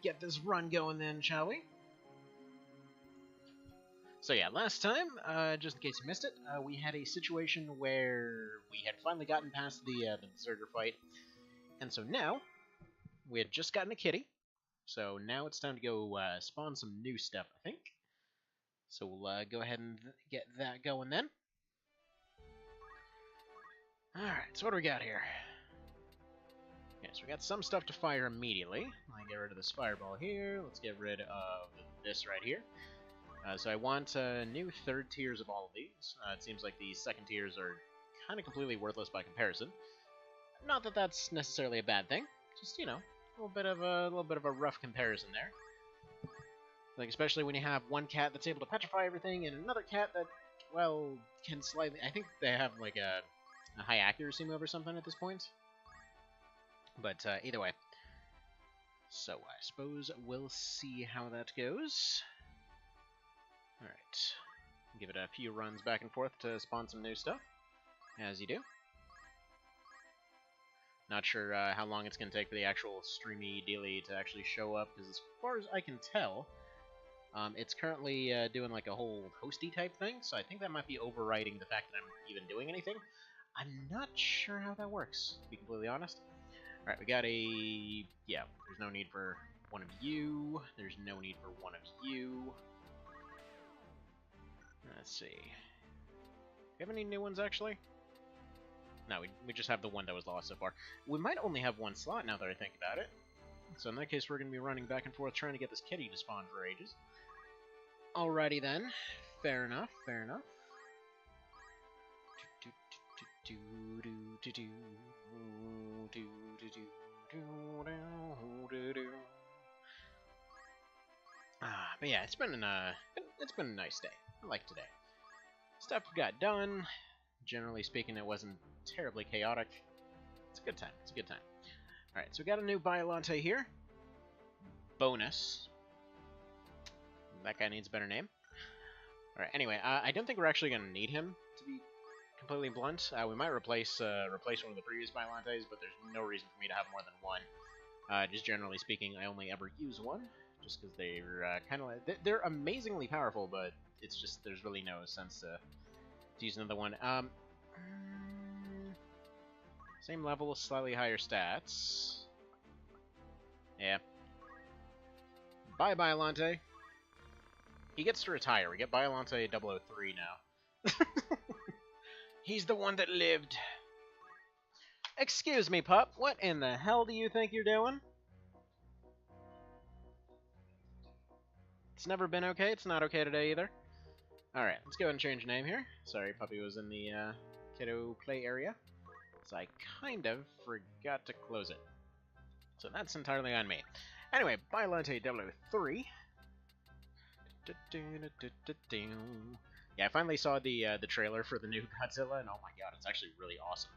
get this run going then, shall we? So yeah, last time, just in case you missed it, we had a situation where we had finally gotten past the Berserker fight, and so now, we had just gotten a kitty, so now it's time to go spawn some new stuff, I think. So we'll go ahead and get that going then. Alright, so what do we got here? Okay, so we got some stuff to fire immediately. I'll get rid of this fireball here, let's get rid of this right here. So I want new third tiers of all of these. It seems like the second tiers are kind of completely worthless by comparison. Not that that's necessarily a bad thing, just, you know, a little bit of a rough comparison there. Like, especially when you have one cat that's able to petrify everything, and another cat that, well, can slightly... I think they have, like, a high accuracy move or something at this point. But, either way. So, I suppose we'll see how that goes. Alright. Give it a few runs back and forth to spawn some new stuff, as you do. Not sure how long it's going to take for the actual streamy dealy to actually show up, because as far as I can tell, it's currently doing like a whole hosty type thing, so I think that might be overriding the fact that I'm even doing anything. I'm not sure how that works, to be completely honest. Alright, we got a... yeah, there's no need for one of you. There's no need for one of you. Let's see. Do we have any new ones, actually? No, we just have the one that was lost so far. We might only have one slot now that I think about it. So in that case, we're going to be running back and forth trying to get this kitty to spawn for ages. Alrighty then. Fair enough, fair enough. But yeah, it's been a nice day. I like today. Stuff got done. Generally speaking, it wasn't terribly chaotic. It's a good time. It's a good time. Alright, so we got a new Biolante here. Bonus. That guy needs a better name. Alright, anyway, I don't think we're actually going to need him, to be completely blunt. We might replace one of the previous Biolantes, but there's no reason for me to have more than one. Just generally speaking, I only ever use one, just because they're kind of like... They're amazingly powerful, but it's just, there's really no sense to use another one. Same level, slightly higher stats. Yeah. Bye, Biolante. He gets to retire. We get Biolante 003 now. He's the one that lived. Excuse me, pup. What in the hell do you think you're doing? It's never been okay. It's not okay today either. Alright, let's go ahead and change name here. Sorry, puppy was in the kiddo play area. So I kind of forgot to close it. So that's entirely on me. Anyway, Biolante 003. Yeah, I finally saw the trailer for the new Godzilla, and oh my god, it's actually really awesome.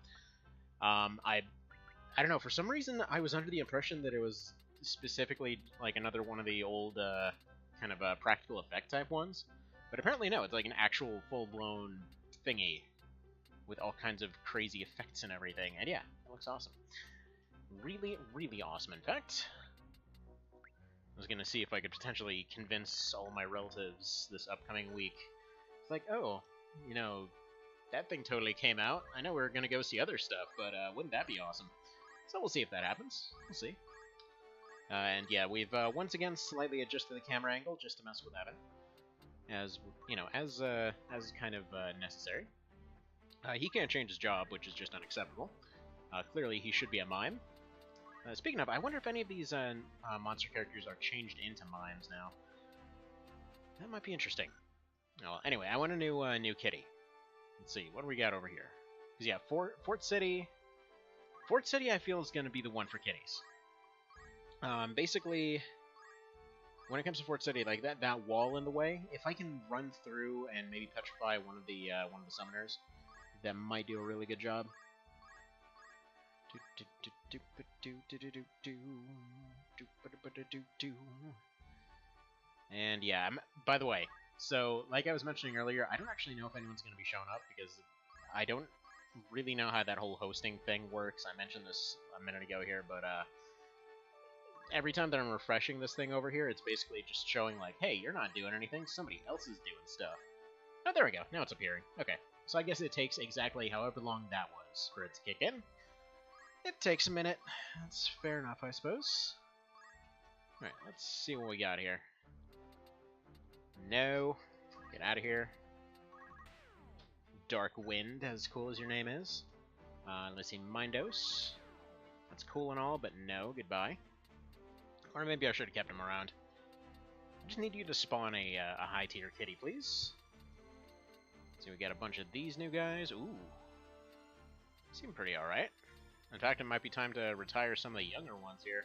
I don't know, for some reason I was under the impression that it was specifically like another one of the old kind of practical effect type ones, but apparently no, it's like an actual full-blown thingy with all kinds of crazy effects and everything, and yeah, it looks awesome. Really, really awesome, in fact. I was gonna see if I could potentially convince all my relatives this upcoming week. It's like, oh, you know, that thing totally came out. I know we're gonna go see other stuff, but wouldn't that be awesome? So we'll see if that happens. We'll see. And yeah, we've once again slightly adjusted the camera angle just to mess with Evan, as you know, as kind of necessary. He can't change his job, which is just unacceptable. Clearly, he should be a mime. Speaking of, I wonder if any of these monster characters are changed into mimes now. That might be interesting. Well, anyway, I want a new kitty. Let's see, what do we got over here? Because yeah, Fort City. Fort City, I feel, is going to be the one for kitties. Basically, when it comes to Fort City, like that wall in the way, if I can run through and maybe petrify one of the summoners, that might do a really good job. And yeah, by the way, so like I was mentioning earlier, I don't actually know if anyone's going to be showing up because I don't really know how that whole hosting thing works. I mentioned this a minute ago here, but every time that I'm refreshing this thing over here, it's basically just showing like, hey, you're not doing anything, somebody else is doing stuff. Oh, there we go. Now it's appearing. Okay. So I guess it takes exactly however long that was for it to kick in. It takes a minute. That's fair enough, I suppose. Alright, let's see what we got here. No. Get out of here. Dark Wind, as cool as your name is. Let's see, Mindos. That's cool and all, but no, goodbye. Or maybe I should have kept him around. I just need you to spawn a high-tier kitty, please. So we got a bunch of these new guys. Ooh. Seem pretty alright. In fact, it might be time to retire some of the younger ones here.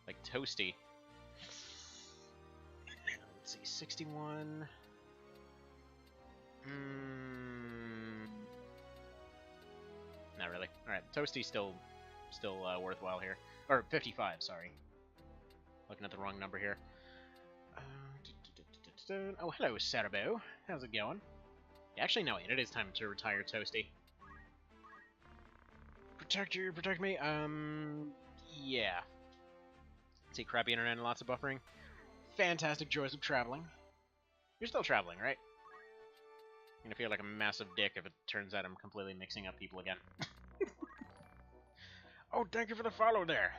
Like Toasty. Let's see, 61. Not really. Alright, Toasty's still worthwhile here. Or 55, sorry. Looking at the wrong number here. Oh, hello, Cerabow. How's it going? Yeah, actually, no, it is time to retire Toasty. Protect me? Yeah. See, crappy internet and lots of buffering. Fantastic joys of traveling. You're still traveling, right? I'm gonna feel like a massive dick if it turns out I'm completely mixing up people again. Oh, thank you for the follow there.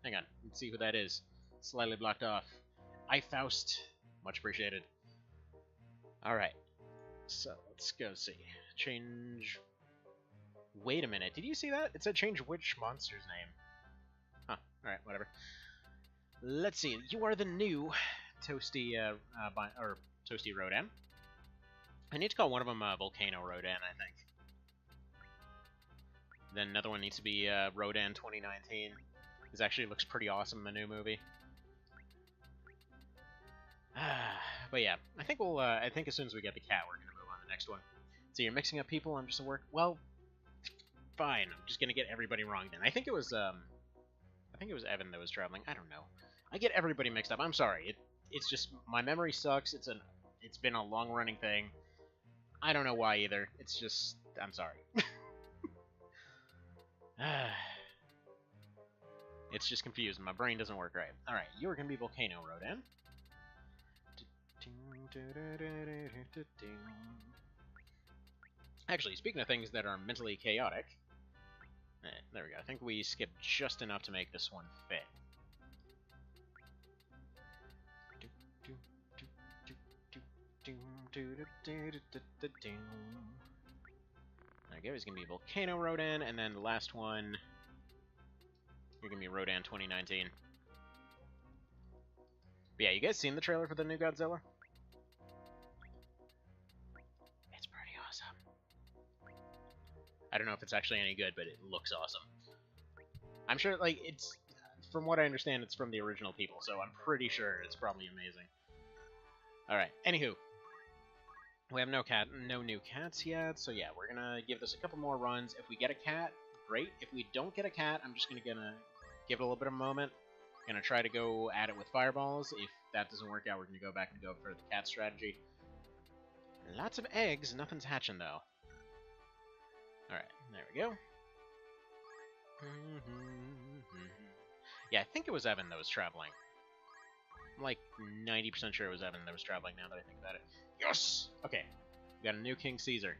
Hang on, let's see who that is. Slightly blocked off. I Faust. Much appreciated. Alright. So, let's go see. Change... Wait a minute, did you see that? It said change which monster's name. Huh, alright, whatever. Let's see, you are the new Toasty, Toasty Rodan. I need to call one of them Volcano Rodan, I think. Then another one needs to be Rodan 2019. This actually looks pretty awesome in the new movie. But yeah, I think we'll. I think as soon as we get the cat, we're gonna move on to the next one. So you're mixing up people. I'm just at work. Well, fine. I'm just gonna get everybody wrong then. I think it was. I think it was Evan that was traveling. I don't know. I get everybody mixed up. I'm sorry. It's just my memory sucks. It's been a long running thing. I don't know why either. It's just I'm sorry. It's just confusing. My brain doesn't work right. All right, you're gonna be Volcano Rodan. Actually, speaking of things that are mentally chaotic, there we go. I think we skipped just enough to make this one fit. There we go. He's gonna be Volcano Rodan, and then the last one, you're gonna be Rodan 2019. But yeah, you guys seen the trailer for the new Godzilla? It's pretty awesome. I don't know if it's actually any good, but it looks awesome. I'm sure, like, it's... From what I understand, it's from the original people, so I'm pretty sure it's probably amazing. Alright, anywho. We have no new cats yet, so yeah, we're gonna give this a couple more runs. If we get a cat, great. If we don't get a cat, I'm just gonna give it a little bit of a moment. Gonna try to go at it with fireballs. If that doesn't work out, we're gonna go back and go for the cat strategy. Lots of eggs, nothing's hatching though. Alright, there we go. Yeah, I think it was Evan that was traveling. I'm like 90% sure it was Evan that was traveling now that I think about it. Yes! Okay, we got a new King Caesar.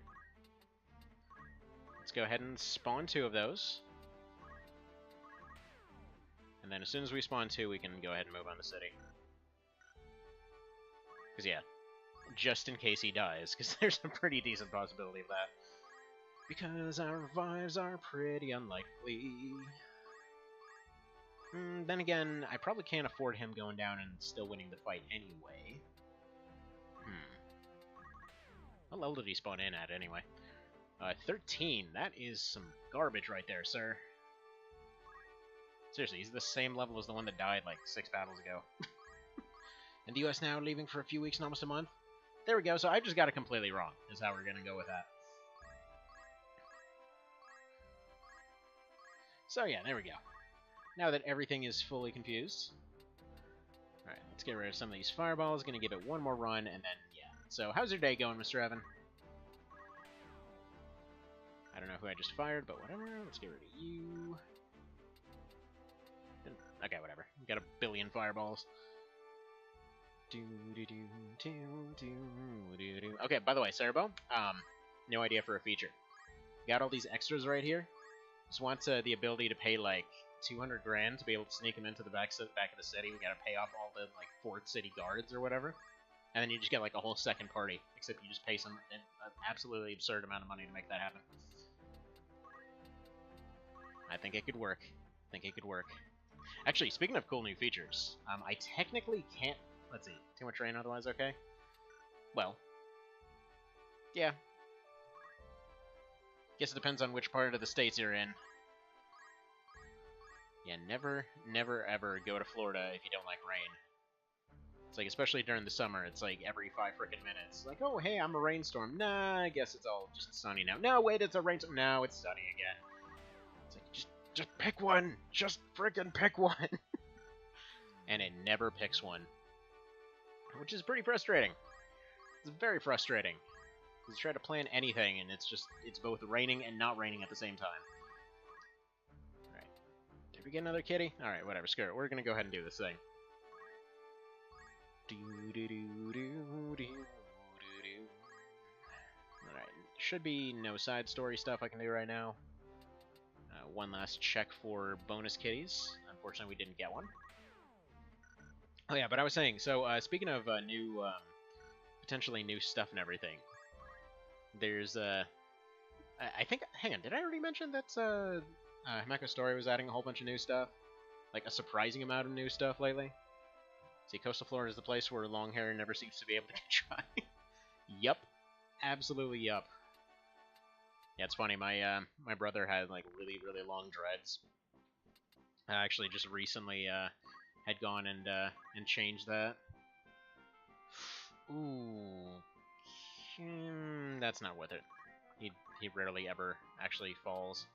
Let's go ahead and spawn 2 of those. And then as soon as we spawn 2, we can go ahead and move on the city. Because yeah, just in case he dies, because there's a pretty decent possibility of that. Because our revives are pretty unlikely. Then again, I probably can't afford him going down and still winning the fight anyway. What level did he spawn in at anyway? 13. That is some garbage right there, sir. Seriously, he's the same level as the one that died like 6 battles ago. In the US now, leaving for a few weeks and almost a month. There we go, so I just got it completely wrong, is how we're gonna go with that. So yeah, there we go. Now that everything is fully confused. Alright, let's get rid of some of these fireballs. Gonna give it one more run, and then, yeah. So, how's your day going, Mr. Evan? I don't know who I just fired, but whatever. Let's get rid of you. Okay, whatever. We got a billion fireballs. Okay, by the way, Cerabow, no idea for a feature. Got all these extras right here. Just want the ability to pay like 200 grand to be able to sneak them into the back of the city. We gotta pay off all the like 4th city guards or whatever, and then you just get like a whole second party. Except you just pay an absolutely absurd amount of money to make that happen. I think it could work. Actually, speaking of cool new features, I technically can't. Let's see. Too much rain, otherwise okay? Well, yeah. Guess it depends on which part of the States you're in. Yeah, never, ever go to Florida if you don't like rain. It's like, especially during the summer, it's like every 5 frickin' minutes. Like, oh, hey, I'm a rainstorm. Nah, I guess it's all just sunny now. No, wait, it's a rainstorm. No, it's sunny again. It's like, just pick one. Just frickin' pick one. And it never picks one. Which is pretty frustrating. It's very frustrating. Because you try to plan anything, and it's both raining and not raining at the same time. Alright. Did we get another kitty? Alright, whatever, screw it. We're gonna go ahead and do this thing. Alright, should be no side story stuff I can do right now. One last check for bonus kitties. Unfortunately, we didn't get one. Oh yeah, but I was saying, so speaking of new, potentially new stuff and everything, there's, I think, hang on, did I already mention that, Himeko Story was adding a whole bunch of new stuff? Like, a surprising amount of new stuff lately? See, Coastal Florida is the place where long hair never seems to be able to get dry. Yup. Absolutely yup. Yeah, it's funny, my brother had, like, really, really long dreads. I actually just recently, had gone and changed that. Ooh, that's not worth it. He rarely ever actually falls.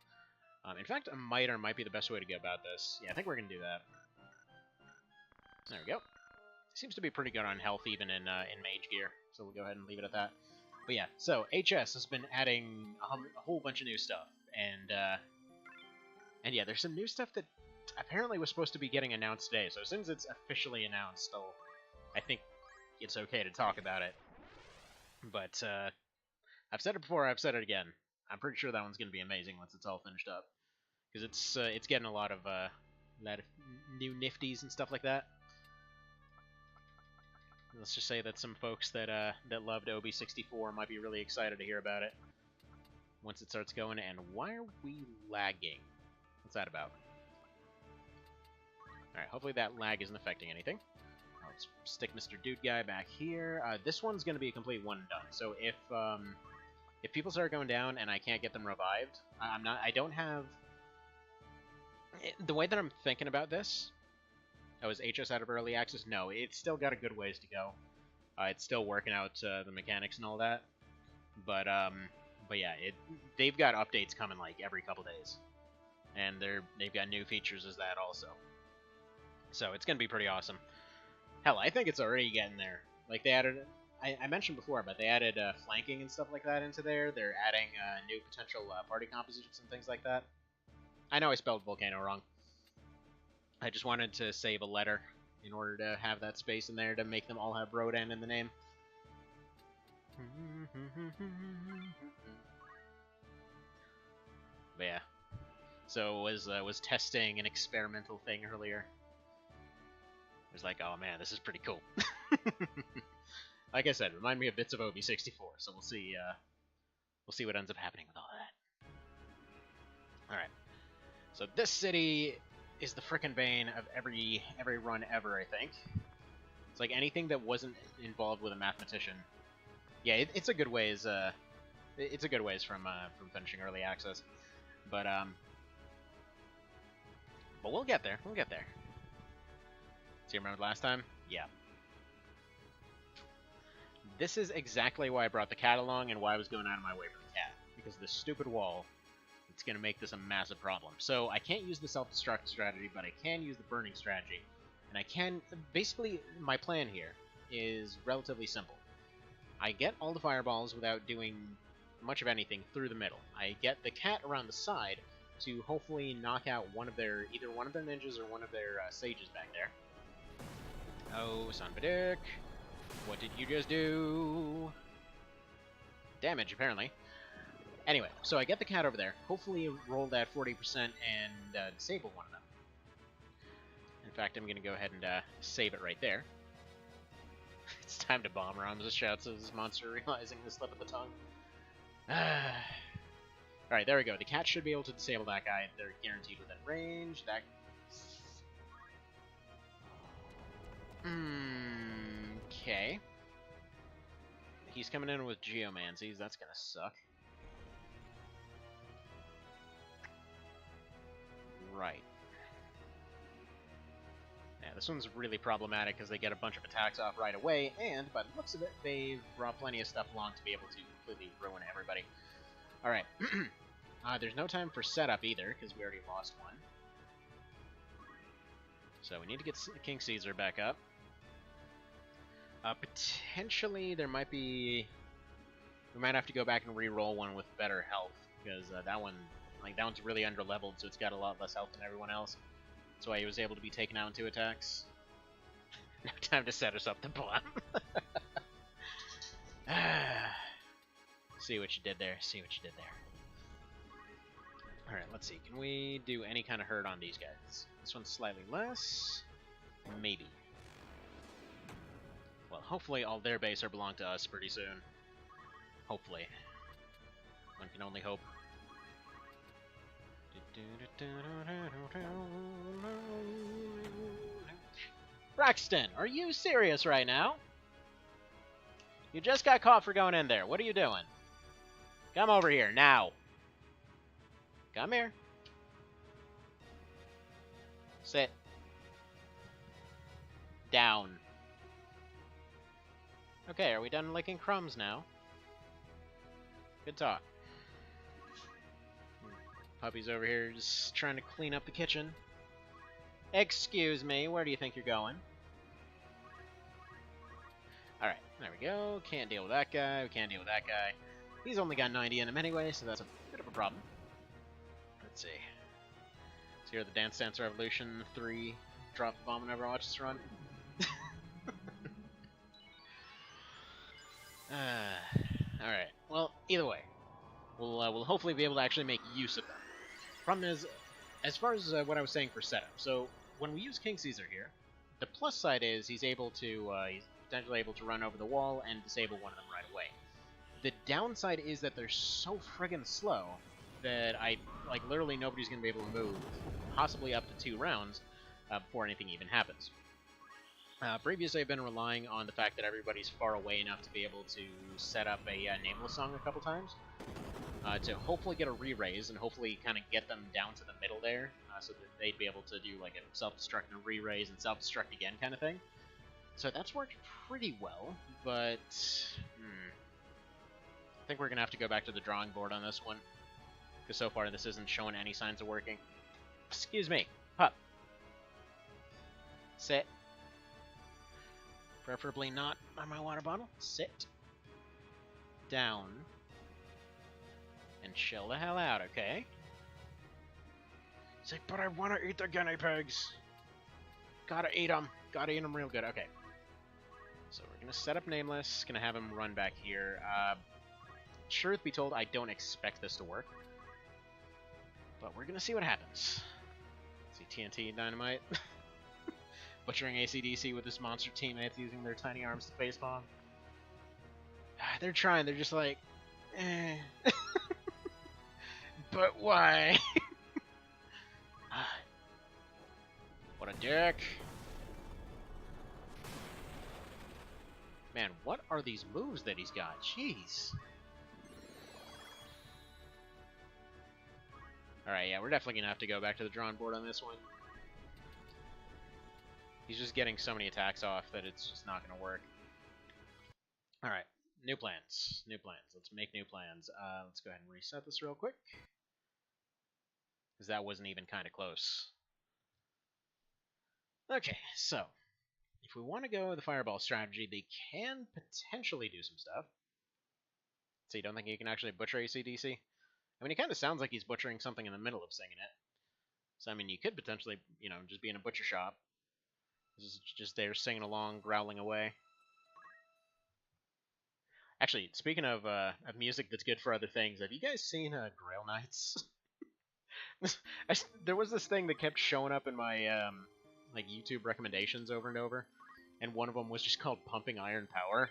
In fact, a miter might be the best way to go about this. Yeah, I think we're gonna do that. There we go. Seems to be pretty good on health even in mage gear, so we'll go ahead and leave it at that. But yeah, so HS has been adding a whole bunch of new stuff, and yeah, there's some new stuff that apparently was supposed to be getting announced today, so since it's officially announced, I think it's okay to talk about it. But, I've said it before, I've said it again. I'm pretty sure that one's going to be amazing once it's all finished up. Because it's getting a lot of new nifties and stuff like that. Let's just say that some folks that loved OB64 might be really excited to hear about it once it starts going. And why are we lagging? What's that about? Alright, hopefully that lag isn't affecting anything. Let's stick Mr. Dude Guy back here. This one's going to be a complete one and done. So if people start going down and I can't get them revived, I don't have... The way that I'm thinking about this... Oh, is HS out of early access? No, it's still got a good ways to go. It's still working out the mechanics and all that. But yeah, they've got updates coming like every couple days. And they've got new features as that also. So it's going to be pretty awesome. Hell, I think it's already getting there. Like, they added... I mentioned before, but they added flanking and stuff like that into there. They're adding new potential party compositions and things like that. I know I spelled volcano wrong. I just wanted to save a letter in order to have that space in there to make them all have Rodan in the name. But yeah. So was testing an experimental thing earlier. I was like, oh man, this is pretty cool. Like I said, remind me of bits of OB64, so we'll see what ends up happening with all that. Alright. So this city is the frickin' bane of every run ever, I think. It's like anything that wasn't involved with a mathematician. Yeah, it's a good ways. It's a good ways from finishing early access, but we'll get there. We'll get there. So you remember last time? Yeah. This is exactly why I brought the cat along and why I was going out of my way for the cat, because this stupid wall. It's going to make this a massive problem. So I can't use the self-destruct strategy, but I can use the burning strategy. And I can... Basically, my plan here is relatively simple. I get all the fireballs without doing much of anything through the middle. I get the cat around the side to hopefully knock out either one of their ninjas or one of their sages back there. Oh, son of a dick. What did you just do? Damage, apparently. Anyway, so I get the cat over there. Hopefully roll that 40% and disable one of them. In fact, I'm going to go ahead and save it right there. It's time to bomb around the shouts of this monster realizing the slip of the tongue. Alright, there we go. The cat should be able to disable that guy. They're guaranteed within range. That... Okay. He's coming in with Geomancies. That's gonna suck. Right. Yeah, this one's really problematic because they get a bunch of attacks off right away, and by the looks of it, they've brought plenty of stuff along to be able to completely ruin everybody. Alright. There's no time for setup either, because we already lost one. So we need to get King Caesar back up. Potentially, there might be... We might have to go back and re-roll one with better health, because that one's really under-leveled, so it's got a lot less health than everyone else. That's why he was able to be taken out in 2 attacks. Now time to set us up the bomb. See what you did there, see what you did there. Alright, let's see. Can we do any kind of hurt on these guys? This one's slightly less. Maybe. Well, hopefully all their base are belong to us pretty soon. Hopefully. One can only hope. Braxton, are you serious right now? You just got caught for going in there. What are you doing? Come over here, now. Come here. Sit. Down. Okay, are we done licking crumbs now? Good talk. Puppy's over here just trying to clean up the kitchen. Excuse me, where do you think you're going? Alright, there we go. Can't deal with that guy. We can't deal with that guy. He's only got 90 in him anyway, so that's a bit of a problem. Let's see. Let's hear the Dance Dance Revolution 3 drop the bomb whenever I watch this run. Alright, well, either way. We'll hopefully be able to actually make use of them. Problem is, as far as what I was saying for setup, so when we use King Caesar here, the plus side is he's potentially able to run over the wall and disable one of them right away. The downside is that they're so friggin' slow that literally nobody's going to be able to move, possibly up to 2 rounds, before anything even happens. Previously, I've been relying on the fact that everybody's far away enough to be able to set up a Nameless Song a couple times, to hopefully get a re-raise and hopefully kind of get them down to the middle there, so that they'd be able to do like a self-destruct and a re-raise and self-destruct again kind of thing. So that's worked pretty well, but I think we're going to have to go back to the drawing board on this one, because so far this isn't showing any signs of working. Excuse me, pup. Sit. Preferably not on my water bottle. Sit. Down. And chill the hell out, okay? He's like, but I want to eat the guinea pigs. Gotta eat them. Gotta eat them real good. Okay. So we're going to set up Nameless. Going to have him run back here. Truth be told, I don't expect this to work. But we're going to see what happens. See TNT Dynamite. Butchering ACDC with this monster teammates using their tiny arms to facepalm. They're trying. They're just like, eh. But why? What a dick. Man, what are these moves that he's got? Jeez. Alright, yeah, we're definitely going to have to go back to the drawing board on this one. He's just getting so many attacks off that it's just not going to work. Alright, new plans. New plans. Let's make new plans. Let's go ahead and reset this real quick, because that wasn't even kind of close. Okay, so if we want to go the fireball strategy, they can potentially do some stuff. So you don't think you can actually butcher ACDC? I mean, it kind of sounds like he's butchering something in the middle of singing it. So, I mean, you could potentially, just be in a butcher shop. Just there singing along, growling away. Actually, speaking of music that's good for other things, have you guys seen Grail Knights? There was this thing that kept showing up in my like YouTube recommendations over and over, and one of them was just called Pumping Iron Power.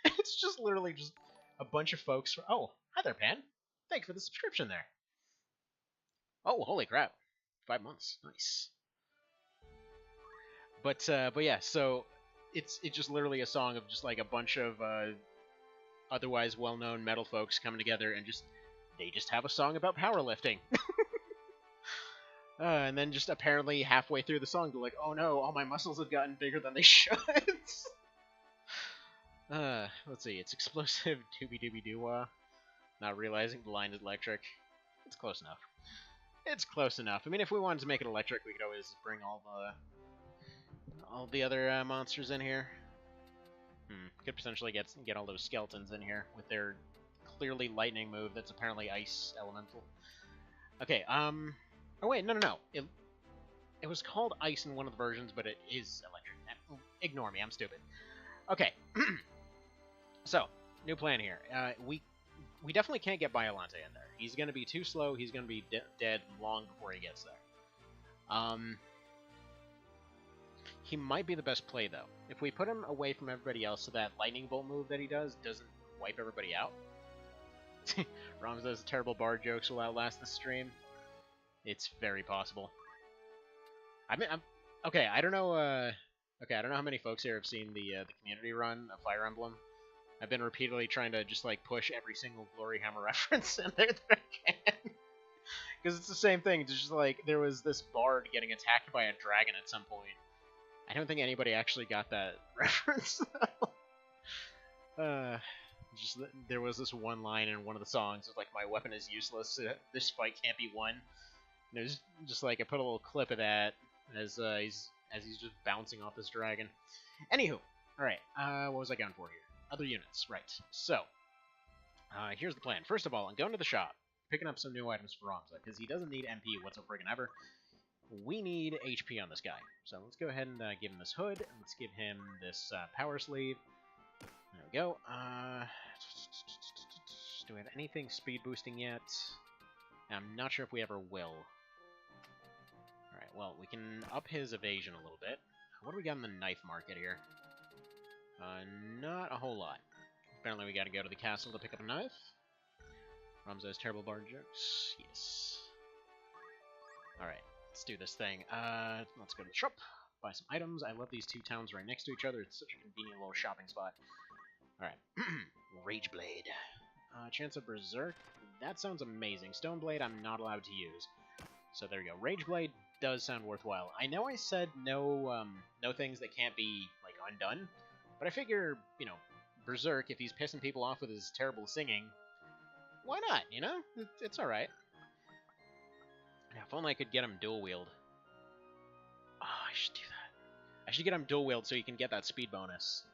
It's just literally just a bunch of folks. Oh, hi there, Pan. Thanks for the subscription there. Oh, holy crap, 5 months, nice. But yeah, so it's just literally a song of just like a bunch of otherwise well-known metal folks coming together and they just have a song about powerlifting. And then just apparently halfway through the song, they're like, "Oh no, all my muscles have gotten bigger than they should." Let's see, it's explosive doobie doobie doo-wah. Not realizing the line is electric. It's close enough. It's close enough. I mean, if we wanted to make it electric, we could always bring all the other monsters in here. Could potentially get all those skeletons in here with their clearly lightning move that's apparently ice elemental. Okay, oh wait, no. It was called ice in one of the versions, but it is electric. Ignore me, I'm stupid. Okay, so, new plan here. We definitely can't get Biolante in there. He's going to be too slow, he's going to be dead long before he gets there. He might be the best play, though. If we put him away from everybody else so that lightning bolt move that he does doesn't wipe everybody out. Ramza's terrible bard jokes will outlast the stream. It's very possible. Okay, I don't know how many folks here have seen the community run of Fire Emblem. I've been repeatedly trying to just like push every single Glory Hammer reference in there that I can. Because it's the same thing. It's just like there was this bard getting attacked by a dragon at some point. I don't think anybody actually got that reference. There was this one line in one of the songs. It's like, "My weapon is useless. This fight can't be won." And it was just like I put a little clip of that as he's just bouncing off this dragon. Anywho, all right. What was I going for here? Other units, right? So here's the plan. First of all, I'm going to the shop, picking up some new items for Ramza because he doesn't need MP whatsoever. We need HP on this guy. So let's go ahead and give him this hood, and let's give him this power sleeve. There we go. Do we have anything speed boosting yet? I'm not sure if we ever will. Alright, well, we can up his evasion a little bit. What do we got in the knife market here? Not a whole lot. Apparently we gotta go to the castle to pick up a knife. Ramza's terrible bard jokes. Yes. Alright. Let's do this thing. Let's go to the shop, buy some items. I love these two towns right next to each other. It's such a convenient little shopping spot. Alright. Rage Blade. Chance of Berserk. That sounds amazing. Stone Blade I'm not allowed to use. So there you go. Rage Blade does sound worthwhile. I know I said no things that can't be, like, undone. But I figure, Berserk, if he's pissing people off with his terrible singing, why not, It's alright. Yeah, if only I could get him dual wield. Oh, I should do that. I should get him dual wield so he can get that speed bonus.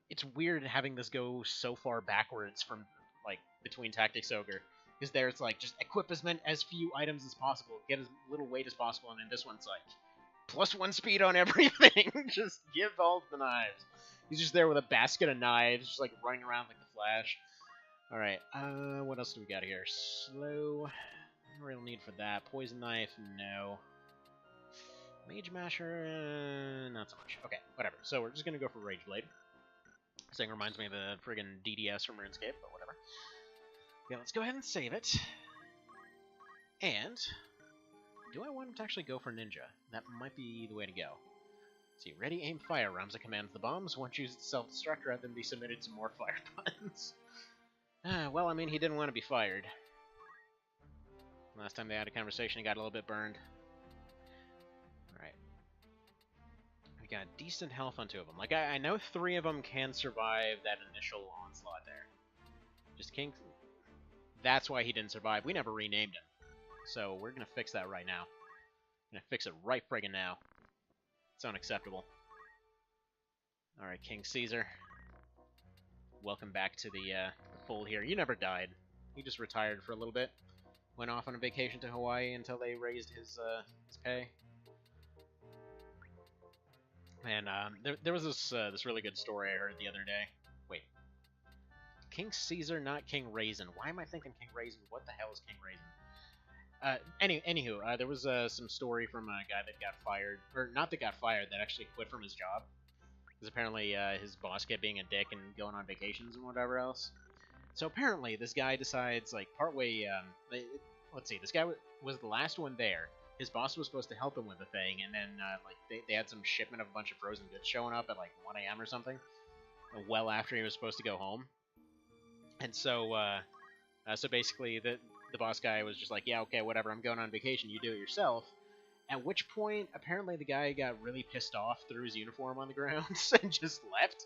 It's weird having this go so far backwards from, like, between Tactics Ogre. Because there it's like, just equip as few items as possible, get as little weight as possible, and then this one's like, +1 speed on everything. Just give all the knives. He's just there with a basket of knives, just like running around like the Flash. Alright, what else do we got here? Slow. No real need for that. Poison knife, no. Mage Masher, not so much. Okay, whatever. So we're just gonna go for Rage Blade. This thing reminds me of the friggin' DDS from RuneScape, but whatever. Yeah, let's go ahead and save it. And do I want him to actually go for Ninja? That might be the way to go. Let's see, ready, aim, fire. Ramza commands the bombs. Once used self-destruct, rather than be submitted to more fire buttons. Well, I mean, he didn't want to be fired. Last time they had a conversation, he got a little bit burned. Alright. We got decent health on 2 of them. Like, I know 3 of them can survive that initial onslaught there. Just King... That's why he didn't survive. We never renamed him. So we're gonna fix that right now. Gonna fix it right friggin' now. It's unacceptable. Alright, King Caesar. Welcome back to the fold here. You never died. He just retired for a little bit. Went off on a vacation to Hawaii until they raised his pay. And there was this really good story I heard the other day. Wait, King Caesar, not King Raisin. Why am I thinking King Raisin? What the hell is King Raisin? Anywho, there was some story from a guy that got fired, or not that got fired, that actually quit from his job. Because apparently his boss kept being a dick and going on vacations and whatever else. So apparently this guy decides, like, partway, let's see, this guy was the last one there. His boss was supposed to help him with the thing, and then, like, they had some shipment of a bunch of frozen goods showing up at, like, 1 a.m. or something. Well after he was supposed to go home. And so, so basically, the boss guy was just like, yeah, okay, whatever, I'm going on vacation, you do it yourself. At which point, apparently the guy got really pissed off, threw his uniform on the ground, and just left.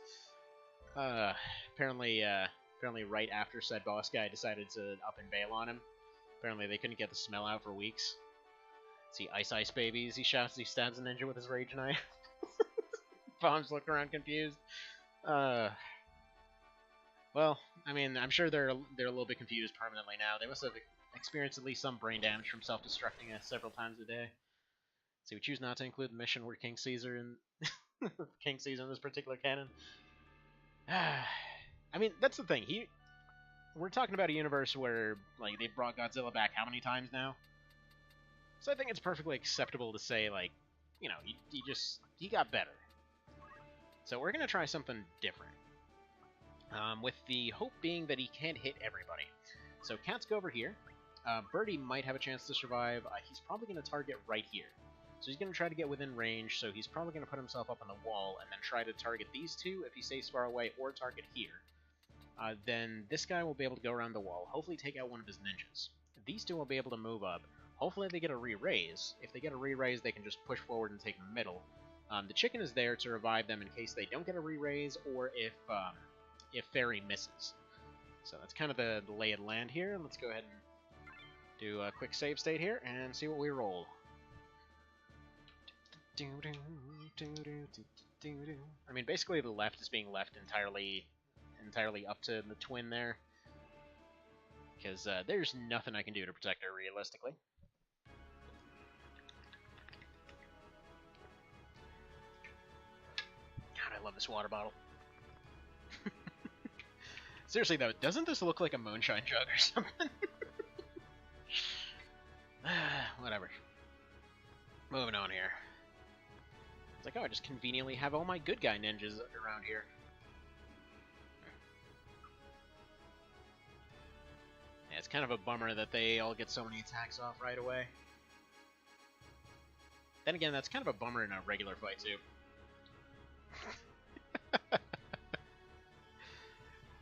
Apparently right after said boss guy decided to up and bail on him. Apparently they couldn't get the smell out for weeks. See, Ice Ice Babies, he shouts, he stabs a ninja with his rage knife. Bombs look around confused. Well, I mean, I'm sure they're a little bit confused permanently now. They must have experienced at least some brain damage from self-destructing several times a day. See, we choose not to include the mission where King Caesar in King Caesar in this particular canon. I mean, that's the thing. We're talking about a universe where, like, they've brought Godzilla back how many times now? So I think it's perfectly acceptable to say, like, you know, he got better. So we're gonna try something different. With the hope being that he can't hit everybody. So cats go over here. Birdie might have a chance to survive. He's probably going to target right here. So he's going to try to get within range, so he's probably going to put himself up on the wall and then try to target these two if he stays far away, or target here. Then this guy will be able to go around the wall, hopefully take out one of his ninjas. These two will be able to move up. Hopefully they get a re-raise. If they get a re-raise, they can just push forward and take the middle. The chicken is there to revive them in case they don't get a re-raise, or if Fairy misses. So that's kind of the lay of the land here. Let's go ahead and do a quick save state here and see what we roll. I mean, basically the left is being left entirely up to the twin there, because there's nothing I can do to protect her realistically. God, I love this water bottle. Seriously though, doesn't this look like a moonshine jug or something? Whatever. Moving on here. It's like, oh, I just conveniently have all my good guy ninjas around here. Yeah, it's kind of a bummer that they all get so many attacks off right away. Then again, that's kind of a bummer in a regular fight too.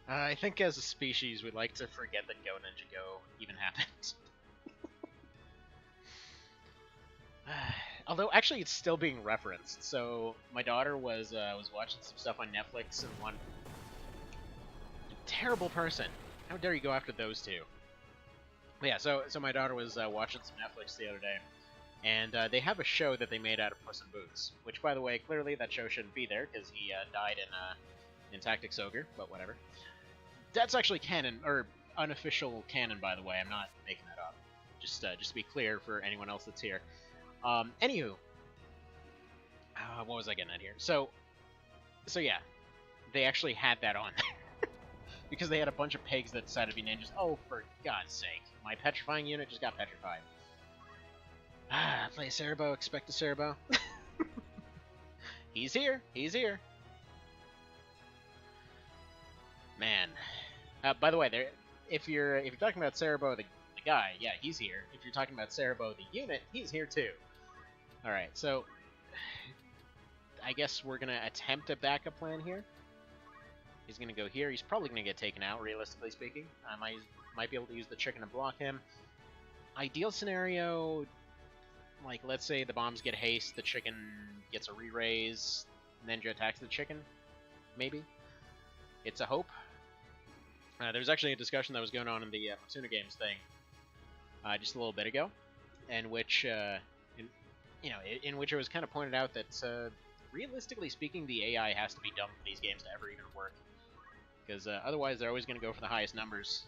I think as a species, we like to forget that Go Ninja Go even happened. Although, actually, it's still being referenced. So, my daughter was watching some stuff on Netflix, and one terrible person. How dare you go after those two? But yeah, so my daughter was watching some Netflix the other day, and they have a show that they made out of Puss in Boots. Which, by the way, clearly that show shouldn't be there because he died in Tactics Ogre. But whatever. That's actually canon, or unofficial canon, by the way. I'm not making that up. Just to be clear for anyone else that's here. Anywho, what was I getting at here? So yeah, they actually had that on because they had a bunch of pigs that decided to be ninjas. Oh, for God's sake! My petrifying unit just got petrified. Play Cerabow, expect a Cerabow. He's here. He's here. Man. By the way, if you're talking about Cerabow the guy, yeah, he's here. If you're talking about Cerabow the unit, he's here too. All right, so I guess we're gonna attempt a backup plan here. He's gonna go here. He's probably gonna get taken out, realistically speaking. I might be able to use the chicken to block him. Ideal scenario, like let's say the bombs get haste, the chicken gets a re-raise, Ninja attacks the chicken. Maybe. It's a hope. There was actually a discussion that was going on in the Persona Games thing just a little bit ago, in which in which it was kind of pointed out that realistically speaking, the AI has to be dumb for these games to ever even work, because otherwise they're always going to go for the highest numbers.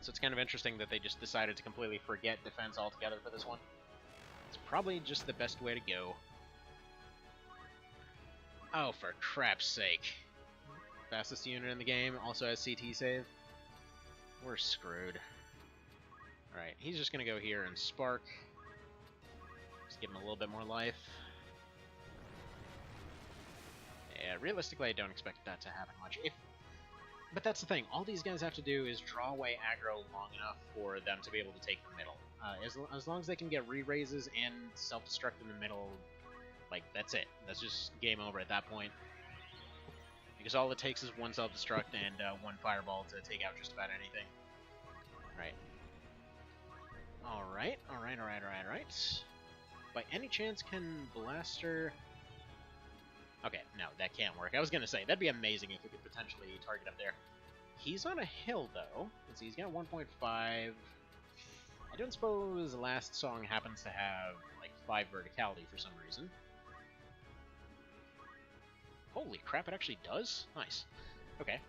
So it's kind of interesting that they just decided to completely forget defense altogether for this one. It's probably just the best way to go. Oh, for crap's sake. Fastest unit in the game also has CT save. We're screwed. Alright, he's just going to go here and spark. Just give him a little bit more life. Yeah, realistically, I don't expect that to happen much. But that's the thing. All these guys have to do is draw away aggro long enough for them to be able to take the middle. As long as they can get re-raises and self-destruct in the middle, like, that's it. That's just game over at that point. Because all it takes is one self-destruct and one fireball to take out just about anything. Alright. Alright. By any chance, can Blaster... Okay, no, that can't work. I was gonna say, that'd be amazing if we could potentially target up there. He's on a hill, though. Let's see, he's got 1.5. I don't suppose the last song happens to have, like, 5 verticality for some reason. Holy crap, it actually does? Nice. Okay.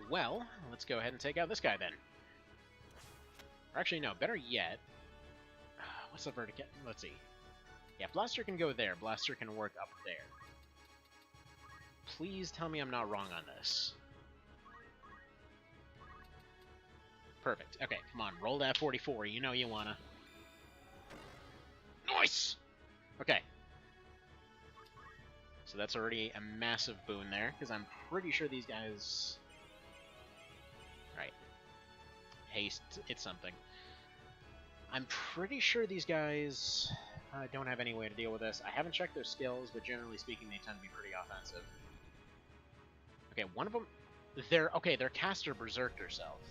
Well, let's go ahead and take out this guy, then. Or actually, no, better yet... what's the vertical... Let's see. Yeah, Blaster can go there. Blaster can work up there. Please tell me I'm not wrong on this. Perfect. Okay, come on. Roll that 44. You know you wanna. Nice! Okay. So that's already a massive boon there, because I'm pretty sure these guys... Right. Haste. It's something. I'm pretty sure these guys... don't have any way to deal with this. I haven't checked their skills, but generally speaking, they tend to be pretty offensive. Okay, one of them... They're caster berserker self.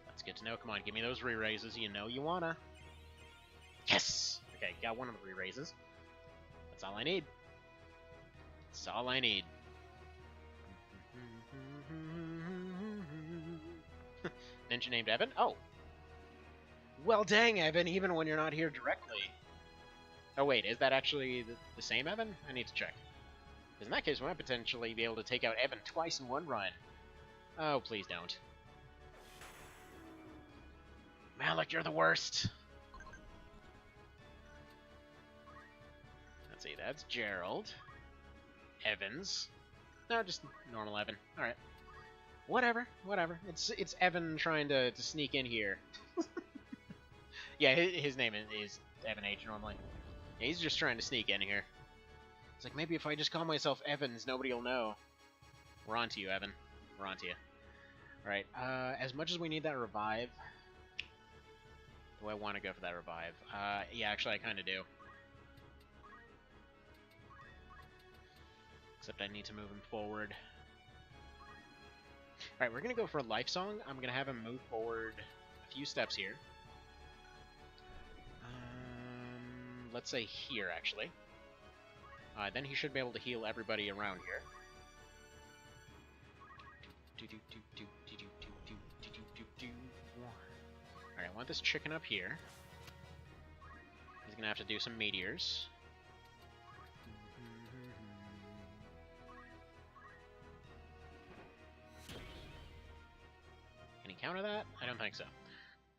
That's good to know. Come on, give me those re-raises. You know you wanna. Yes! Okay, got one of the re-raises. That's all I need. That's all I need. Ninja named Evan? Oh. Well, dang, Evan, even when you're not here directly. Oh, wait, is that actually the same Evan? I need to check. Because in that case, we might potentially be able to take out Evan twice in one run. Oh, please don't. Malik, you're the worst. Let's see, that's Gerald. Evans. No, just normal Evan. Alright. Whatever. It's Evan trying to sneak in here. Yeah, his name is Evan H normally. Yeah, he's just trying to sneak in here. It's like, maybe if I just call myself Evans, nobody will know. We're on to you, Evan. We're on to you. Alright, as much as we need that revive... Do I want to go for that revive? Yeah, actually I kind of do. Except I need to move him forward. Alright, we're going to go for a life song. I'm going to have him move forward a few steps here. Let's say here, actually. Then he should be able to heal everybody around here. Alright, I want this chicken up here. He's going to have to do some meteors. Can he counter that? I don't think so.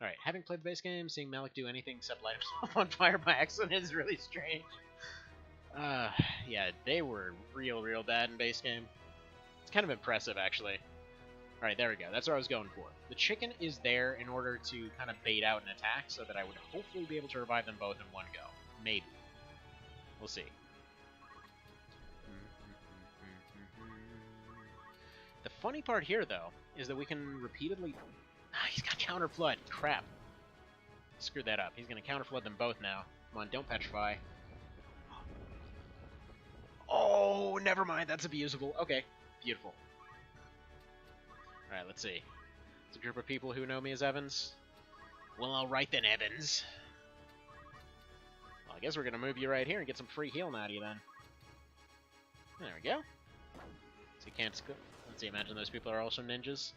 Alright, having played the base game, seeing Malik do anything except light himself on fire by accident is really strange. Yeah, they were real bad in base game. It's kind of impressive, actually. Alright, there we go. That's what I was going for. The chicken is there in order to kind of bait out an attack so that I would hopefully be able to revive them both in one go. Maybe. We'll see. The funny part here, though, is that we can repeatedly... he's got counter flood. Crap. Screwed that up. He's going to counter flood them both now. Come on, don't petrify. Oh, never mind. That's abusable. Okay, beautiful. Alright, let's see. It's a group of people who know me as Evans. Well, alright then, Evans. Well, I guess we're going to move you right here and get some free healing out of you then. There we go. So you can't... Let's see, imagine those people are also ninjas.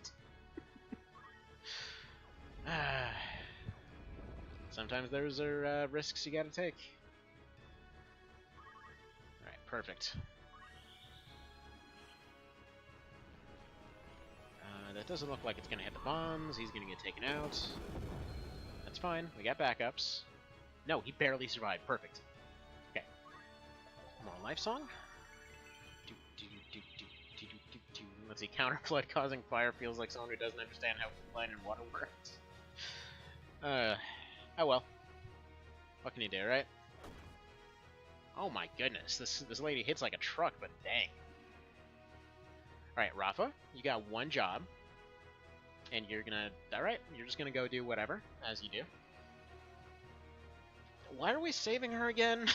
Sometimes those are risks you gotta take. Perfect. That doesn't look like it's going to hit the bombs. He's going to get taken out. That's fine. We got backups. No, he barely survived. Perfect. Okay. More life song. Let's see. Counter flood causing fire feels like someone who doesn't understand how light and water works. Oh well. What can you do, right? Oh my goodness. This lady hits like a truck, but dang. Alright, Rafa, you got one job. And you're gonna... Alright, you're just gonna go do whatever, as you do. Why are we saving her again?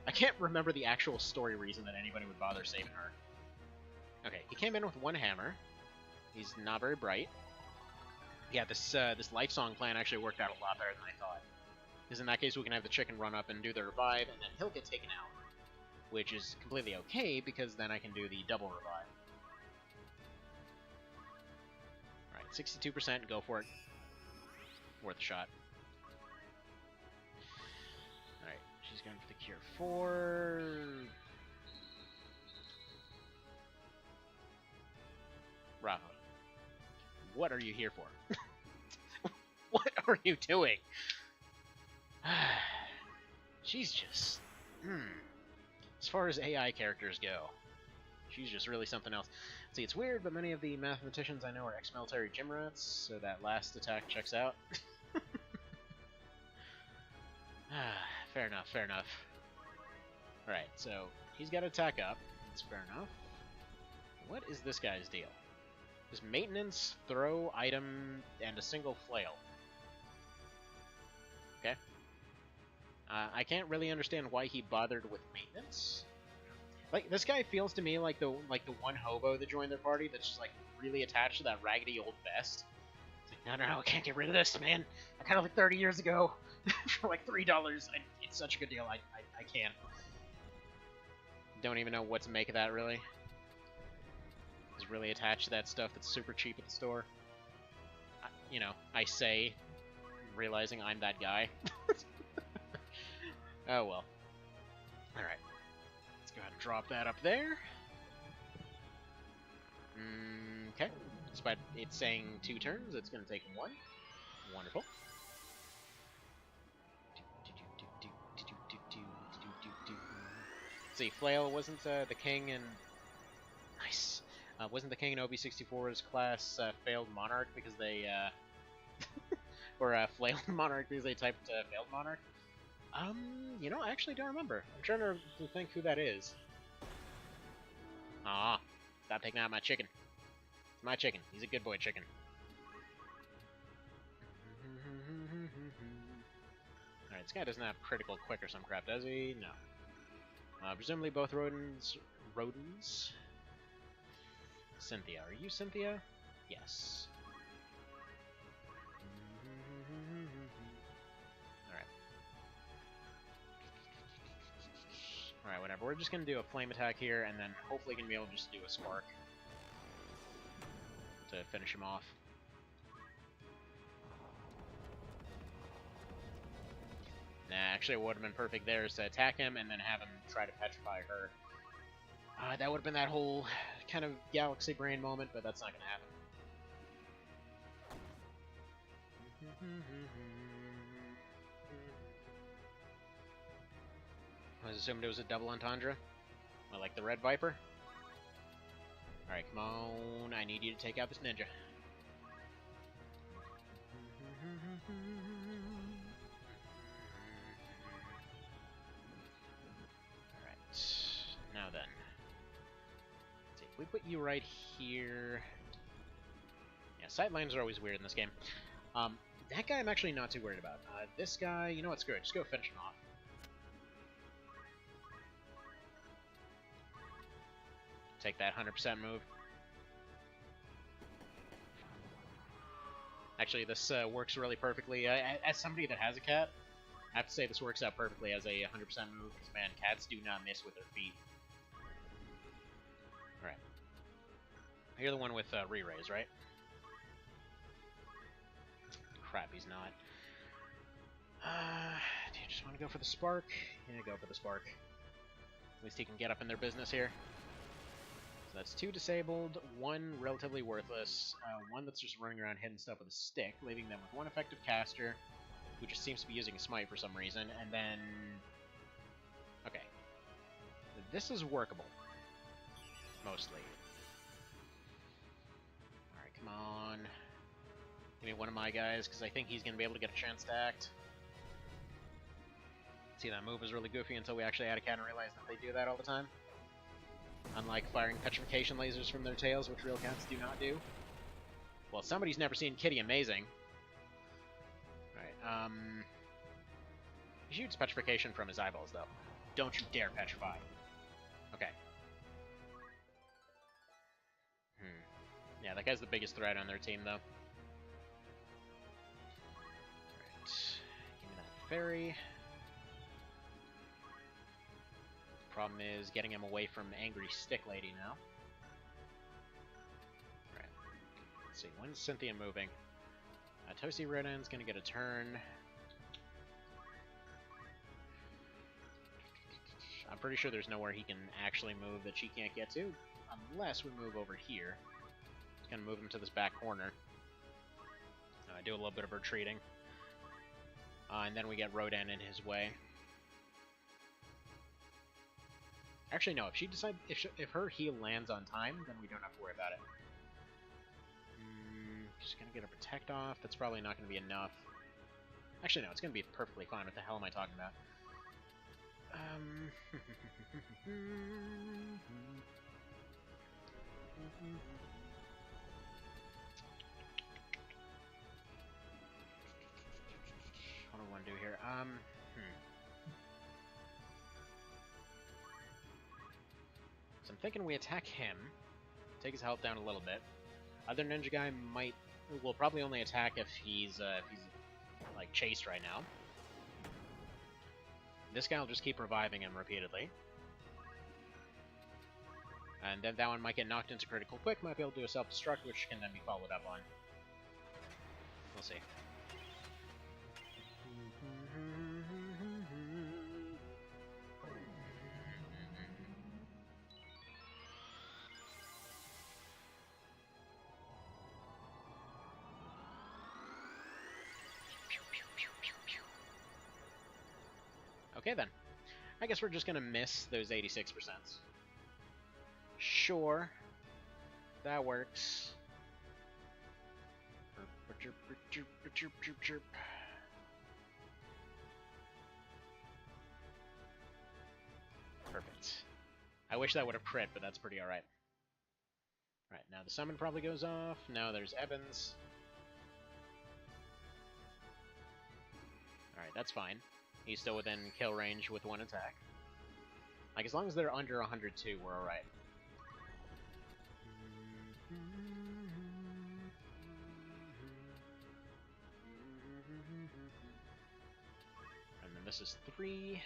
I can't remember the actual story reason that anybody would bother saving her. Okay, he came in with one hammer. He's not very bright. Yeah, this life song plan actually worked out a lot better than I thought. Because in that case, we can have the chicken run up and do the revive, and then he'll get taken out. Which is completely okay, because then I can do the double revive. Alright, 62%, go for it. Worth a shot. Alright, she's going for the Cure 4. Rafa, what are you here for? What are you doing? She's just... As far as AI characters go, she's just really something else. See, it's weird, but many of the mathematicians I know are ex-military gym rats, so that last attack checks out. Fair enough, fair enough. Alright, so he's got to attack up. That's fair enough. What is this guy's deal? There's maintenance, throw, item, and a single flail. Okay. I can't really understand why he bothered with maintenance. Like, this guy feels to me like the one hobo that joined their party that's just, like, really attached to that raggedy old vest. It's like, no, I can't get rid of this, man. I got it like 30 years ago for like $3. It's such a good deal, I can't. Don't even know what to make of that, really. He's really attached to that stuff that's super cheap at the store. You know, I say, realizing I'm that guy. Oh well. Alright. Let's go ahead and drop that up there. Okay. Despite it saying 2 turns, it's going to take 1. Wonderful. Let's see, Flail wasn't the king in... Nice. Wasn't the king in OB64's class failed monarch because they... or flailed monarch because they typed failed monarch? You know, I actually don't remember. I'm trying to think who that is. Aw, stop taking out my chicken. It's my chicken. He's a good boy chicken. Alright, this guy doesn't have critical quick or some crap, does he? No. Presumably both rodents. Cynthia. Are you Cynthia? Yes. Alright, whatever. We're just going to do a flame attack here, and then hopefully going to be able to just do a spark to finish him off. Nah, actually what would have been perfect there is to attack him and then have him try to petrify her. That would have been that whole kind of galaxy brain moment, but that's not going to happen. I was assumed it was a double entendre. Like the Red Viper. Alright, come on. I need you to take out this ninja. Alright. Now then. Let's see, if we put you right here... Yeah, sightlines are always weird in this game. That guy I'm actually not too worried about. This guy, you know what, screw it. Just go finish him off. Take that 100% move. Actually, this works really perfectly. As somebody that has a cat, I have to say this works out perfectly as a 100% move, because, man, cats do not miss with their feet. Alright. You're the one with re-raise, right? Crap, he's not. Do you just want to go for the spark? Yeah, go for the spark. At least he can get up in their business here. So that's 2 disabled, 1 relatively worthless, 1 that's just running around hitting stuff with a stick, leaving them with 1 effective caster, who just seems to be using Smite for some reason, and then... Okay. This is workable. Mostly. Alright, come on. Give me one of my guys, because I think he's going to be able to get a chance to act. See, that move was really goofy until we actually had a cat and realized that they do that all the time. Unlike firing petrification lasers from their tails, which real cats do not do. Well, somebody's never seen Kitty Amazing. Alright, he shoots petrification from his eyeballs, though. Don't you dare petrify. Okay. Yeah, that guy's the biggest threat on their team, though. Alright, give me that fairy. Problem is getting him away from Angry Stick Lady now. Alright. Let's see, when's Cynthia moving? Tosi Rodan's gonna get a turn. I'm pretty sure there's nowhere he can actually move that she can't get to, unless we move over here. Gonna move him to this back corner. Do a little bit of retreating. And then we get Rodan in his way. Actually, no. If she decides, if her heal lands on time, then we don't have to worry about it. Just gonna get a protect off. That's probably not gonna be enough. Actually, no. It's gonna be perfectly fine. What the hell am I talking about? What do I want to do here? So I'm thinking we attack him, take his health down a little bit. Other ninja guy will probably only attack if he's like chased right now. This guy will just keep reviving him repeatedly. And then that one might get knocked into critical quick, might be able to do a self-destruct, which can then be followed up on. We'll see. Okay then. I guess we're just gonna miss those 86%. Sure. That works. Perfect. I wish that would have crit, but that's pretty alright. Alright, now the summon probably goes off. Now there's Evans. Alright, that's fine. He's still within kill range with 1 attack. Like, as long as they're under 102, we're alright. And then this is 3.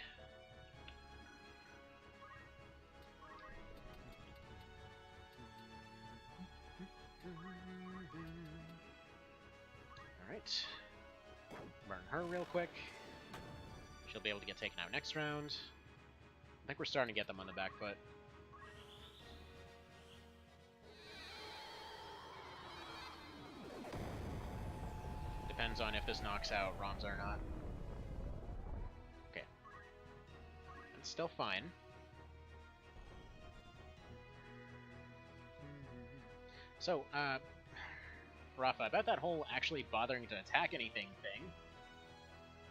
Alright. Burn her real quick. She'll be able to get taken out next round. I think we're starting to get them on the back foot. Depends on if this knocks out Roms or not. Okay. It's still fine. So, Rafa, about that whole actually bothering to attack anything thing,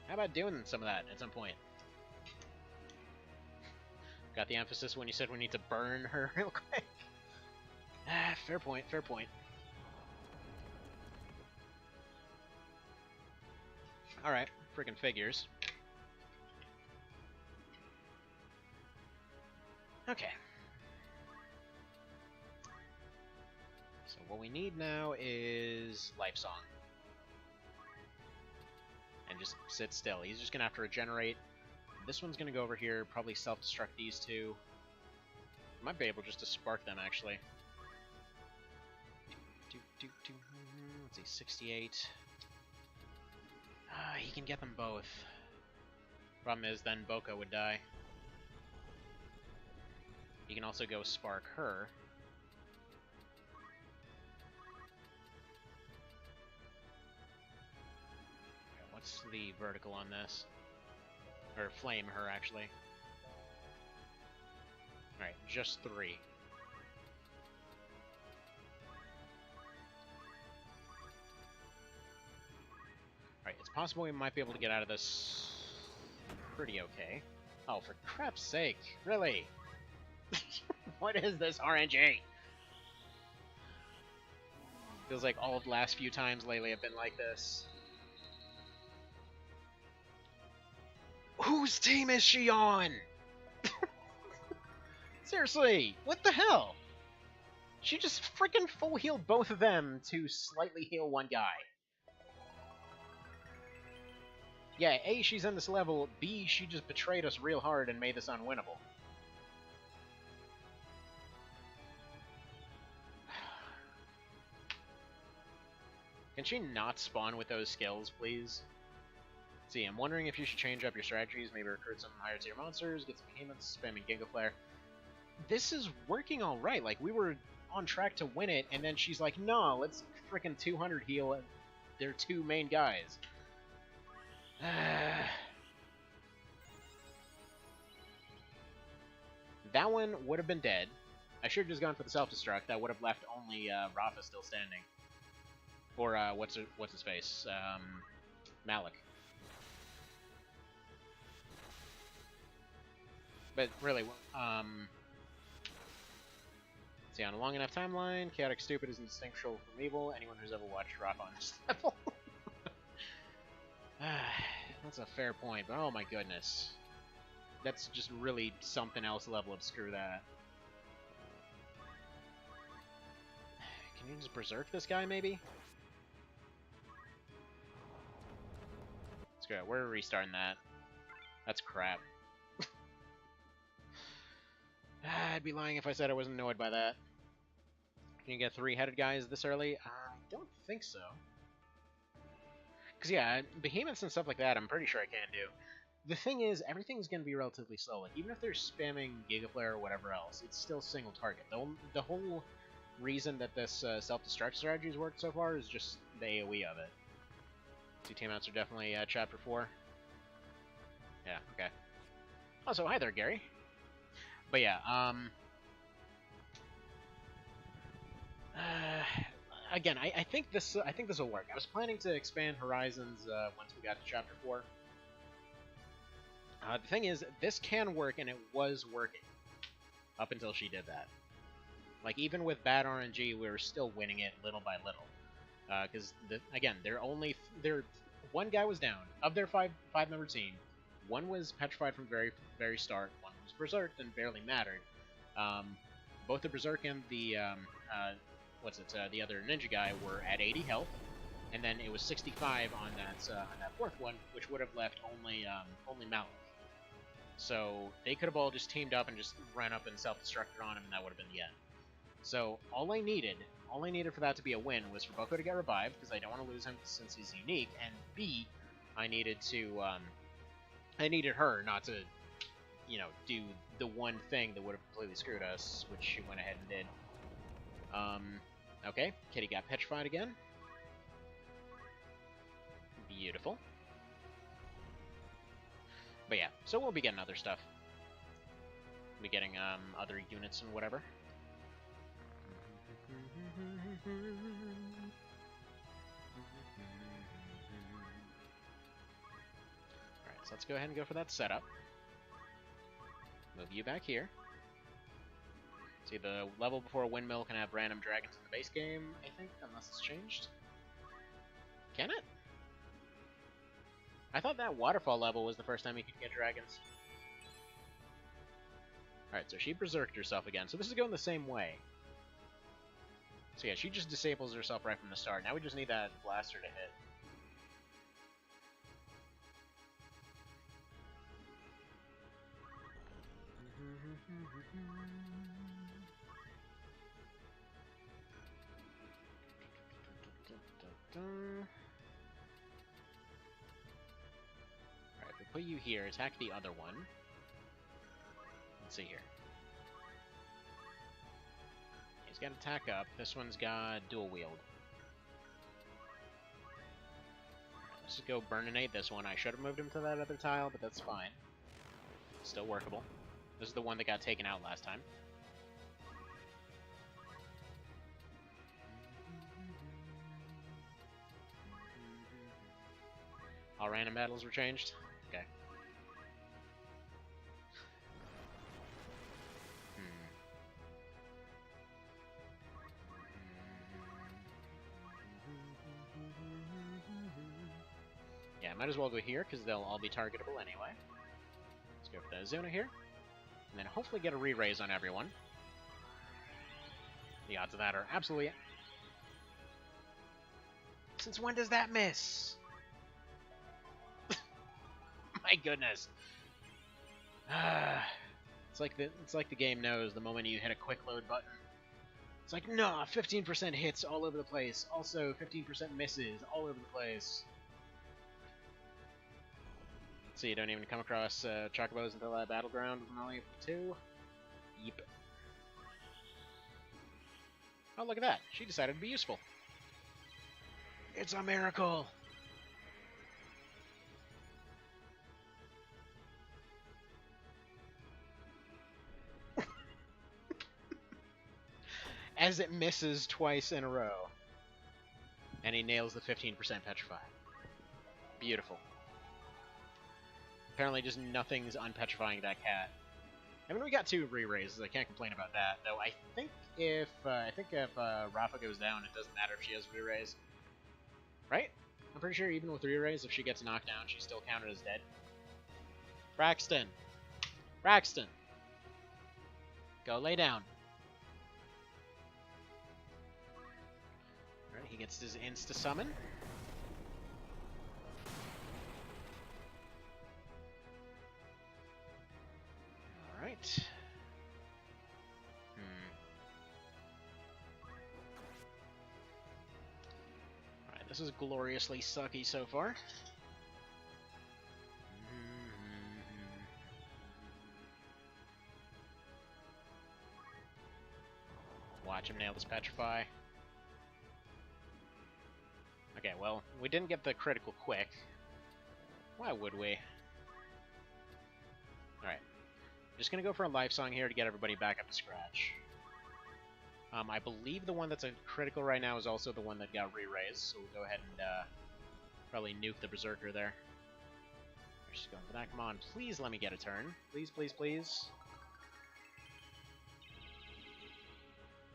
how about doing some of that at some point? Got the emphasis when you said we need to burn her real quick. Fair point, fair point. Alright, friggin' figures. Okay. So what we need now is Life Song. And just sit still. He's just gonna have to regenerate. This one's gonna go over here, probably self-destruct these two. Might be able just to spark them, actually. Let's see, 68. He can get them both. Problem is, then Boko would die. You can also go spark her. Okay, what's the vertical on this? Or flame her, actually. Alright, just 3. Alright, it's possible we might be able to get out of this pretty okay. Oh, for crap's sake. Really? What is this RNG? Feels like all of the last few times lately have been like this. Whose team is she on? Seriously, what the hell? She just freaking full healed both of them to slightly heal one guy. Yeah, A, she's in this level, B, she just betrayed us real hard and made this unwinnable. Can she not spawn with those skills, please? See, I'm wondering if you should change up your strategies, maybe recruit some higher tier monsters, get some behemoths, spamming Giga Flare. This is working alright, like, we were on track to win it, and then she's like, no, let's frickin' 200 heal their 2 main guys. That one would have been dead. I should have just gone for the self-destruct. That would have left only Rafa still standing. Or, what's his face? Malik. But really, see, on a long enough timeline, chaotic stupid is indistinguishable from evil. Anyone who's ever watched Rafa on this level. That's a fair point, but oh my goodness. That's just really something else level of screw that. Can you just berserk this guy, maybe? Screw it, we're restarting that. That's crap. I'd be lying if I said I wasn't annoyed by that. Can you get 3-headed guys this early? I don't think so. Because, yeah, behemoths and stuff like that, I'm pretty sure I can do. The thing is, everything's going to be relatively slow. Like, even if they're spamming Giga Flare or whatever else, it's still single target. The whole reason that this self-destruct strategy has worked so far is just the AoE of it. See, teamouts are definitely Chapter 4. Yeah, okay. Also, hi there, Gary. But yeah, again, I think this will work. I was planning to expand Horizons once we got to Chapter 4. The thing is, this can work, and it was working up until she did that. Like, even with bad RNG, we were still winning it little by little. Because again, they're one guy was down of their five-member team. One was petrified from the very start. One was berserked and barely mattered. Both the berserk and the the other ninja guy were at 80 health, and then it was 65 on that fourth one, which would have left only Malik. So they could have all just teamed up and just ran up and self-destructed on him, and that would have been the end. So all I needed for that to be a win was for Boko to get revived, because I don't want to lose him since he's unique, and B, I needed her not to, do the one thing that would have completely screwed us, which she went ahead and did. Okay, Kitty got petrified again. Beautiful. But yeah, so we'll be getting other stuff. We'll be getting other units and whatever. Alright, so let's go ahead and go for that setup. Move you back here. See, the level before a windmill can have random dragons in the base game, I think, unless it's changed. Can it? I thought that waterfall level was the first time you could get dragons. Alright, so she berserked herself again. So this is going the same way. So yeah, she just disables herself right from the start. Now we just need that blaster to hit. Alright, if we put you here, attack the other one. Let's see here. got attack up. This one's got dual wield. Let's just go burninate this one. I should have moved him to that other tile, but that's fine. Still workable. This is the one that got taken out last time. All random battles were changed? Okay. Yeah, might as well go here, because they'll all be targetable anyway. Let's go for the Azuna here. And then hopefully get a re-raise on everyone. The odds of that are absolutely... Since when does that miss? My goodness. It's like the game knows the moment you hit a quick load button. It's like, nah, 15% hits all over the place. Also, 15% misses all over the place. So you don't even come across Chocobos until that battleground with only 2? Yep. Oh, look at that. She decided to be useful. It's a miracle! As it misses twice in a row. And he nails the 15% petrify. Beautiful. Apparently just nothing's unpetrifying that cat. I mean, we got 2 re-raises, I can't complain about that. Though I think if Rafa goes down, it doesn't matter if she has re-raise. Right? I'm pretty sure even with re-raise, if she gets knocked down, she's still counted as dead. Braxton! Braxton! Go lay down. Alright, he gets his insta-summon. Alright. Alright, this is gloriously sucky so far. Watch him nail this petrify. Okay, well, we didn't get the critical quick. Why would we? Alright. Just gonna go for a life song here to get everybody back up to scratch. I believe the one that's a critical right now is also the one that got re-raised, so we'll go ahead and probably nuke the Berserker there. Just going for that. Come on, please let me get a turn. Please, please, please.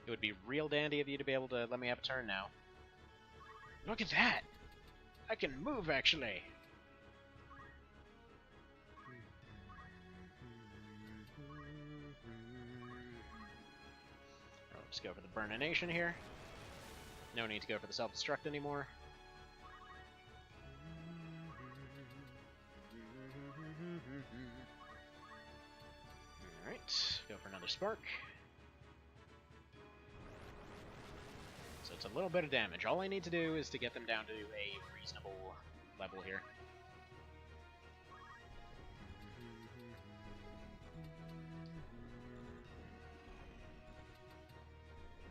It would be real dandy of you to be able to let me have a turn now. Look at that! I can move, actually! Let's go for the Burnination here. No need to go for the Self-Destruct anymore. Alright, go for another Spark. So it's a little bit of damage. All I need to do is to get them down to a reasonable level here.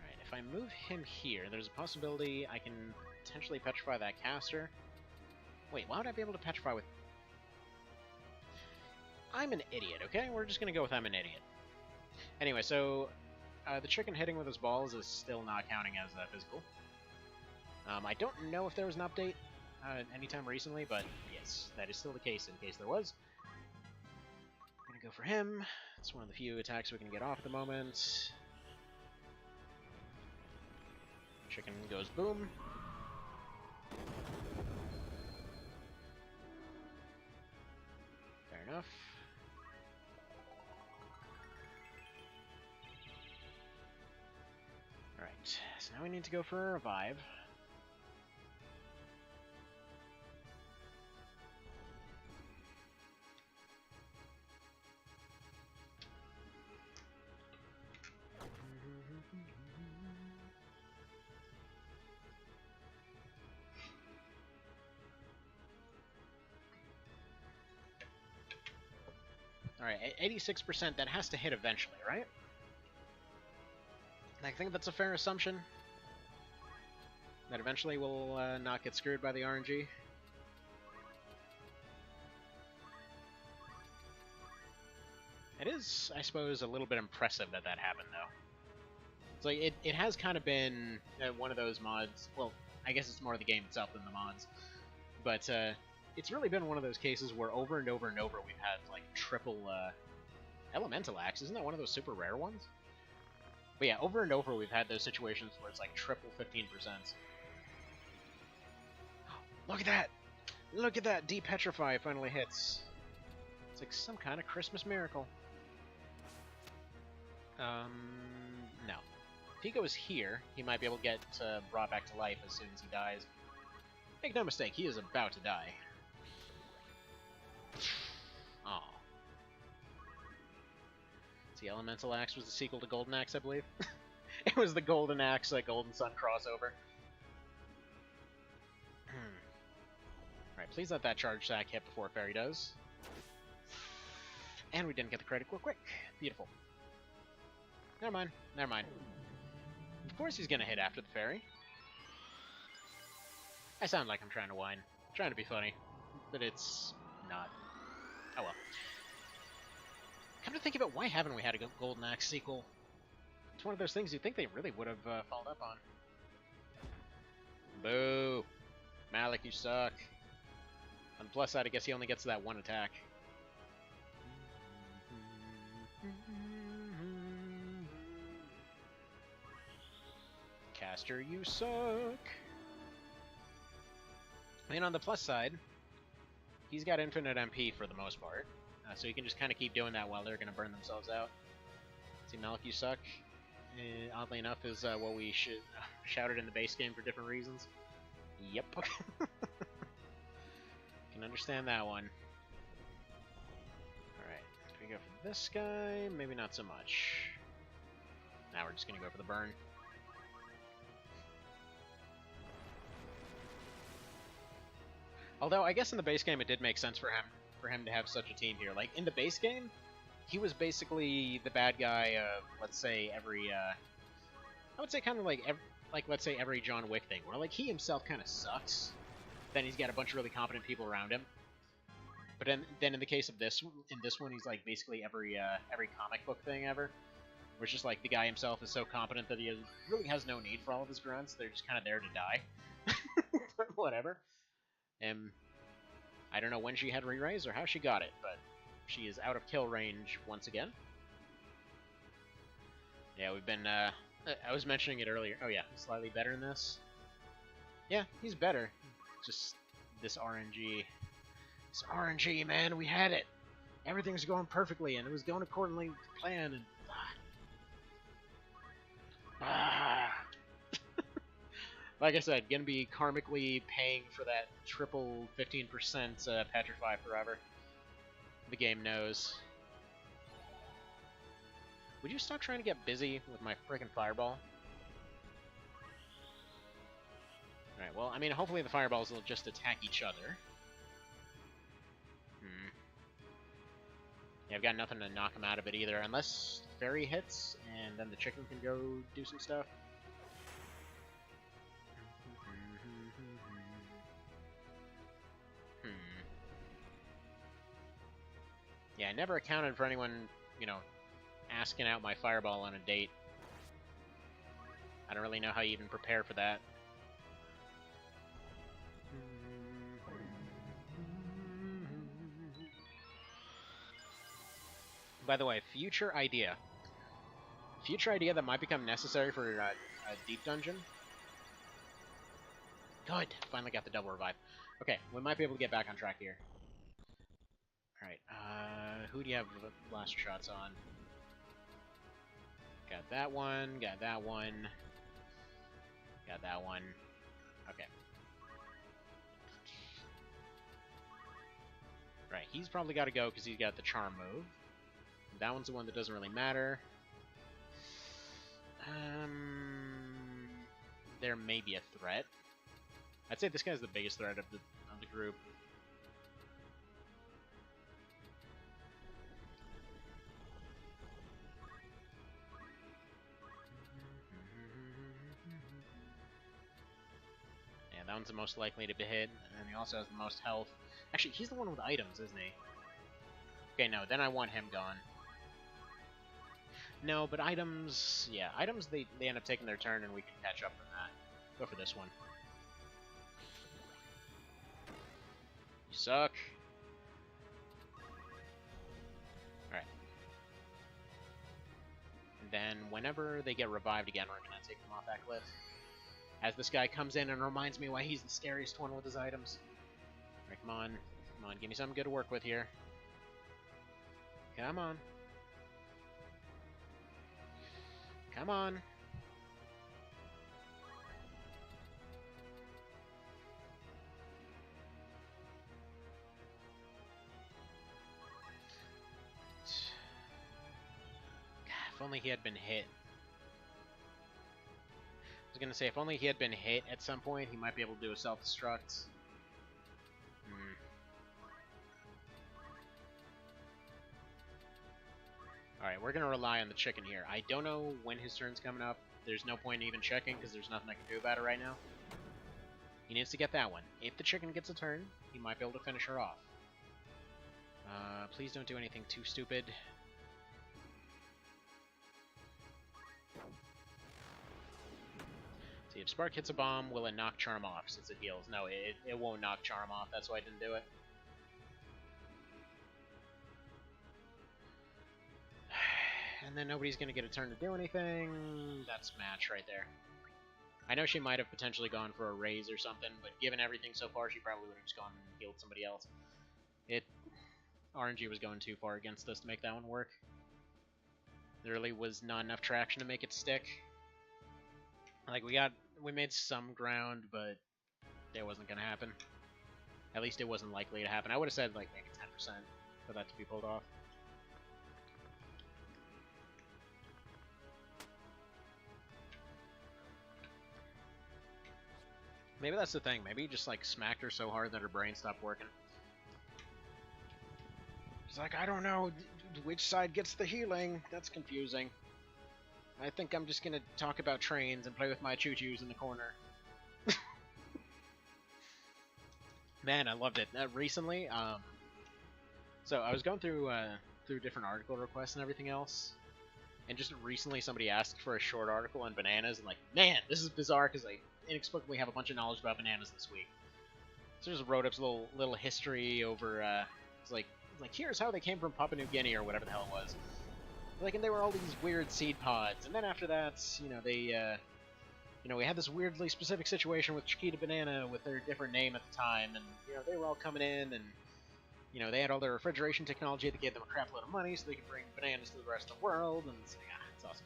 Alright, if I move him here, there's a possibility I can potentially petrify that caster. Wait, why would I be able to petrify with... I'm an idiot, okay? We're just gonna go with I'm an idiot. Anyway, so... the chicken hitting with his balls is still not counting as physical. I don't know if there was an update anytime recently, but yes, that is still the case in case there was. I'm gonna go for him. It's one of the few attacks we can get off at the moment. Chicken goes boom. Fair enough. Alright, so now we need to go for a revive. Alright, 86%, that has to hit eventually, right? I think that's a fair assumption. That eventually we'll not get screwed by the RNG. It is, I suppose, a little bit impressive that that happened, though. It's like, it has kind of been one of those mods, well, I guess it's more the game itself than the mods, but it's really been one of those cases where over and over and over we've had, like, triple Elemental Axe. Isn't that one of those super rare ones? But yeah, over and over we've had those situations where it's like triple 15%. Look at that! Look at that! Depetrify finally hits. It's like some kind of Christmas miracle. No. If he goes here, he might be able to get brought back to life as soon as he dies. Make no mistake, he is about to die. Aw. The Elemental Axe was the sequel to Golden Axe, I believe. It was the Golden Axe, Golden Sun crossover. Alright, please let that charge sack hit before Fairy does. And we didn't get the critical quick. Beautiful. Never mind. Never mind. Of course he's gonna hit after the Fairy. I sound like I'm trying to whine. I'm trying to be funny. But it's not. Oh well. Come to think of it, why haven't we had a Golden Axe sequel? It's one of those things you'd think they really would have followed up on. Boo! Malik, you suck. On the plus side, I guess he only gets that one attack. Caster, you suck! I mean, on the plus side, he's got infinite MP for the most part. So you can just kind of keep doing that while they're going to burn themselves out. See, Malik, you suck. Oddly enough, is what we shouted in the base game for different reasons. Yep. Can understand that one. Alright, we go for this guy? Maybe not so much. Now we're just going to go for the burn. Although, I guess in the base game it did make sense for him to have such a team here. Like, in the base game, he was basically the bad guy of, let's say, every, I would say kind of like, let's say every John Wick thing, where, like, he himself kind of sucks. Then he's got a bunch of really competent people around him. But then in the case of this one, he's like basically every comic book thing ever. Where it's just like the guy himself is so competent that he really has no need for all of his grunts. They're just kind of there to die. But whatever. I don't know when she had re-raise or how she got it, but she is out of kill range once again. Yeah, we've been, I was mentioning it earlier. Oh yeah, slightly better in this. Yeah, he's better. Just this RNG. This RNG, man, we had it. Everything's going perfectly, and it was going accordingly to plan, and... Like I said, gonna be karmically paying for that triple 15% Petrify forever. The game knows. Would you stop trying to get busy with my frickin' fireball? Alright, well, I mean, hopefully the fireballs will just attack each other. Yeah, I've got nothing to knock him out of it either, unless Fairy hits, and then the chicken can go do some stuff. Yeah, I never accounted for anyone, you know, asking out my fireball on a date. I don't really know how you even prepare for that. By the way, future idea. Future idea that might become necessary for a deep dungeon. Good! Finally got the double revive. Okay, we might be able to get back on track here. Alright, who do you have blaster shots on? Got that one, got that one, got that one. Okay. Right, he's probably got to go because he's got the charm move. That one's the one that doesn't really matter. There may be a threat. I'd say this guy's the biggest threat of the group. one's the most likely to be hit, and he also has the most health. Actually, he's the one with items, isn't he? Okay, no, then I want him gone. No, but items... Yeah, items, they end up taking their turn, and we can catch up from that. Go for this one. You suck. Alright. And then, whenever they get revived again, we're gonna take them off that cliff. As this guy comes in and reminds me why he's the scariest one with his items. Alright, come on. Come on, give me something good to work with here. Come on. Come on. God, if only he had been hit. I was gonna say, if only he had been hit at some point, he might be able to do a self-destruct. Alright, we're gonna rely on the chicken here. I don't know when his turn's coming up. There's no point in even checking, because there's nothing I can do about it right now. He needs to get that one. If the chicken gets a turn, he might be able to finish her off. Please don't do anything too stupid. See, if Spark hits a bomb, will it knock Charm off since it heals? No, it won't knock Charm off. That's why I didn't do it. And then nobody's going to get a turn to do anything. That's match right there. I know she might have potentially gone for a raise or something, but given everything so far, she probably would have just gone and healed somebody else. RNG was going too far against us to make that one work. There really was not enough traction to make it stick. Like, we made some ground, but it wasn't going to happen. At least it wasn't likely to happen. I would have said, like, maybe 10% for that to be pulled off. Maybe that's the thing. Maybe he just, like, smacked her so hard that her brain stopped working. She's like, I don't know which side gets the healing. That's confusing. I think I'm just gonna talk about trains and play with my choo-choos in the corner. Man, I loved it. Recently, so I was going through different article requests and everything else, and just recently somebody asked for a short article on bananas, and like, man, this is bizarre because I inexplicably have a bunch of knowledge about bananas this week. So I just wrote up a little history over, it's like here's how they came from Papua New Guinea or whatever the hell it was. Like, and they were all these weird seed pods, and then after that, you know, they, you know, we had this weirdly specific situation with Chiquita Banana with their different name at the time, and, you know, they were all coming in, and, you know, they had all their refrigeration technology that gave them a crap load of money so they could bring bananas to the rest of the world, and it's like, it's awesome.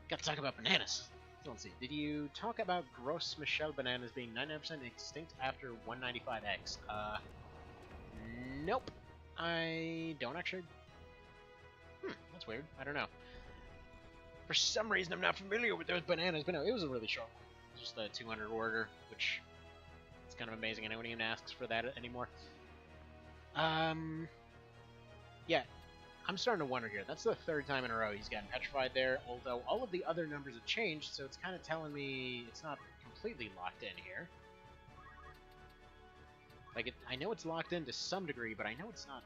Got to talk about bananas. So let's see, did you talk about Gros Michel bananas being 99% extinct after 195X? Nope. I don't actually. That's weird. I don't know. For some reason, I'm not familiar with those bananas, but no, it was a really short one. It was just a 200 order, which is kind of amazing. I know nobody even asks for that anymore. Yeah, I'm starting to wonder here. That's the third time in a row he's gotten petrified there, although all of the other numbers have changed, so it's kind of telling me it's not completely locked in here. Like, I know it's locked in to some degree, but I know it's not.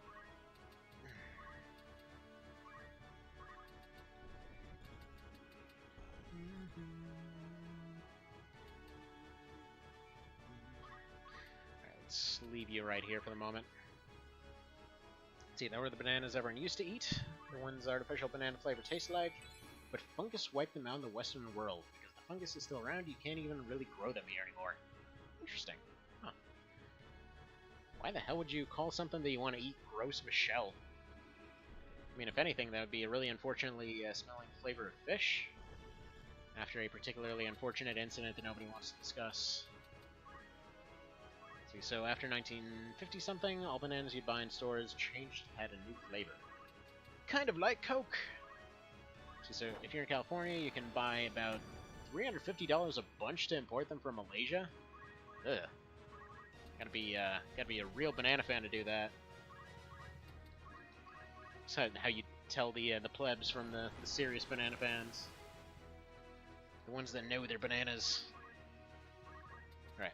Alright, let's leave you right here for the moment. Let's see, that were the bananas everyone used to eat. The ones artificial banana flavor taste like, but fungus wiped them out in the Western world. Because the fungus is still around, you can't even really grow them here anymore. Interesting. Huh. Why the hell would you call something that you want to eat Gros Michel? I mean, if anything, that would be a really unfortunately smelling flavor of fish. After a particularly unfortunate incident that nobody wants to discuss. See, so after 1950-something, all bananas you'd buy in stores had a new flavor. Kind of like Coke! See, so if you're in California, you can buy about $350 a bunch to import them from Malaysia. Ugh. Gotta be a real banana fan to do that. That's how you tell the plebs from the serious banana fans. The ones that know their bananas. Alright.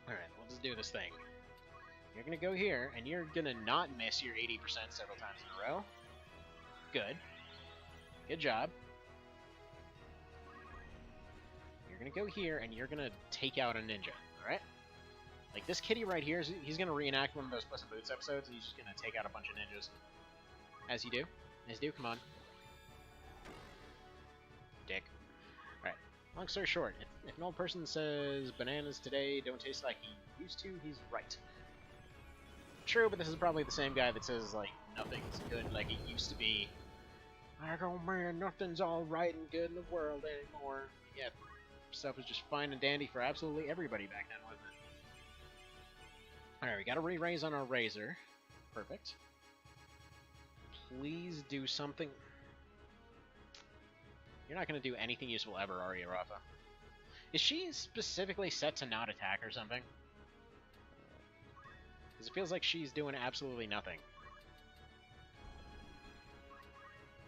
Alright, let's do this thing. You're gonna go here, and you're gonna not miss your 80% several times in a row. Good. Good job. You're gonna go here, and you're gonna take out a ninja, alright? Like, this kitty right here, he's gonna reenact one of those Puss in Boots episodes, and he's just gonna take out a bunch of ninjas. As you do. As you do, come on. Dick. Alright, long story short, if an old person says bananas today don't taste like he used to, he's right. True, but this is probably the same guy that says, like, nothing's good like it used to be. Like, oh man, nothing's alright and good in the world anymore. Yeah, stuff was just fine and dandy for absolutely everybody back then, wasn't it? Alright, we got a re-raise on our razor. Perfect. Please do something. You're not going to do anything useful ever, are you, Rafa? Is she specifically set to not attack or something? Because it feels like she's doing absolutely nothing.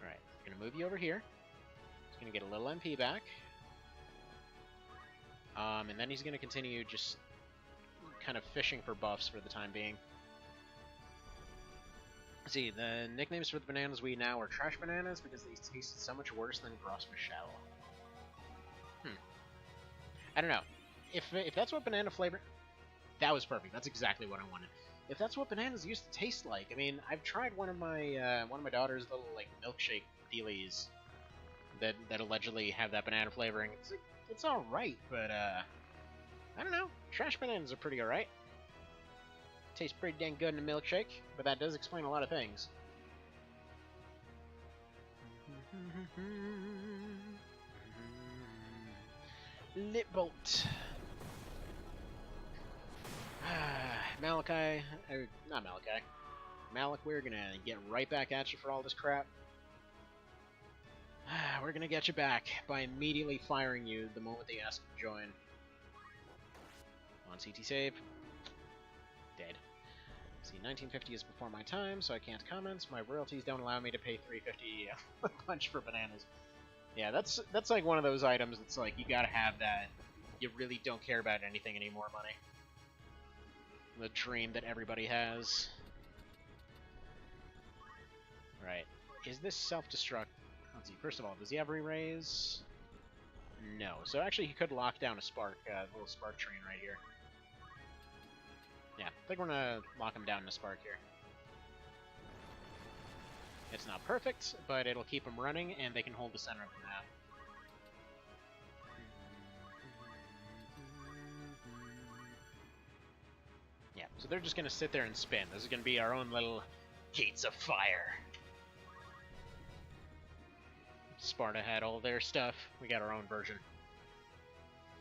Alright, going to move you over here. He's going to get a little MP back. And then he's going to continue just kind of fishing for buffs for the time being. See, the nicknames for the bananas we now are trash bananas because they taste so much worse than Gros Michel. I don't know. If that's what banana flavor... That was perfect. That's exactly what I wanted. If that's what bananas used to taste like, I mean, I've tried one of my daughter's little, like, milkshake dealies that allegedly have that banana flavoring. It's alright, but, I don't know. Trash bananas are pretty alright. Tastes pretty dang good in a milkshake, but that does explain a lot of things. Lit bolt. Malachi, not Malachi. Malik, we're gonna get right back at you for all this crap. We're gonna get you back by immediately firing you the moment they ask to join. On CT save. Dead. See, 1950 is before my time, so I can't comment. My royalties don't allow me to pay $3.50 a punch for bananas. Yeah, that's like one of those items that's like, you gotta have that. You really don't care about anything anymore, money. The dream that everybody has. Right. Is this self-destruct? Let's see, first of all, does he have re-raise? No. So actually he could lock down a spark, little spark train right here. Yeah, I think we're gonna lock him down in a spark here. It's not perfect, but it'll keep them running, and they can hold the center of the map. Yeah, so they're just gonna sit there and spin. This is gonna be our own little gates of fire. Sparta had all their stuff. We got our own version.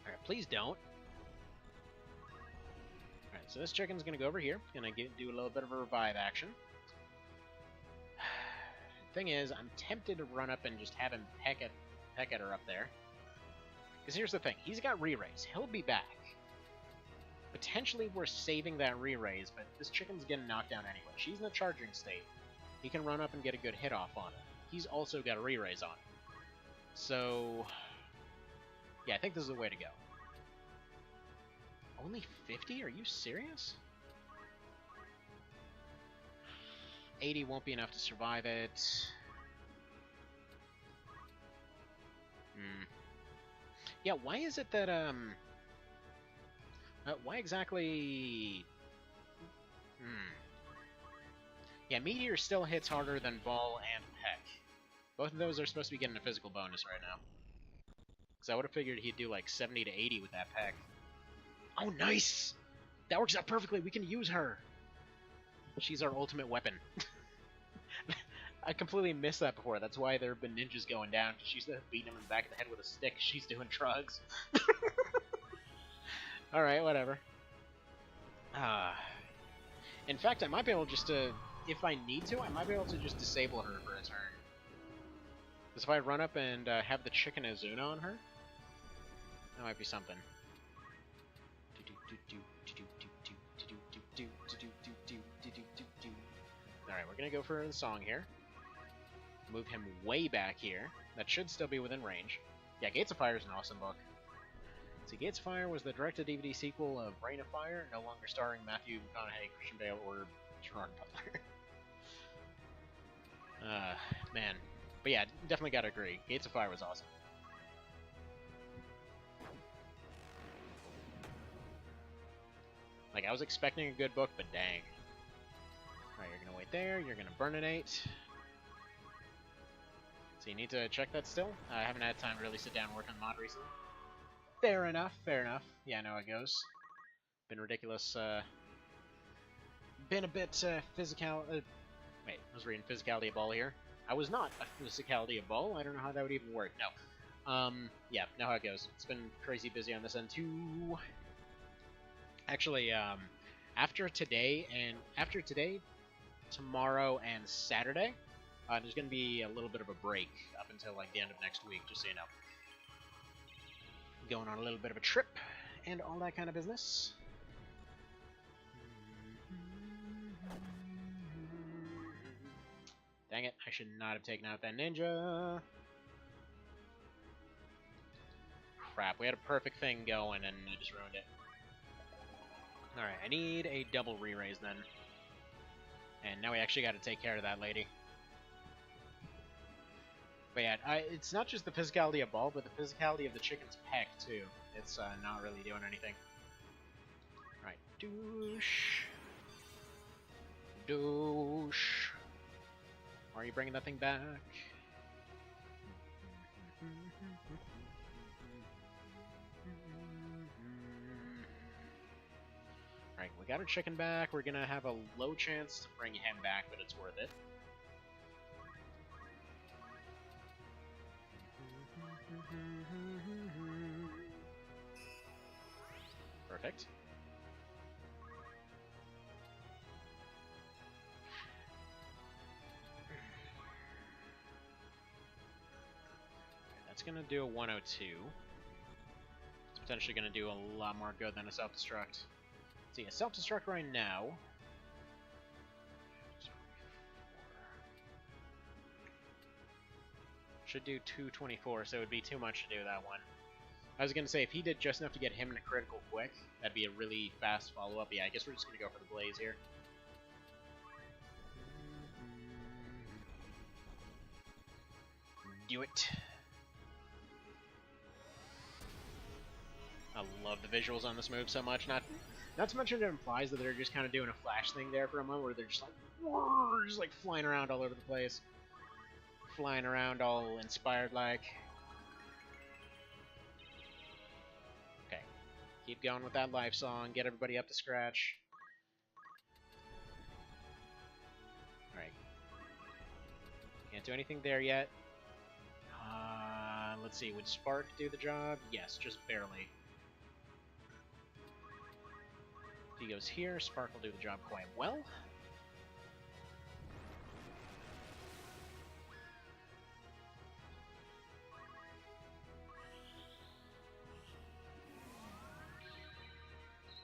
Alright, please don't. Alright, so this chicken's gonna go over here. Gonna do a little bit of a revive action. Thing is, I'm tempted to run up and just have him peck at her up there. Because here's the thing, he's got re-raise. He'll be back. Potentially we're saving that re-raise, but this chicken's getting knocked down anyway. She's in a charging state. He can run up and get a good hit off on her. He's also got a re-raise on him. So, yeah, I think this is the way to go. Only 50? Are you serious? 80 won't be enough to survive it. Yeah, why is it that, why exactly... Yeah, Meteor still hits harder than Ball and Peck. Both of those are supposed to be getting a physical bonus right now. Because I would have figured he'd do like 70 to 80 with that Peck. Oh, nice! That works out perfectly, we can use her! She's our ultimate weapon. I completely missed that before. That's why there have been ninjas going down. She's beating him in the back of the head with a stick. She's doing drugs. Alright, whatever. In fact, I might be able just to... If I need to, I might be able to just disable her for a turn. Because if I run up and have the chicken Azuna on her, that might be something. Alright, we're gonna go for a song here. Move him way back here. That should still be within range. Yeah, Gates of Fire is an awesome book. See, Gates of Fire was the direct-to-DVD sequel of Reign of Fire, no longer starring Matthew McConaughey, Christian Bale, or Gerard Butler. Man. But yeah, definitely gotta agree. Gates of Fire was awesome. Like, I was expecting a good book, but dang. Alright, you're gonna wait there, you're gonna burninate. So you need to check that still? I haven't had time to really sit down and work on mod recently. Fair enough, fair enough. Yeah, I know how it goes. Been ridiculous, been a bit, physical, wait, I was reading Physicality of Ball here. I was not a Physicality of Ball, I don't know how that would even work, no. Yeah, know how it goes. It's been crazy busy on this end too. Actually, after today, tomorrow and Saturday, there's going to be a little bit of a break up until like the end of next week, just so you know. Going on a little bit of a trip and all that kind of business. Dang it, I should not have taken out that ninja. Crap, we had a perfect thing going and I just ruined it. Alright, I need a double re-raise then. And now we actually got to take care of that lady. But yeah, it's not just the physicality of Ball, but the physicality of the chicken's peck too. It's not really doing anything. Alright, douche. Douche. Why are you bringing that thing back? Alright, we got our chicken back. We're gonna have a low chance to bring him back, but it's worth it. Perfect. That's gonna do a 102. It's potentially gonna do a lot more good than a self-destruct. See, a self-destruct right now. Should do 224, so it would be too much to do that one. I was gonna say, if he did just enough to get him in a critical quick, that'd be a really fast follow-up. Yeah, I guess we're just gonna go for the blaze here. Do it. I love the visuals on this move so much. Not to mention it implies that they're just kind of doing a flash thing there for a moment, where they're just like flying around all over the place, flying around all inspired like. Okay, keep going with that life song. Get everybody up to scratch. All right, can't do anything there yet. Let's see. Would Spark do the job? Yes, just barely. If he goes here, Spark will do the job quite well.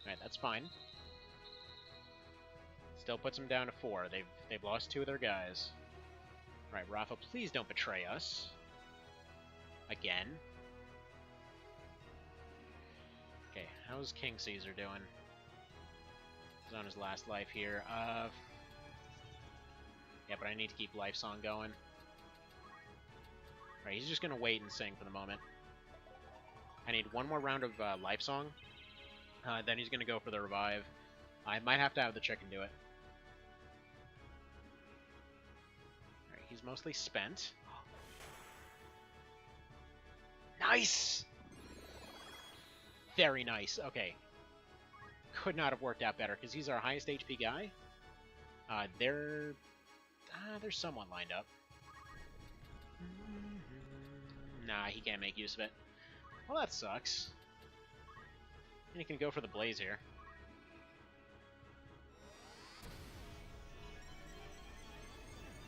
Alright, that's fine. Still puts them down to 4. They've lost 2 of their guys. Alright, Rafa, please don't betray us. Again. Okay, how's King Caesar doing? He's on his last life here. Yeah, but I need to keep Life Song going. Alright, he's just gonna wait and sing for the moment. I need one more round of Life Song. Then he's gonna go for the revive. I might have to have the chicken do it. Alright, he's mostly spent. Nice! Very nice. Okay. Could not have worked out better, because he's our highest HP guy. There's someone lined up. Nah, he can't make use of it. Well, that sucks. And he can go for the blaze here.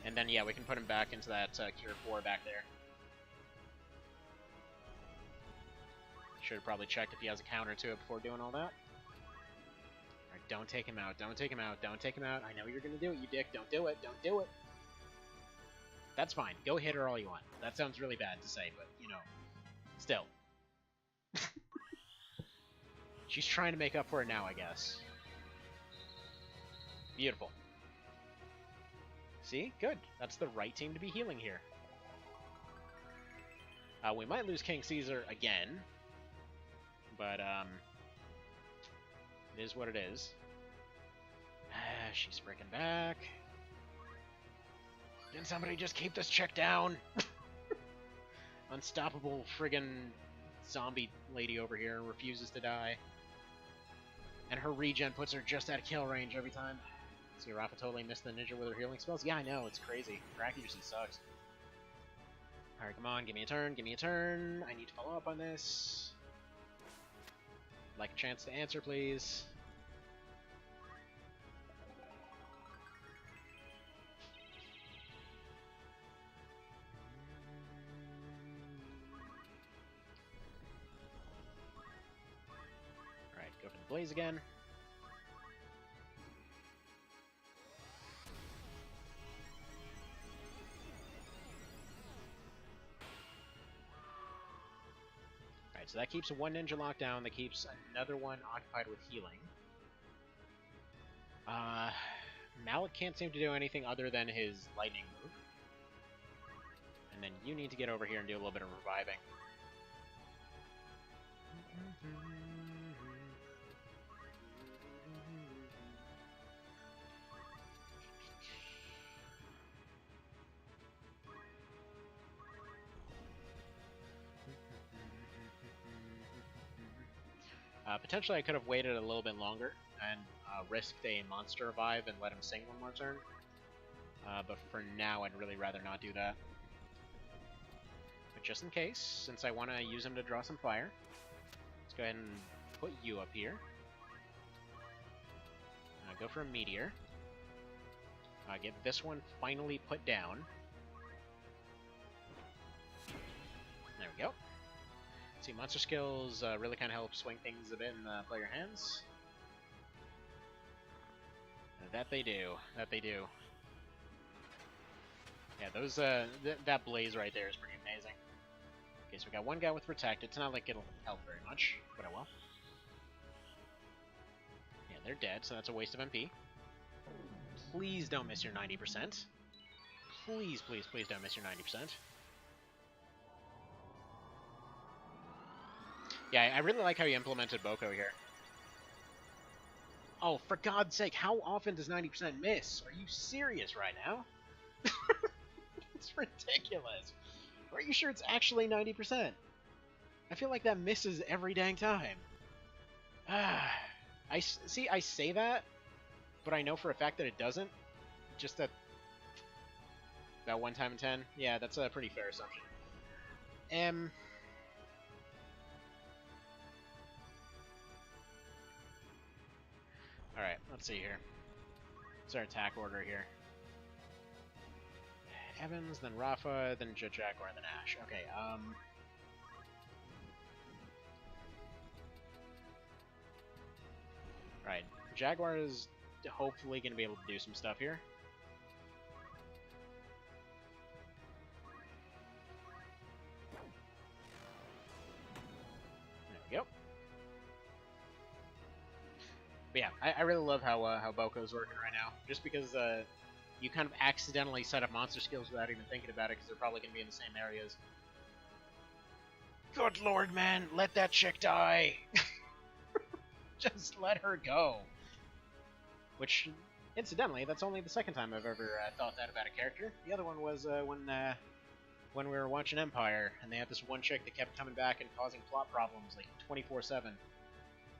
And then, yeah, we can put him back into that Cure 4 back there. Should have probably checked if he has a counter to it before doing all that. Alright, don't take him out, don't take him out, don't take him out. I know you're gonna do it, you dick. Don't do it, don't do it. That's fine. Go hit her all you want. That sounds really bad to say, but, you know, still. She's trying to make up for it now, I guess. Beautiful. See? Good. That's the right team to be healing here. We might lose King Caesar again. But, it is what it is. She's freaking back. Can somebody just keep this chick down? Unstoppable friggin' zombie lady over here refuses to die. And her regen puts her just at kill range every time. See, Rafa totally missed the ninja with her healing spells. Yeah, I know, it's crazy. Her accuracy sucks. Alright, come on, give me a turn, give me a turn. I need to follow up on this. I'd like a chance to answer, please. Alright, go for the blaze again. So that keeps one ninja locked down, that keeps another one occupied with healing. Malik can't seem to do anything other than his lightning move. And then you need to get over here and do a little bit of reviving. Potentially I could have waited a little bit longer and risked a monster revive and let him sing one more turn. But for now, I'd really rather not do that. But just in case, since I want to use him to draw some fire, let's go ahead and put you up here. Go for a meteor. Get this one finally put down. There we go. See, monster skills really kind of help swing things a bit in the player hands. That they do. That they do. Yeah, those that blaze right there is pretty amazing. Okay, so we got one guy with protect. It's not like it'll help very much, but I will. Yeah, they're dead, so that's a waste of MP. Please don't miss your 90%. Please, please, please don't miss your 90%. Yeah, I really like how you implemented Boko here. Oh, for God's sake, how often does 90% miss? Are you serious right now? It's ridiculous. Are you sure it's actually 90%? I feel like that misses every dang time. I say that, but I know for a fact that it doesn't. Just that about one time in 10. Yeah, that's a pretty fair assumption. Alright, let's see here. What's our attack order here? Evans, then Rafa, then Jaguar, then Ash. Okay, Right, Jaguar is hopefully going to be able to do some stuff here. There we go. But yeah, I really love how Boko's working right now. Just because you kind of accidentally set up monster skills without even thinking about it, because they're probably going to be in the same areas. Good lord, man, let that chick die! Just let her go. Which, incidentally, that's only the second time I've ever thought that about a character. The other one was when we were watching Empire, and they had this one chick that kept coming back and causing plot problems like 24/7.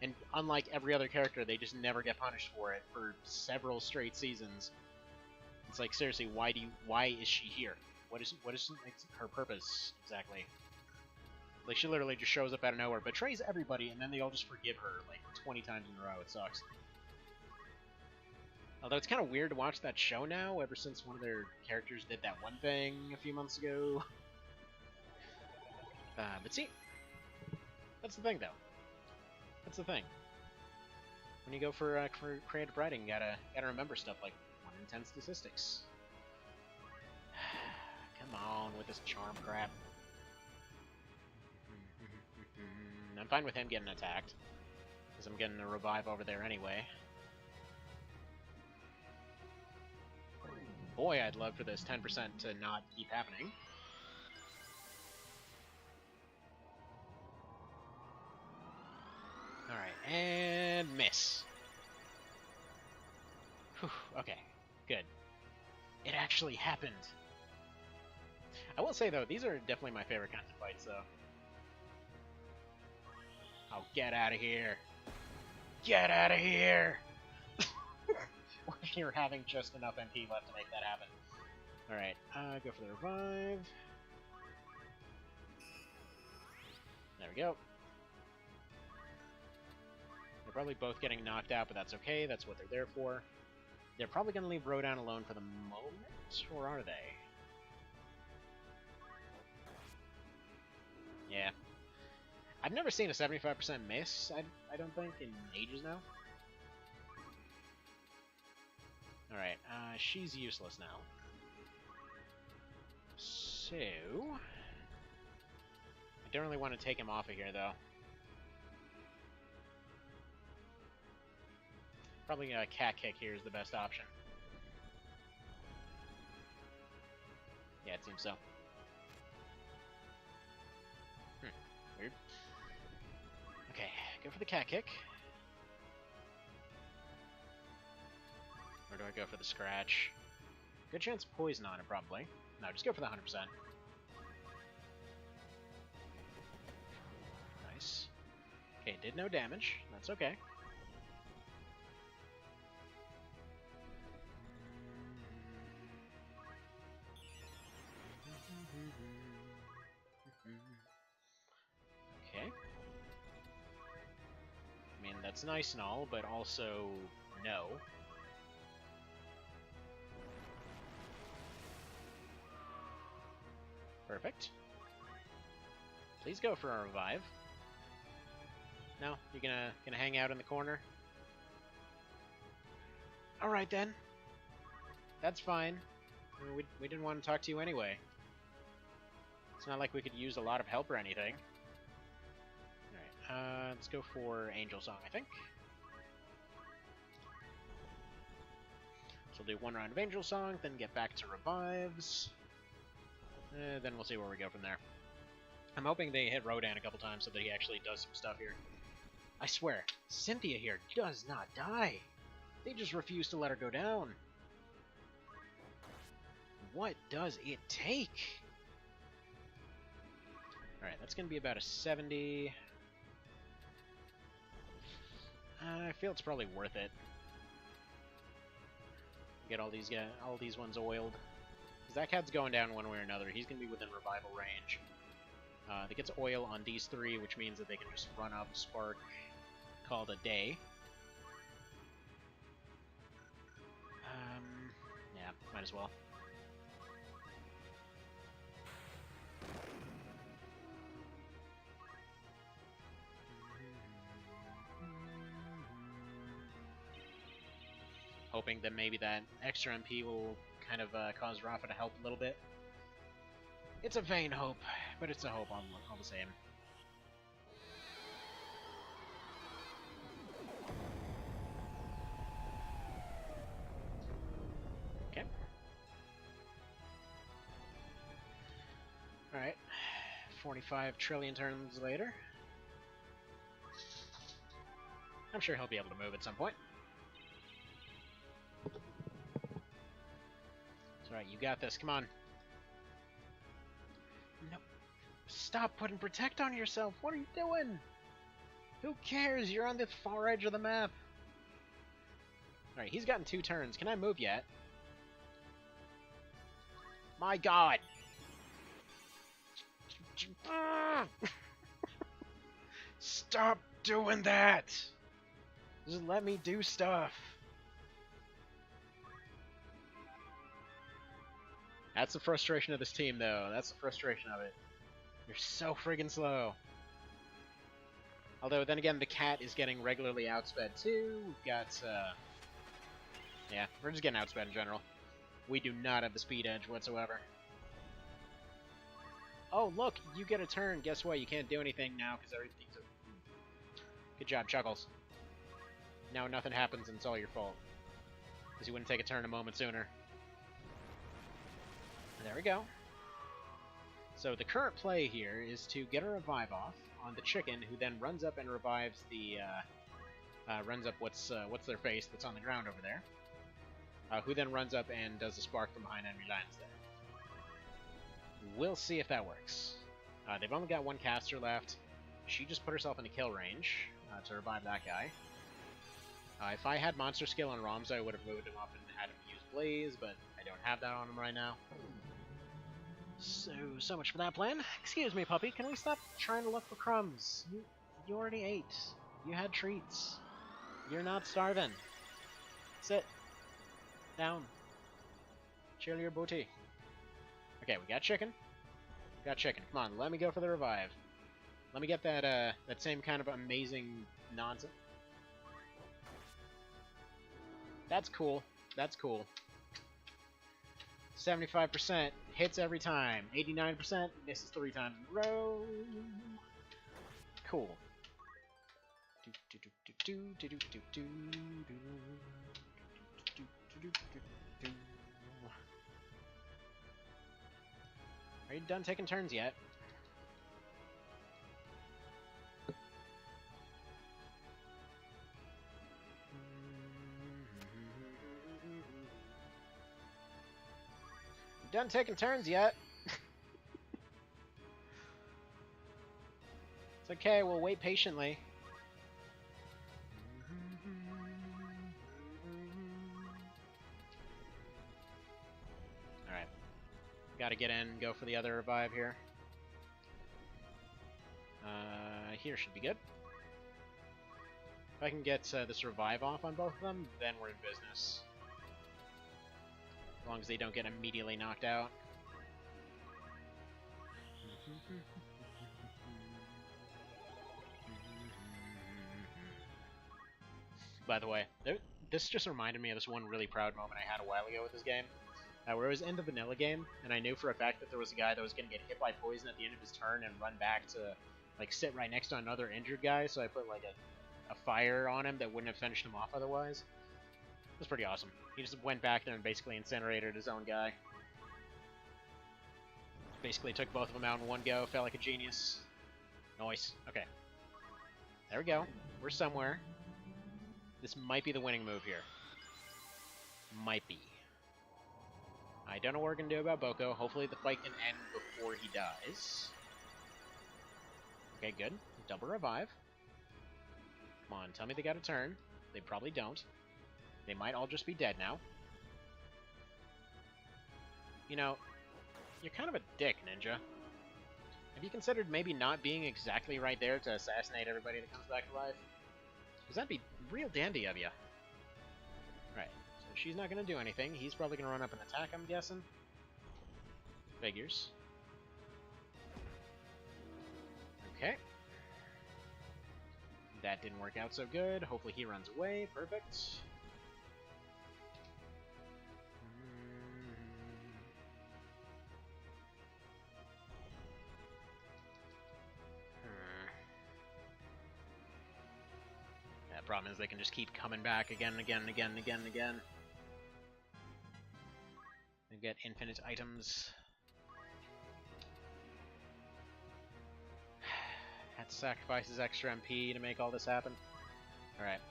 And unlike every other character, they just never get punished for it for several straight seasons. It's like, seriously, why is she here? What is her purpose exactly? Like, she literally just shows up out of nowhere, betrays everybody, and then they all just forgive her like 20 times in a row. It sucks. Although it's kind of weird to watch that show now, ever since one of their characters did that one thing a few months ago. But see, that's the thing, though. That's the thing. When you go for creative writing, you gotta remember stuff like 1 in 10 statistics. Come on with this charm crap. I'm fine with him getting attacked. Because I'm getting a revive over there anyway. Boy, I'd love for this 10% to not keep happening. Alright, and miss. Whew, okay, good. It actually happened. I will say, though, these are definitely my favorite kinds of fights, though. Oh, get out of here. Get out of here! You're having just enough MP left to make that happen. Alright, go for the revive. There we go. They're probably both getting knocked out, but that's okay. That's what they're there for. They're probably going to leave Rodan alone for the moment, or are they? Yeah. I've never seen a 75% miss, I don't think, in ages now. Alright, she's useless now. So... I don't really want to take him off of here, though. Probably a cat kick here is the best option. Yeah, it seems so. Weird. Okay, go for the cat kick. Or do I go for the scratch? Good chance of poison on it, probably. No, just go for the 100%. Nice. Okay, did no damage. That's okay. Okay. I mean, that's nice and all, but also no. Perfect. Please go for a revive. No? You're gonna hang out in the corner? Alright then. That's fine. We didn't want to talk to you anyway. It's not like we could use a lot of help or anything. Alright, let's go for Angel Song, I think. So we'll do one round of Angel Song, then get back to revives. Then we'll see where we go from there. I'm hoping they hit Rodan a couple times so that he actually does some stuff here. I swear, Cynthia here does not die. They just refuse to let her go down. What does it take? Alright, that's going to be about a 70. I feel it's probably worth it. Get all these ones oiled. Because that cat's going down one way or another. He's going to be within revival range. They get to oil on these three, which means that they can just run up, spark, call it a day. Yeah, might as well. Hoping that maybe that extra MP will kind of cause Rafa to help a little bit. It's a vain hope, but it's a hope all the same. Okay. Alright. 45 trillion turns later. I'm sure he'll be able to move at some point. It's alright, you got this. Come on. No. Stop putting Protect on yourself. What are you doing? Who cares? You're on the far edge of the map. Alright, he's gotten 2 turns. Can I move yet? My god! Stop doing that! Just let me do stuff. That's the frustration of this team, though. That's the frustration of it. You're so friggin' slow. Although, then again, the cat is getting regularly outsped, too. We've got, yeah, we're just getting outsped in general. We do not have the speed edge whatsoever. Oh, look, you get a turn. Guess what? You can't do anything now, because everything's a... Good job, Chuckles. Now nothing happens and it's all your fault. Because you wouldn't take a turn a moment sooner. There we go. So the current play here is to get a revive off on the chicken, who then runs up and revives the, runs up what's their face that's on the ground over there. Who then runs up and does a spark from behind enemy lines there. We'll see if that works. They've only got one caster left. She just put herself into kill range to revive that guy. If I had monster skill on Roms, I would have moved him up and had him use Blaze, but I don't have that on him right now. So much for that plan. Excuse me, puppy, can we stop trying to look for crumbs? You already ate. You had treats. You're not starving. Sit. Down. Chill your booty. Okay, we got chicken. Got chicken. Come on, let me go for the revive. Let me get that that same kind of amazing nonsense. That's cool. That's cool. 75% hits every time. 89% misses 3 times in a row. Cool. Are you done taking turns yet? Done taking turns yet? It's okay, we'll wait patiently. Alright. Gotta get in, go for the other revive here. Here should be good. If I can get this revive off on both of them, then we're in business. As long as they don't get immediately knocked out. By the way, this just reminded me of this one really proud moment I had a while ago with this game. Where it was in the vanilla game, and I knew for a fact that there was a guy that was going to get hit by poison at the end of his turn and run back to, like, sit right next to another injured guy, so I put, like, a fire on him that wouldn't have finished him off otherwise. It was pretty awesome. He just went back there and basically incinerated his own guy. Basically took both of them out in one go, felt like a genius. Nice. Okay. There we go. We're somewhere. This might be the winning move here. Might be. I don't know what we're going to do about Boko. Hopefully the fight can end before he dies. Okay, good. Double revive. Come on, tell me they got a turn. They probably don't. They might all just be dead now. You know, you're kind of a dick, Ninja. Have you considered maybe not being exactly right there to assassinate everybody that comes back to life? Because that'd be real dandy of you. Right. She's not going to do anything. He's probably going to run up and attack, I'm guessing. Figures. Okay. That didn't work out so good. Hopefully he runs away. Perfect. Yeah, problem is they can just keep coming back again and again and again and again and again. They get infinite items. Had to sacrifice his extra MP to make all this happen. Alright.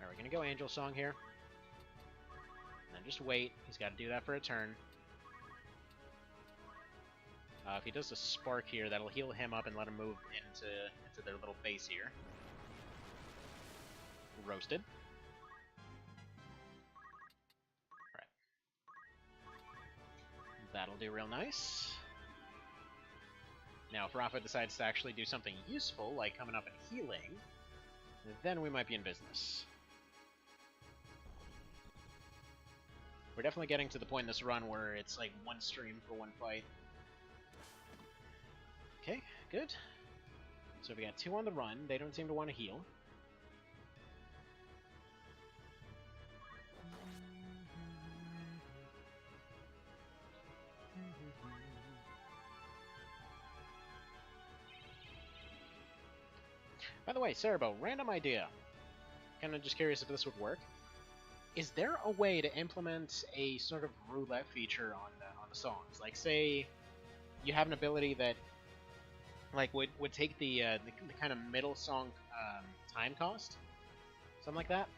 Alright, we're gonna go Angel Song here. And then just wait. He's got to do that for a turn. If he does a spark here, that'll heal him up and let him move into their little base here. Roasted. Alright. That'll do real nice. Now, if Rafa decides to actually do something useful, like coming up and healing, then we might be in business. We're definitely getting to the point in this run where it's like one stream for one fight. Okay, good. So we got 2 on the run. They don't seem to want to heal. By the way, Cerabow, random idea. Kind of just curious if this would work. Is there a way to implement a sort of roulette feature on the songs? Like, say you have an ability that like would take the kind of middle song time cost, something like that,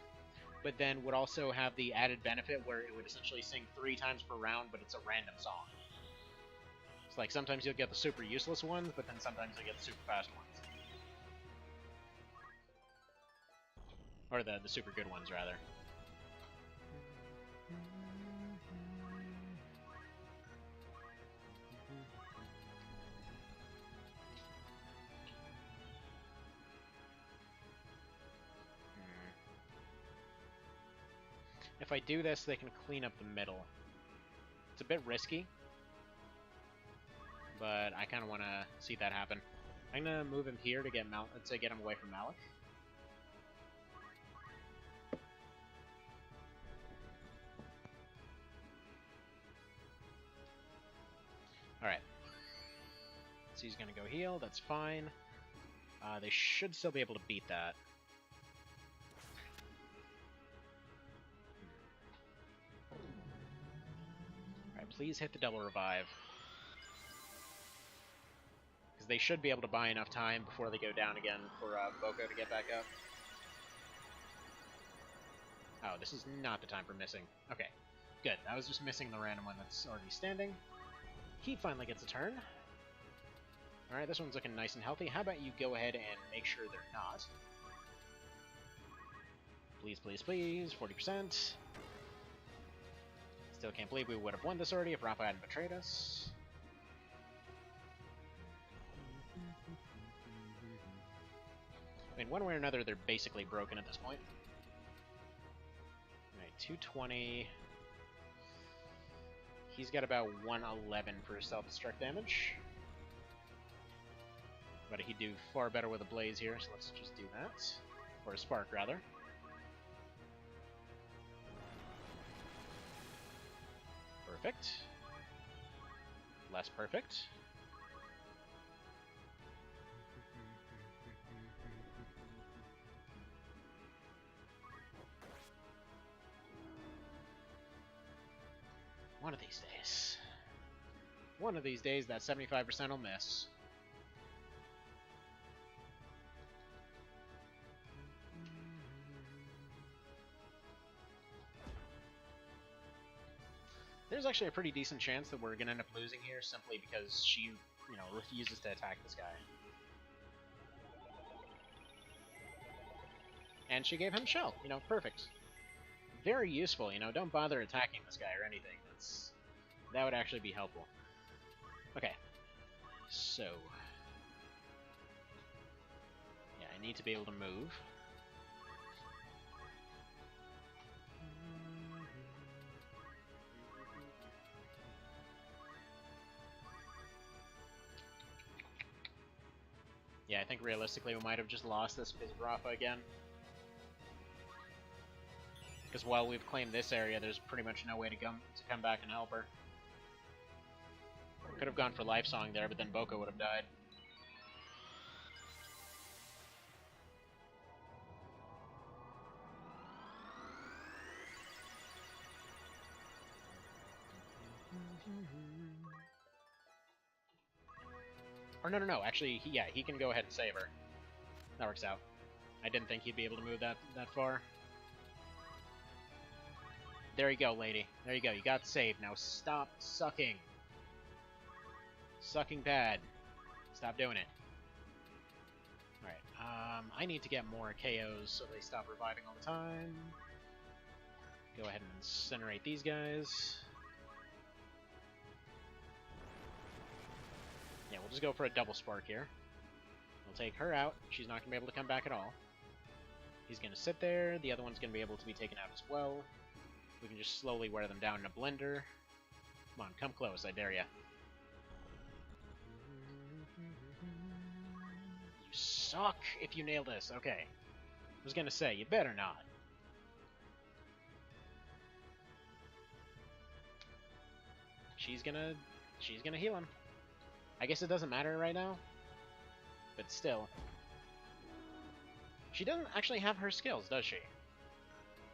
but then would also have the added benefit where it would essentially sing 3 times per round, but it's a random song. It's like sometimes you'll get the super useless ones, but then sometimes you'll get the super fast ones. Or the super good ones, rather. If I do this, they can clean up the middle. It's a bit risky, but I kind of want to see that happen. I'm gonna move him here to get him away from Malik. Alright. So he's gonna go heal, that's fine. They should still be able to beat that. Alright, please hit the double revive. Because they should be able to buy enough time before they go down again for Boko to get back up. Oh, this is not the time for missing. Okay, good. I was just missing the random one that's already standing. He finally gets a turn. Alright, this one's looking nice and healthy. How about you go ahead and make sure they're not? Please, please, please. 40%. Still can't believe we would have won this already if Rafa hadn't betrayed us. I mean, one way or another, they're basically broken at this point. Alright, 220. He's got about 111 for self-destruct damage. But he'd do far better with a blaze here, so let's just do that. Or a spark, rather. Perfect. Less perfect. One of these days. One of these days, that 75% will miss. There's actually a pretty decent chance that we're going to end up losing here simply because she, you know, refuses to attack this guy. And she gave him Shell, you know, perfect. Very useful, you know, don't bother attacking this guy or anything. That would actually be helpful. Okay. So. Yeah, I need to be able to move. Yeah, I think realistically we might have just lost this because of Rafa again. Because while we've claimed this area, there's pretty much no way to come back and help her. Could have gone for Life Song there, but then Boko would have died. Or no, actually, he can go ahead and save her. That works out. I didn't think he'd be able to move that far. There you go, lady. There you go. You got saved. Now stop sucking. Sucking bad. Stop doing it. Alright, I need to get more KOs so they stop reviving all the time. Go ahead and incinerate these guys. Yeah, we'll just go for a double spark here. We'll take her out. She's not going to be able to come back at all. He's going to sit there. The other one's going to be able to be taken out as well. We can just slowly wear them down in a blender. Come on, come close, I dare ya. You suck if you nail this. Okay. I was gonna say, you better not. She's gonna heal him. I guess it doesn't matter right now. But still. She doesn't actually have her skills, does she?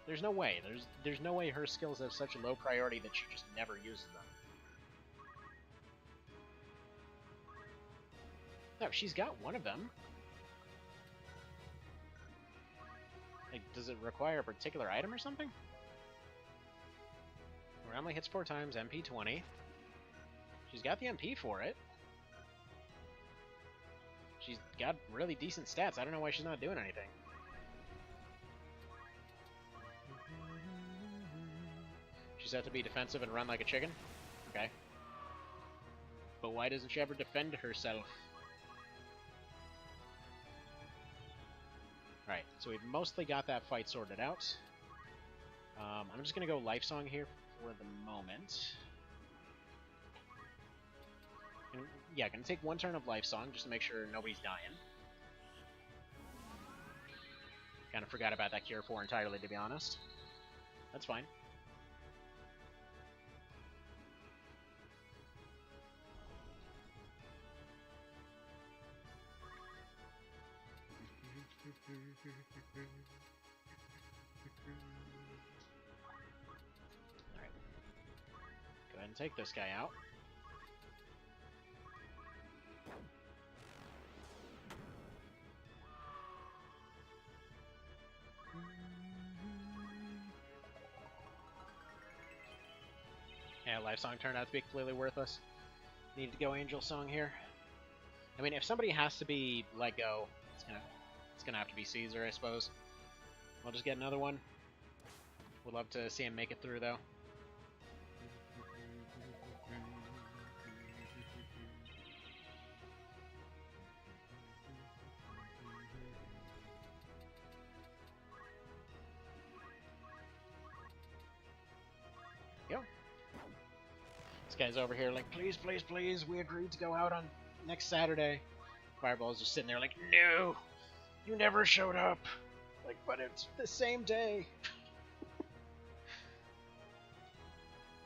There's no way. There's no way her skills have such a low priority that she just never uses them. No, she's got one of them. Like, does it require a particular item or something? Randomly hits 4 times, MP 20. She's got the MP for it. She's got really decent stats. I don't know why she's not doing anything. She's out to be defensive and run like a chicken? Okay. But why doesn't she ever defend herself? Right, so we've mostly got that fight sorted out. I'm just going to go Life Song here for the moment. Yeah, going to take 1 turn of Life Song just to make sure nobody's dying. Kind of forgot about that Cure 4 entirely, to be honest. That's fine. Alright. Go ahead and take this guy out. Yeah, Life Song turned out to be completely worthless. Need to go Angel Song here. I mean, if somebody has to be let go, it's gonna have to be Caesar, I suppose. We'll just get another one. Would love to see him make it through, though. Go. This guy's over here like, please, please, please, we agreed to go out on next Saturday. Fireball's just sitting there like, no, you never showed up. Like, but it's the same day.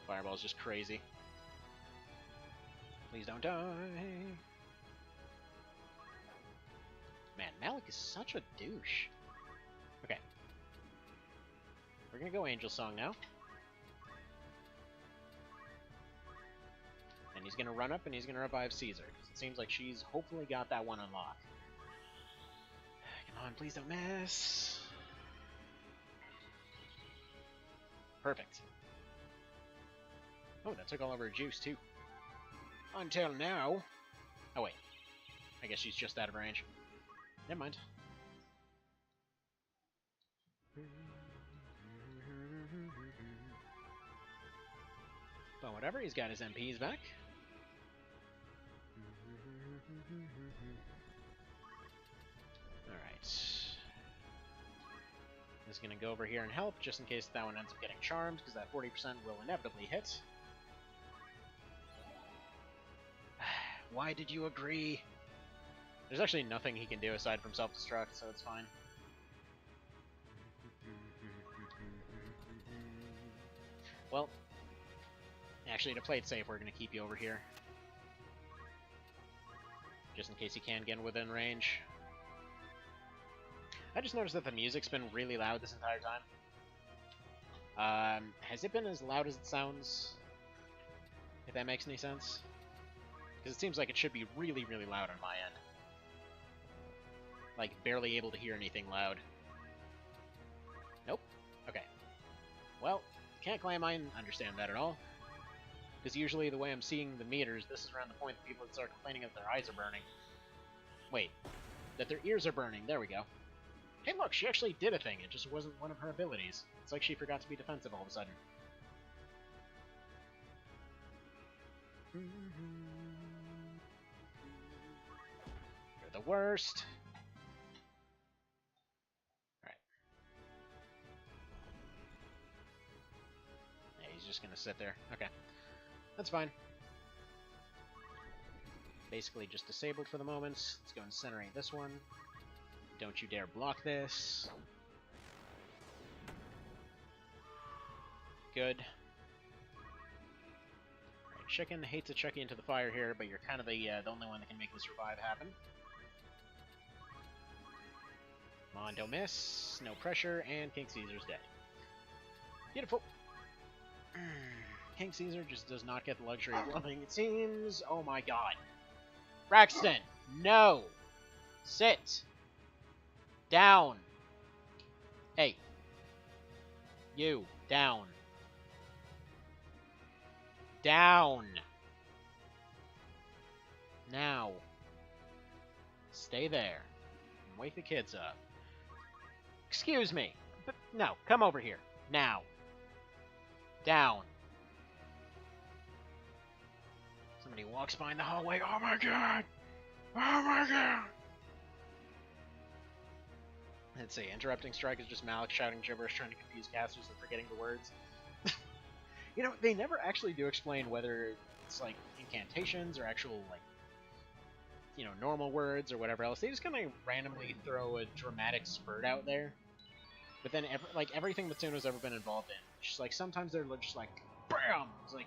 Fireball's just crazy. Please don't die. Man, Malik is such a douche. Okay. We're gonna go Angel Song now. And he's gonna run up and he's gonna revive Caesar, because it seems like she's hopefully got that one unlocked. Come on, please don't miss. Perfect. Oh, that took all of her juice, too. Until now. Oh, wait. I guess she's just out of range. Never mind. But whatever, he's got his MPs back. Alright. He's gonna go over here and help, just in case that one ends up getting charmed, because that 40% will inevitably hit. Why did you agree? There's actually nothing he can do aside from self-destruct, so it's fine. Well, actually, to play it safe, we're going to keep you over here. Just in case he can get within range. I just noticed that the music's been really loud this entire time. Has it been as loud as it sounds? If that makes any sense? Because it seems like it should be really, really loud on my end. Like, barely able to hear anything loud. Nope. Okay. Well, can't claim I understand that at all. Because usually the way I'm seeing the meters, this is around the point that people would start complaining that their eyes are burning. Wait. That their ears are burning. There we go. Hey look, she actually did a thing. It just wasn't one of her abilities. It's like she forgot to be defensive all of a sudden. You're the worst. Alright. Yeah, he's just gonna sit there. Okay. That's fine. Basically just disabled for the moment. Let's go and incinerate this one. Don't you dare block this. Good. Alright, Chicken, hate to chuck you into the fire here, but you're kind of the only one that can make this revive happen. Come on, don't miss. No pressure, and King Caesar's dead. Beautiful. King Caesar just does not get the luxury of loving, it seems. Oh my god. Braxton, no! Sit! Down! Hey. You, down. Down! Now. Stay there. And wake the kids up. Excuse me. But no, come over here. Now. Down. Somebody walks by in the hallway. Oh my god! Oh my god! Let's see. Interrupting strike is just Malik shouting gibberish, trying to confuse casters and forgetting the words. You know, they never actually do explain whether it's like incantations or actual, like, you know, normal words or whatever else. They just kind of randomly throw a dramatic spurt out there. But then, everything Matsuno's ever been involved in, just like sometimes they're just like, BAM! It's like,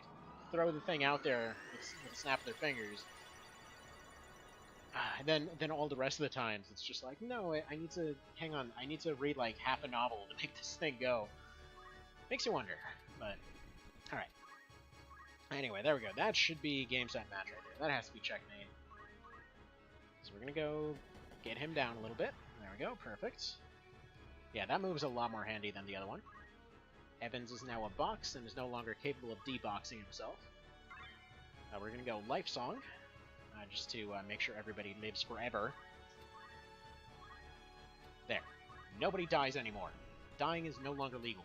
throw the thing out there with a snap of their fingers. And then all the rest of the times, it's just like, no, I need to, hang on, I need to read like half a novel to make this thing go. Makes you wonder, but, alright. Anyway, there we go. That should be game, set, match right there. That has to be checkmate. So we're gonna go get him down a little bit. There we go, perfect. Yeah, that move's a lot more handy than the other one. Evans is now a box and is no longer capable of deboxing himself. We're gonna go Life Song, just to make sure everybody lives forever. There. Nobody dies anymore. Dying is no longer legal.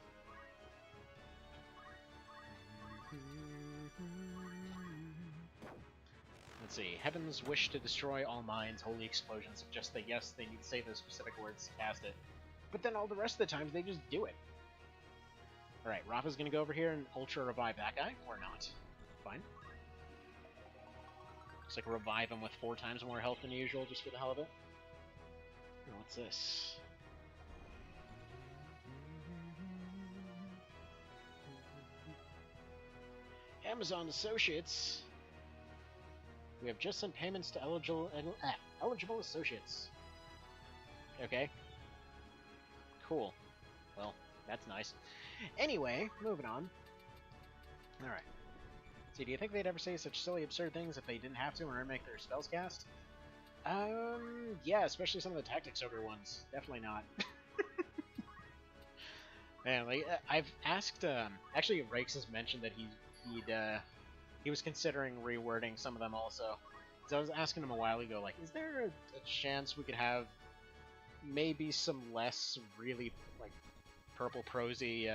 Let's see. Heaven's wish to destroy all minds, holy explosion suggests that yes, they need to say those specific words to cast it. But then all the rest of the times, they just do it. Alright, Rafa's gonna go over here and Ultra Revive that guy, or not. Fine. Looks like revive him with 4 times more health than usual, just for the hell of it. Oh, what's this? Amazon Associates. We have just sent payments to eligible associates. Okay. Cool. Well, that's nice. Anyway, moving on. Alright. See, do you think they'd ever say such silly, absurd things if they didn't have to in order to make their spells cast? Yeah, especially some of the Tactics Ogre ones. Definitely not. Man, like, I've asked, actually, Rakes has mentioned that he was considering rewording some of them also. So I was asking him a while ago, like, is there a chance we could have maybe some less really, like, purple prosy,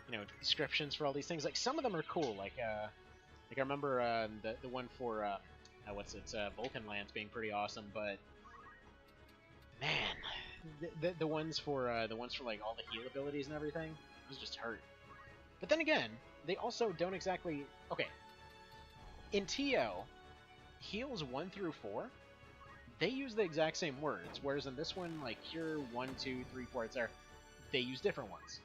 you know, descriptions for all these things? Like, some of them are cool, like I remember, the one for, what's it, Vulcan Lands being pretty awesome, but, man, the ones for, like, all the heal abilities and everything, those just hurt. But then again, they also don't exactly, okay, in TO, heals 1 through 4, they use the exact same words, whereas in this one, like, cure 1, 2, 3, 4, etc., they use different ones.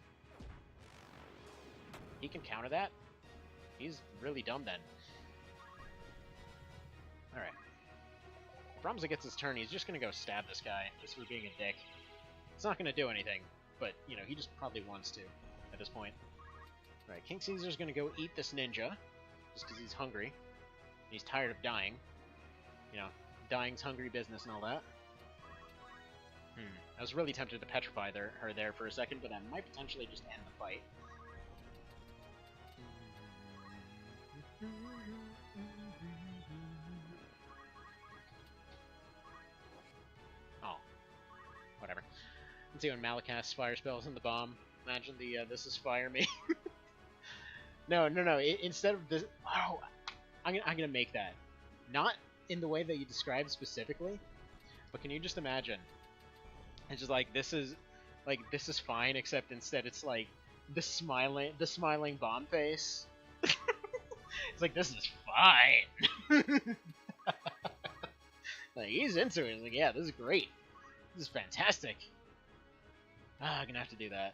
He can counter that? He's really dumb then. Alright. If Ramza gets his turn, he's just gonna go stab this guy, just for being a dick. It's not gonna do anything, but, you know, he just probably wants to, at this point. Alright, King Caesar's gonna go eat this ninja, just because he's hungry. He's tired of dying. You know, dying's hungry business and all that. I was really tempted to petrify her there for a second, but that might potentially just end the fight. Oh. Whatever. Let's see when Malik casts fire spells in the bomb. Imagine the, this is fire me. No. Instead of this... Oh! I'm gonna make that. Not in the way that you described specifically, but can you just imagine? It's just like, this is fine, except instead it's like, the smiling bomb face. It's like, this is fine! Like, he's into it. He's like, yeah, this is great. This is fantastic. I'm gonna have to do that.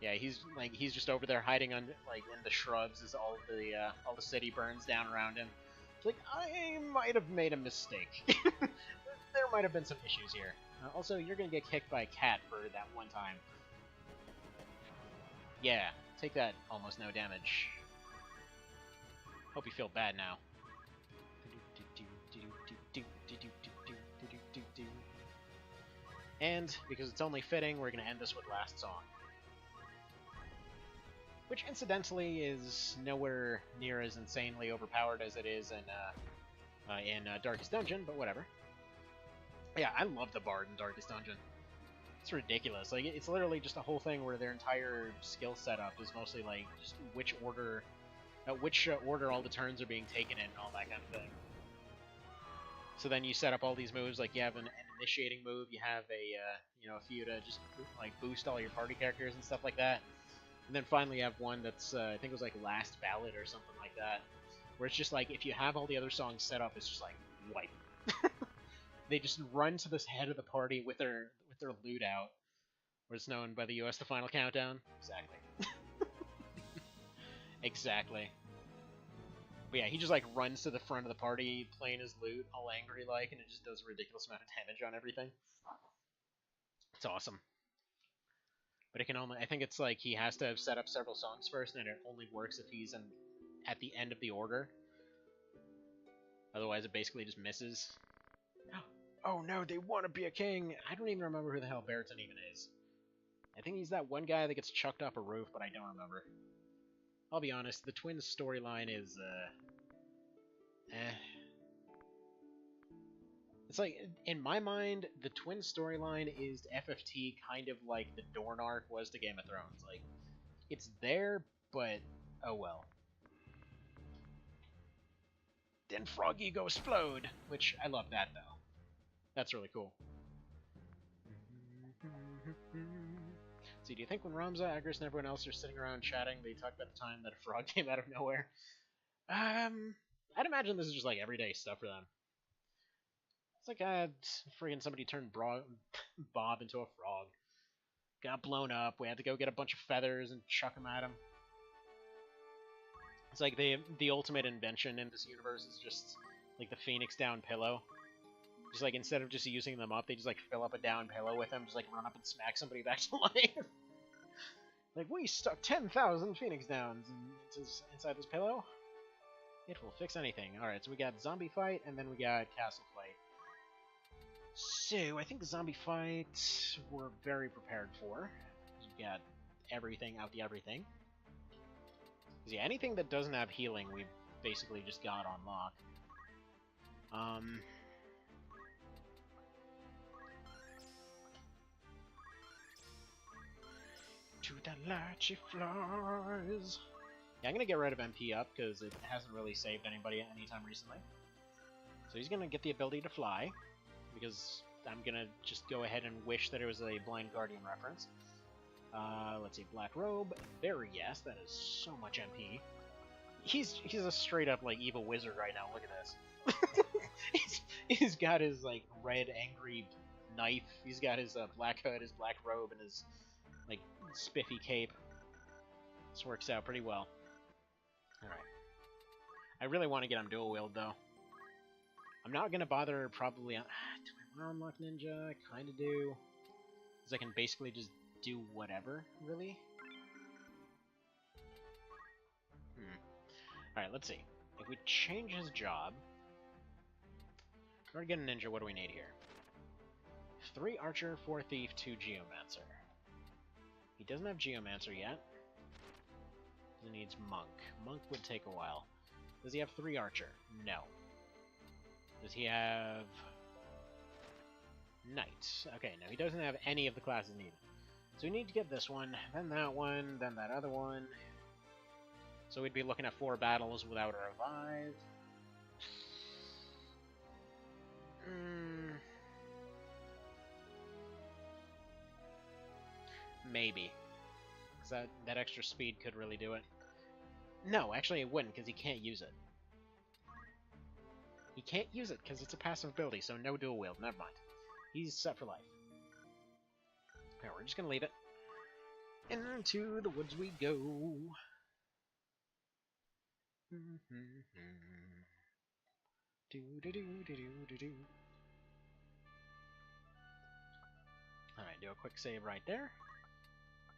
Yeah, he's just over there hiding on, like, in the shrubs as all the city burns down around him. It's like, I might have made a mistake. There might have been some issues here. Also, you're gonna get kicked by a cat for that one time. Yeah, take that, almost no damage. Hope you feel bad now. And, because it's only fitting, we're gonna end this with Last Song. Which, incidentally, is nowhere near as insanely overpowered as it is in Darkest Dungeon, but whatever. Yeah, I love the Bard in Darkest Dungeon. It's ridiculous. Like, it's literally just a whole thing where their entire skill setup is mostly, like, just which order all the turns are being taken in and all that kind of thing. So then you set up all these moves, like you have an initiating move, you have a few to just, like, boost all your party characters and stuff like that. And then finally you have one that's, I think it was like Last Ballad or something like that, where it's just like, if you have all the other songs set up, it's just like, wipe. They just run to this head of the party with their loot out, or it's known by the US the Final Countdown. Exactly. Exactly. But yeah, he just like runs to the front of the party, playing his loot, all angry like, and it just does a ridiculous amount of damage on everything. It's awesome. But it can only, I think it's like he has to have set up several songs first, and it only works if he's at the end of the order. Otherwise, it basically just misses. Oh no, they want to be a king! I don't even remember who the hell Baritone even is. I think he's that one guy that gets chucked off a roof, but I don't remember. I'll be honest, the twins storyline is, It's like, in my mind, the twin storyline is FFT kind of like the Dorne arc was to Game of Thrones. Like, it's there, but oh well. Then Froggy go explode, which I love that though. That's really cool. See, do you think when Ramza, Agris, and everyone else are sitting around chatting, they talk about the time that a frog came out of nowhere? I'd imagine this is just like everyday stuff for them. It's like, friggin' somebody turned Bob into a frog. Got blown up, we had to go get a bunch of feathers and chuck them at him. It's like the ultimate invention in this universe is just, like, the Phoenix down pillow. Just like, instead of just using them up, they just like fill up a down pillow with them, just like run up and smack somebody back to life. Like, we stuck 10,000 Phoenix Downs inside this pillow. It will fix anything. Alright, so we got zombie fight, and then we got castle fight. So, I think the zombie fight we're very prepared for. We've got everything out the everything. Yeah, anything that doesn't have healing, we've basically just got on lock. To the light she flies. Yeah, I'm gonna get rid of MP up, because it hasn't really saved anybody anytime recently. So he's gonna get the ability to fly, because I'm gonna just go ahead and wish that it was a Blind Guardian reference. Let's see, Black Robe. Very yes, that is so much MP. He's a straight up, like, evil wizard right now, look at this. he's got his, like, red angry knife, he's got his black hood, his black robe, and his, like, spiffy cape. This works out pretty well. Alright. I really want to get him dual wield, though. I'm not gonna bother probably on... do I want to unlock Ninja? I kinda do. Because I can basically just do whatever, really. Alright, let's see. If we change his job... In order to get a Ninja, what do we need here? 3 Archer, 4 Thief, 2 Geomancer. He doesn't have Geomancer yet. He needs Monk. Monk would take a while. Does he have 3 Archer? No. Does he have... Knight? Okay, no, he doesn't have any of the classes needed. So we need to get this one, then that other one. So we'd be looking at 4 battles without a revive. Maybe. Because that extra speed could really do it. No, actually it wouldn't, because he can't use it. He can't use it, because it's a passive ability, so no dual wield. Never mind. He's set for life. Alright, we're just gonna leave it. Into the woods we go. Alright, do a quick save right there.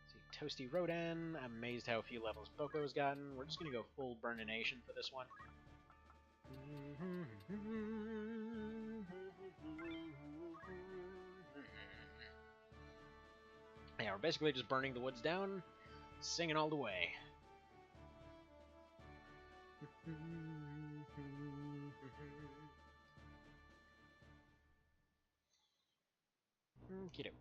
See, Toasty Rodan. I'm amazed how few levels Boko's gotten. We're just gonna go full Burnination for this one. Yeah, we're basically just burning the woods down, singing all the way. Okie doke.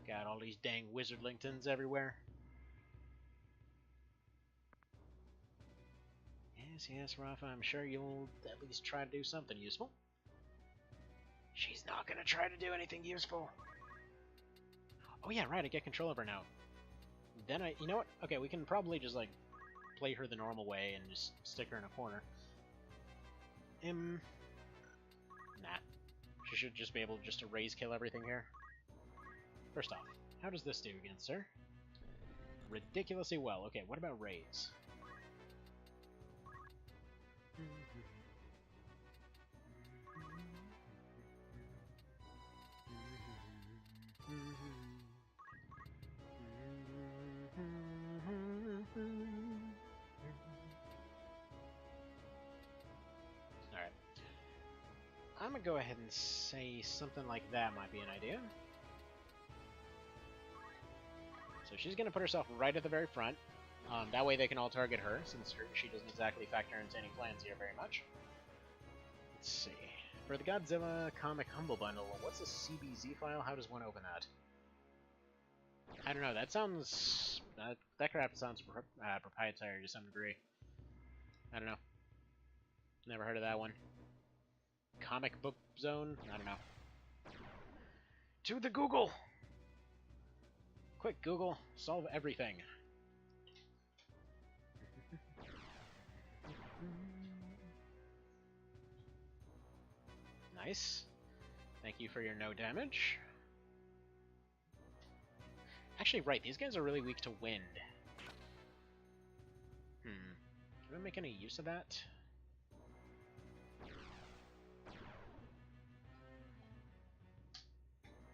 Got all these dang Wizardlingtons everywhere. Yes, Rafa, I'm sure you'll at least try to do something useful. She's not gonna try to do anything useful. Oh yeah, right, I get control of her now. Then you know what? Okay, we can probably just, like, play her the normal way and just stick her in a corner. Nah. She should just be able just to raise kill everything here. First off, how does this do against her? Ridiculously well. Okay, what about raise? Alright. I'm gonna go ahead and say something like that might be an idea. So she's gonna put herself right at the very front. That way they can all target her, since she doesn't exactly factor into any plans here very much. Let's see. For the Godzilla Comic Humble Bundle, what's a CBZ file? How does one open that? I don't know, that sounds... that crap sounds proprietary to some degree. I don't know. Never heard of that one. Comic Book Zone? I don't know. To the Google! Quick, Google, solve everything. Nice. Thank you for your no damage. Actually, right, these guys are really weak to wind. Do I make any use of that?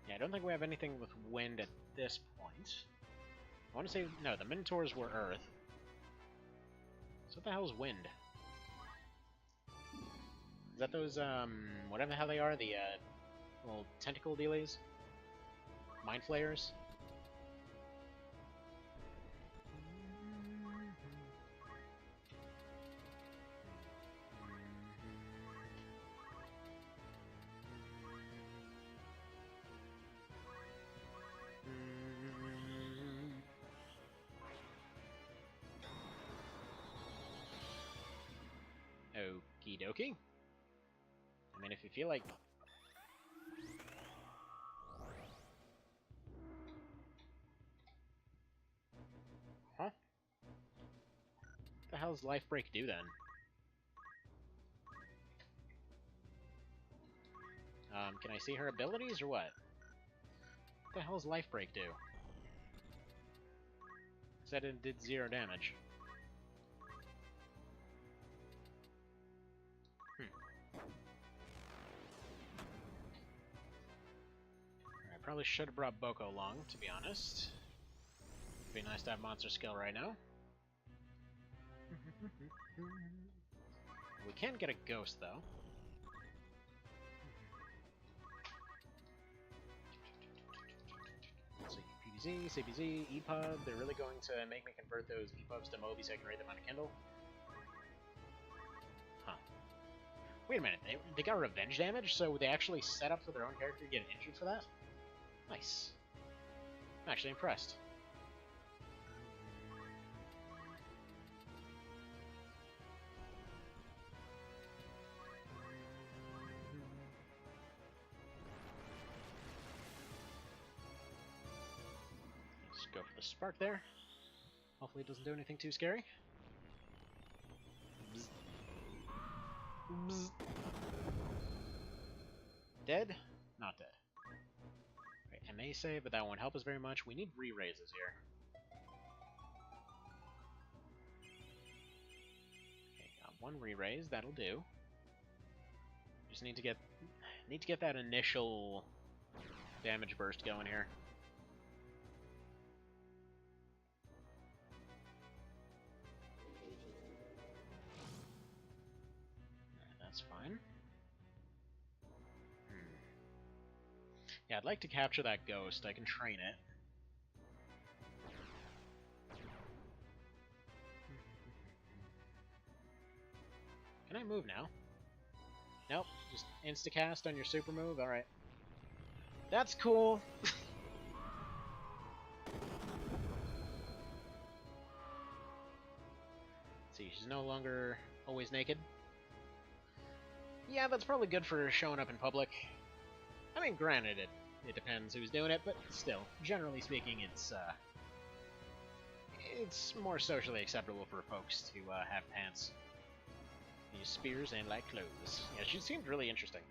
Yeah, I don't think we have anything with wind at this point. I want to say, no, the Minotaurs were Earth. So what the hell is wind? Is that those, whatever the hell they are, the, little tentacle dealies? Mind flayers? Okie dokie. I mean, if you feel like... Huh? What the hell does Life Break do, then? Can I see her abilities, or what? What the hell does Life Break do? Said it did 0 damage. I probably should have brought Boko along, to be honest. It'd be nice to have monster skill right now. We can get a ghost, though. Let's see, PVZ, CPZ, EPUB. They're really going to make me convert those EPUBs to Moby so I can raid them on a Kindle. Huh. Wait a minute, they got revenge damage, so they actually set up for their own character to get injured for that? Nice. I'm actually impressed. Let's go for the spark there. Hopefully it doesn't do anything too scary. Bzz. Bzz. Dead? Not dead. I may save, but that won't help us very much. We need re-raises here. one re-raise, that'll do. Just need to get that initial damage burst going here. That's fine. Yeah, I'd like to capture that ghost. I can train it. Can I move now? Nope, just insta-cast on your super move? Alright. That's cool! See, she's no longer always naked. Yeah, that's probably good for showing up in public. I mean, granted, it depends who's doing it, but still, generally speaking, it's more socially acceptable for folks to have pants. Use spears and like clothes. Yeah, she seemed really interesting.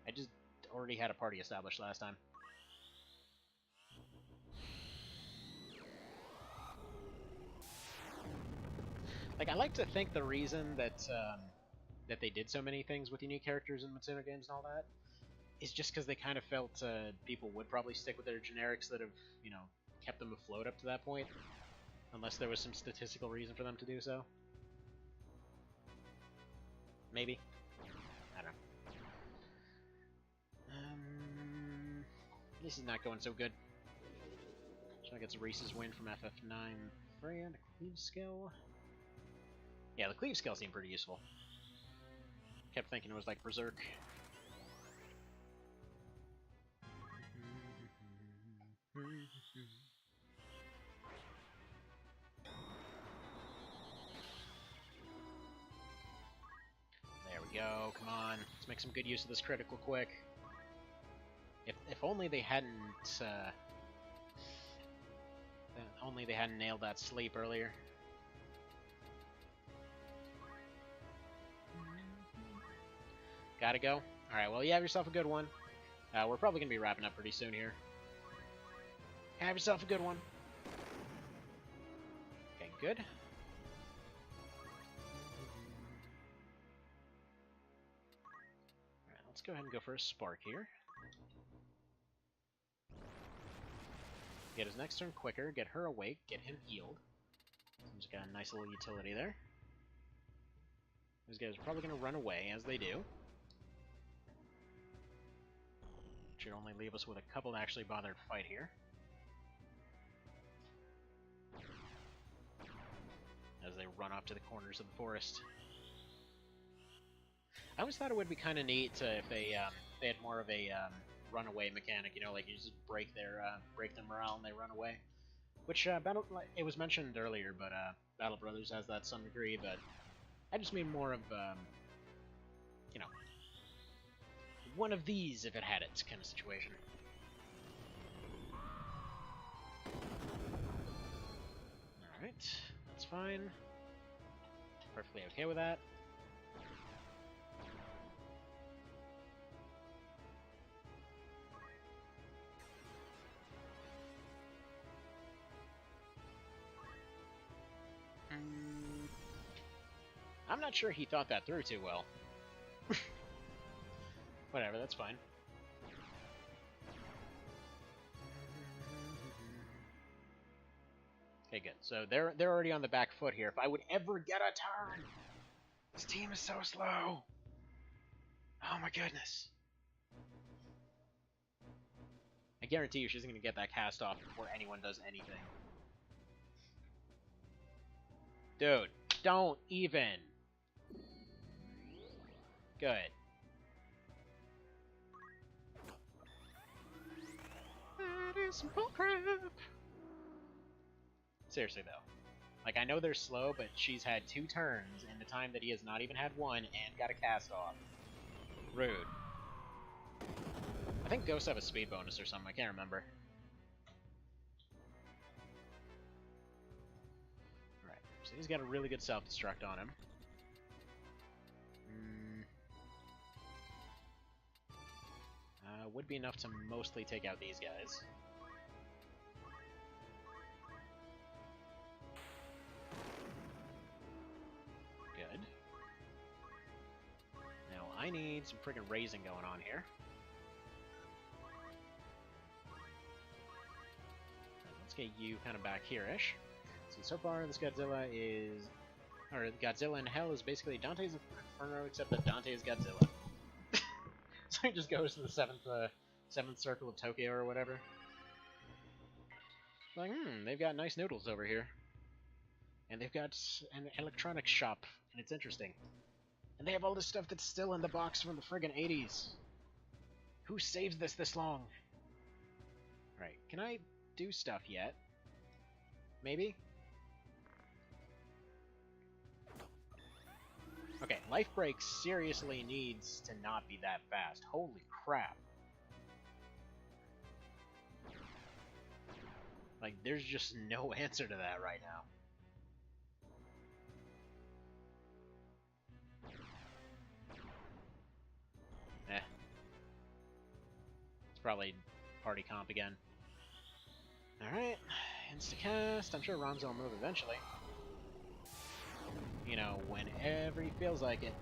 I just already had a party established last time. Like, I like to think the reason that that they did so many things with unique characters in Matsuno games and all that is just because they kind of felt people would probably stick with their generics that have, you know, kept them afloat up to that point, unless there was some statistical reason for them to do so. Maybe. I don't know. This is not going so good. So I get Reese's win from FF9 Freya and a cleave skill. Yeah, the cleave skill seemed pretty useful. Kept thinking it was like Berserk. There we go, come on. Let's make some good use of this critical quick. If only they hadn't nailed that sleep earlier. Gotta go? Alright, well, you have yourself a good one. We're probably gonna be wrapping up pretty soon here. Have yourself a good one. Okay, good. Alright, let's go ahead and go for a spark here. Get his next turn quicker, get her awake, get him healed. Seems like a nice little utility there. These guys are probably going to run away, as they do. Should only leave us with a couple to actually bother to fight here. As they run off to the corners of the forest. I always thought it would be kind of neat if they had more of a runaway mechanic, you know, like you just break their morale and they run away. Which it was mentioned earlier, but Battle Brothers has that to some degree. But I just mean more of you know, one of these if it had it kind of situation. All right, that's fine. Perfectly okay with that. I'm not sure he thought that through too well. Whatever, that's fine. Okay, good. So they're already on the back foot here. If I would ever get a turn! This team is so slow! Oh my goodness. I guarantee you she's gonna get that cast off before anyone does anything. Dude, don't even! Good. That is some bullcrap! Seriously though. Like, I know they're slow, but she's had 2 turns in the time that he has not even had one and got a cast off. Rude. I think ghosts have a speed bonus or something, I can't remember. Alright, so he's got a really good self-destruct on him. Would be enough to mostly take out these guys. Good. need some friggin' raising going on here. Let's get you kind of back here-ish. So far this Godzilla is... Or Godzilla in Hell is basically Dante's Inferno, except that Dante is Godzilla. So he just goes to the seventh circle of Tokyo or whatever. Like, they've got nice noodles over here. And they've got an electronics shop, and it's interesting. And they have all this stuff that's still in the box from the friggin' 80s. Who saves this long? Right, can I do stuff yet? Maybe? Okay, Life Break seriously needs to not be that fast. Holy crap. Like, there's just no answer to that right now. It's probably party comp again. Alright, instacast. I'm sure Ramzo will move eventually. You know, whenever he feels like it.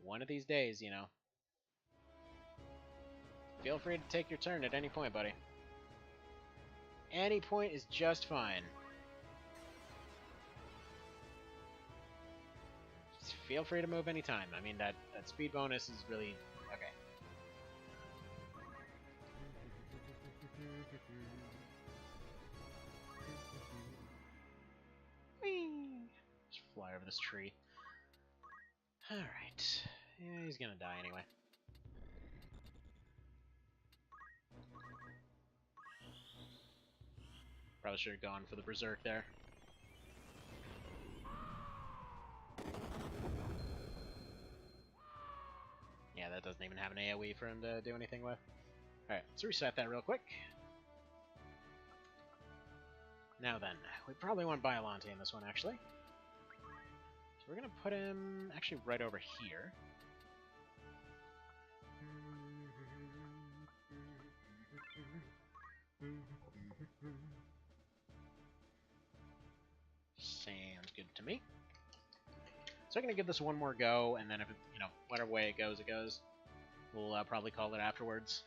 One of these days, you know. Feel free to take your turn at any point, buddy. Any point is just fine. Just feel free to move anytime. I mean, that speed bonus is really... okay. Whee! Just fly over this tree. Alright. Yeah, he's gonna die anyway. Probably should have gone for the Berserk there. Yeah, that doesn't even have an AoE for him to do anything with. Alright, let's reset that real quick. Now then, we probably want Biollante in this one, actually. So we're going to put him actually right over here. Sounds good to me. So I'm going to give this one more go, and then if it, you know, whatever way it goes, We'll probably call it afterwards.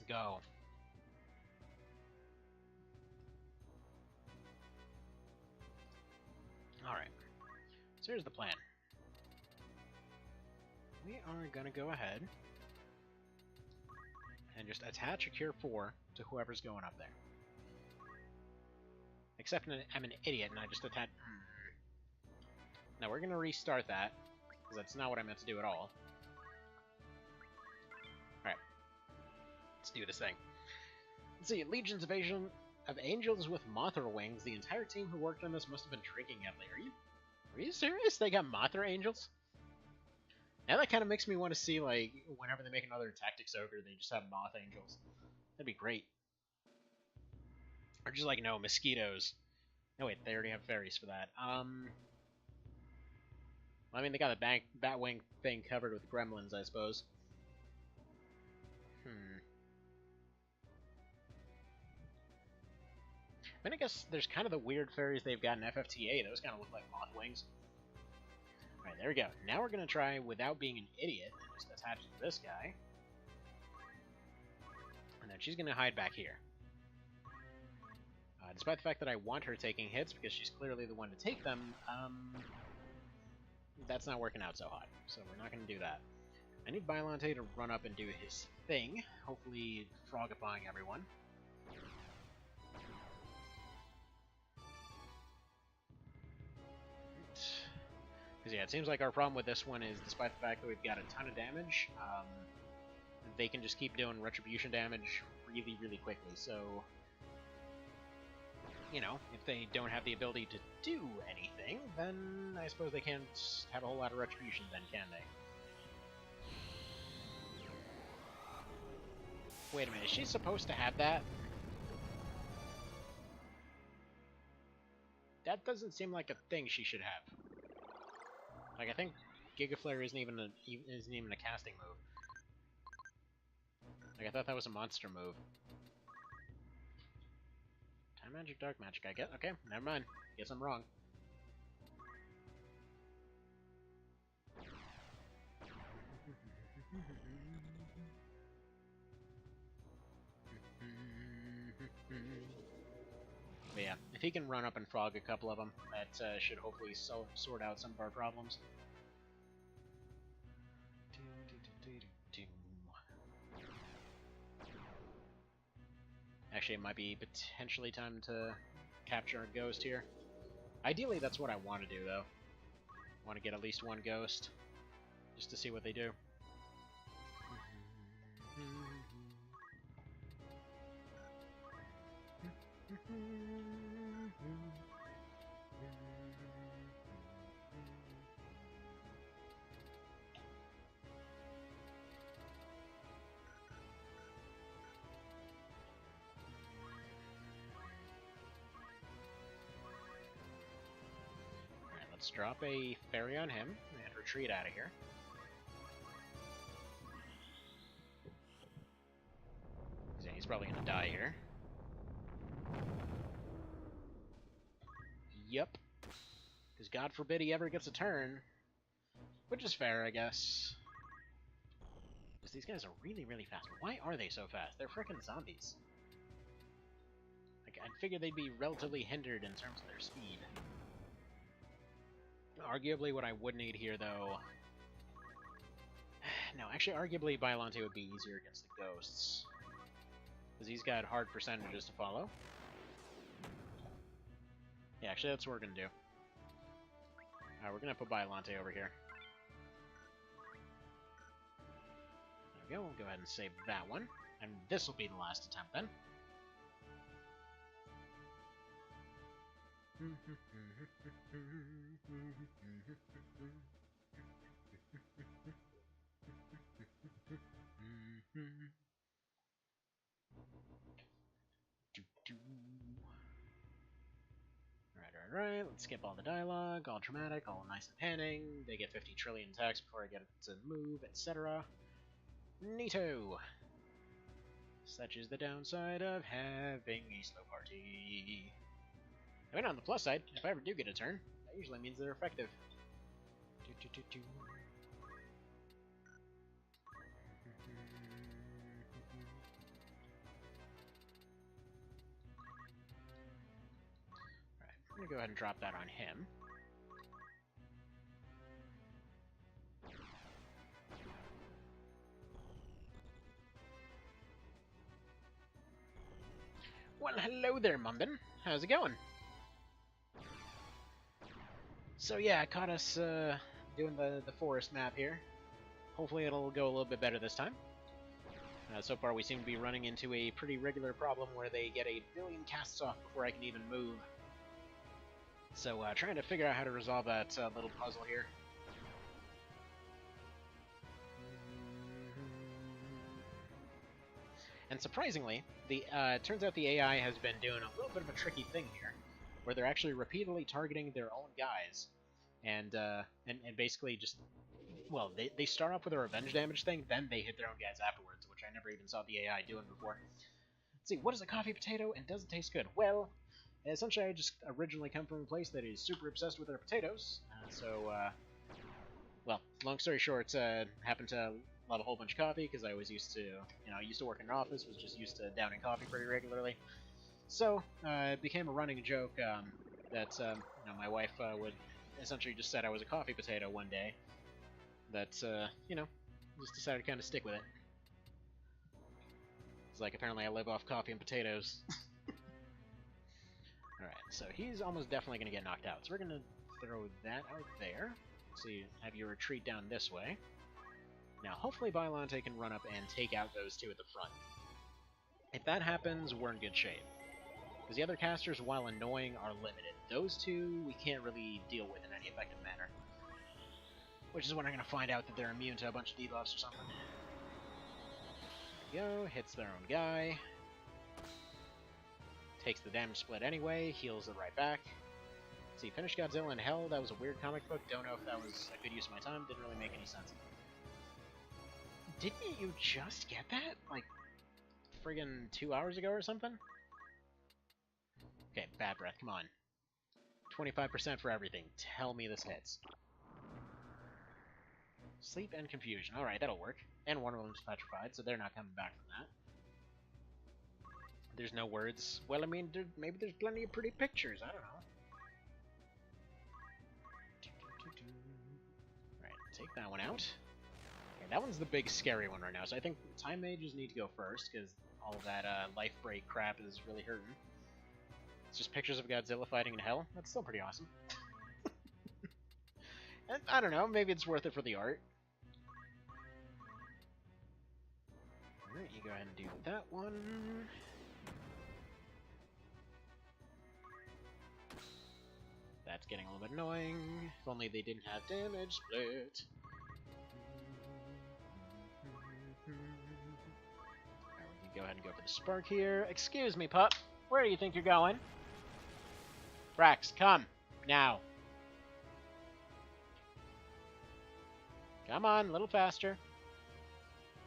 Go. Alright. So here's the plan. We are going to go ahead and just attach a Cure 4 to whoever's going up there. Except I'm an idiot and I just attach... Now we're going to restart that, because that's not what I meant to do at all. Alright. Let's do this thing. Let's see, Legion's Invasion of Angels with Mothra Wings. The entire team who worked on this must have been drinking heavily. Are you serious? They got Mothra Angels? Now that kind of makes me want to see, like, whenever they make another Tactics Ogre, they just have Moth Angels. That'd be great. Or just like, no, mosquitoes. No, wait, they already have fairies for that. Well, I mean, they got the Batwing thing covered with gremlins, I suppose. I mean, I guess there's kind of the weird fairies they've got in FFTA. Those kind of look like moth wings. Alright, there we go. Now we're going to try, without being an idiot, just attach to this guy. And then she's going to hide back here. Despite the fact that I want her taking hits, because she's clearly the one to take them, that's not working out so hot. So we're not going to do that. I need Biollante to run up and do his thing, hopefully frogifying everyone. Because yeah, it seems like our problem with this one is, despite the fact that we've got a ton of damage, they can just keep doing retribution damage really, really quickly. So, you know, if they don't have the ability to do anything, then I suppose they can't have a whole lot of retribution then, can they? Wait a minute, is she supposed to have that? That doesn't seem like a thing she should have. Like, I think Giga Flare isn't even a casting move. Like, I thought that was a monster move. Time Magic, Dark Magic, I guess. Okay, never mind. Guess I'm wrong. But yeah, if he can run up and frog a couple of them, that should hopefully sort out some of our problems. Actually, it might be potentially time to capture a ghost here. Ideally, that's what I want to do, though. I want to get at least one ghost, just to see what they do. Alright, let's drop a fairy on him and retreat out of here. Yeah, he's probably gonna die here. Yep. Because God forbid he ever gets a turn. Which is fair, I guess. Because these guys are really, really fast. Why are they so fast? They're frickin' zombies. Like, I'd figure they'd be relatively hindered in terms of their speed. Arguably, what I would need here, though... No, actually, arguably, Biollante would be easier against the ghosts. Because he's got hard percentages to follow. Yeah, actually, that's what we're going to do. We're going to put Biollante over here. There we go, we'll go ahead and save that one. And this will be the last attempt, then. Alright, let's skip all the dialogue, all dramatic, all nice and panning. They get 50 trillion attacks before I get to move, etc. Neato! Such is the downside of having a slow party. I mean, on the plus side, if I ever do get a turn, that usually means they're effective. Alright, I'm gonna go ahead and drop that on him. Well, hello there, Mumbin. How's it going? So yeah, I caught us doing the forest map here. Hopefully it'll go a little bit better this time. So far we seem to be running into a pretty regular problem where they get a billion casts off before I can even move. So trying to figure out how to resolve that little puzzle here. And surprisingly, it turns out the AI has been doing a little bit of a tricky thing here, where they're actually repeatedly targeting their own guys, and basically just, well, they start off with a revenge damage thing, then they hit their own guys afterwards, which I never even saw the AI doing before. Let's see, what is a coffee potato and does it taste good? Well, essentially I just originally come from a place that is super obsessed with their potatoes, well, long story short, happened to love a whole bunch of coffee, because I always used to, I used to work in an office, was just used to downing coffee pretty regularly. So, it became a running joke that, my wife would essentially just said I was a coffee potato one day. That, just decided to kind of stick with it. It's like, apparently I live off coffee and potatoes. Alright, so he's almost definitely going to get knocked out. So we're going to throw that out there. So you have your retreat down this way. Now, hopefully Biollante can run up and take out those two at the front. If that happens, we're in good shape. Because the other casters, while annoying, are limited. Those two, we can't really deal with in any effective manner. Which is when I'm going to find out that they're immune to a bunch of debuffs or something. There we go, hits their own guy. Takes the damage split anyway, heals it right back. Let's see, finished Godzilla in Hell. That was a weird comic book. Don't know if that was a good use of my time. Didn't really make any sense. Didn't you just get that? Like, friggin' 2 hours ago or something? Okay, bad breath, come on. 25% for everything. Tell me this hits. Sleep and confusion. Alright, that'll work. And one of them's petrified, so they're not coming back from that. There's no words. Well, I mean, maybe there's plenty of pretty pictures. I don't know. Alright, take that one out. Okay, that one's the big scary one right now, so I think Time Mages need to go first, because all of that life break crap is really hurting. It's just pictures of Godzilla fighting in hell. That's still pretty awesome. And I don't know, maybe it's worth it for the art. Alright, you go ahead and do that one. That's getting a little bit annoying. If only they didn't have damage split. Alright, we can go ahead and go for the spark here. Excuse me, pup. Where do you think you're going? Brax, come. Now. Come on, a little faster.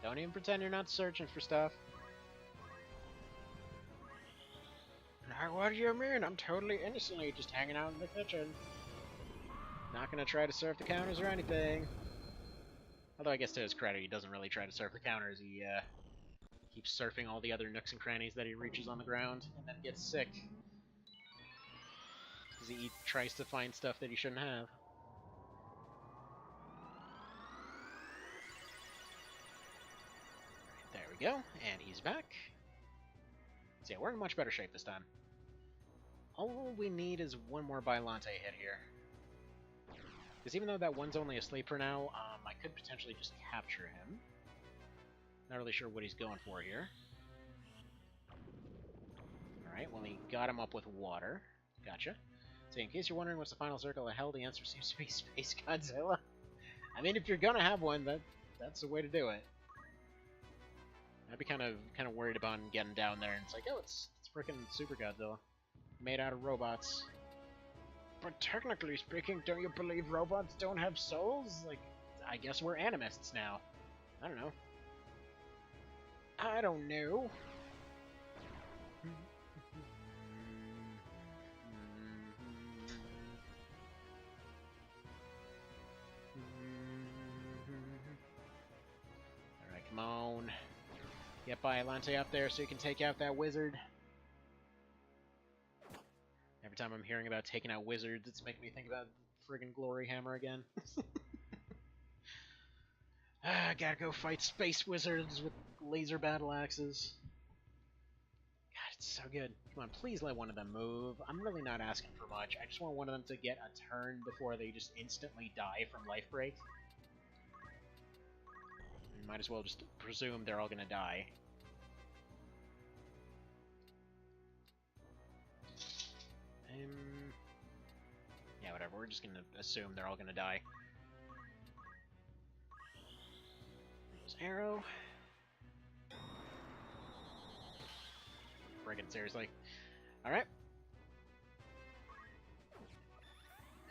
Don't even pretend you're not searching for stuff. What do you mean? I'm totally innocently just hanging out in the kitchen. Not gonna try to surf the counters or anything. Although I guess to his credit, he doesn't really try to surf the counters. He keeps surfing all the other nooks and crannies that he reaches on the ground, and then gets sick. Because he tries to find stuff that he shouldn't have. There we go, and he's back. So yeah, we're in much better shape this time. All we need is one more Bylante hit here. Because even though that one's only asleep for now, I could potentially just capture him. Not really sure what he's going for here. Alright, well he got him up with water. Gotcha. So in case you're wondering what's the final circle of hell, the answer seems to be Space Godzilla. I mean, if you're gonna have one, that's the way to do it. I'd be kind of worried about getting down there and it's like, oh, it's freaking Super Godzilla. Made out of robots. But technically speaking, don't you believe robots don't have souls? Like, I guess we're animists now. I don't know. I don't know. Alright, come on. Get Bylante up there so you can take out that wizard. Every time I'm hearing about taking out wizards, it's making me think about friggin' Glory Hammer again. I gotta go fight space wizards with laser battle axes. God, it's so good. Come on, please let one of them move. I'm really not asking for much. I just want one of them to get a turn before they just instantly die from life break. And might as well just presume they're all gonna die. Yeah, whatever. We're just gonna assume they're all gonna die. There's arrow. Friggin' seriously. Alright.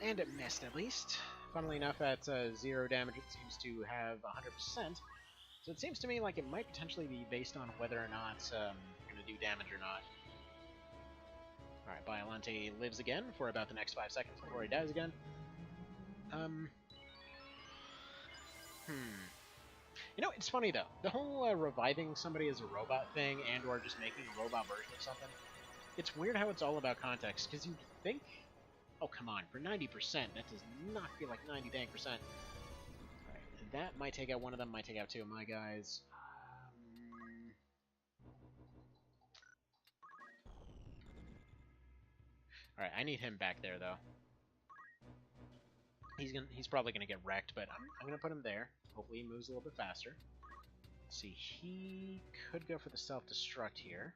And it missed, at least. Funnily enough, at 0 damage, it seems to have 100%. So it seems to me like it might potentially be based on whether or not it's gonna do damage or not. Alright, Bylante lives again for about the next 5 seconds before he dies again. You know, it's funny though. The whole reviving somebody as a robot thing and or just making a robot version of something, it's weird how it's all about context, because you'd think... Oh, come on, for 90%, that does not feel like 90 dang percent. Alright, that might take out one of them, might take out 2 of my guys. Alright, I need him back there, though. He's probably gonna get wrecked, but I'm gonna put him there. Hopefully he moves a little bit faster. Let's see, he could go for the self-destruct here.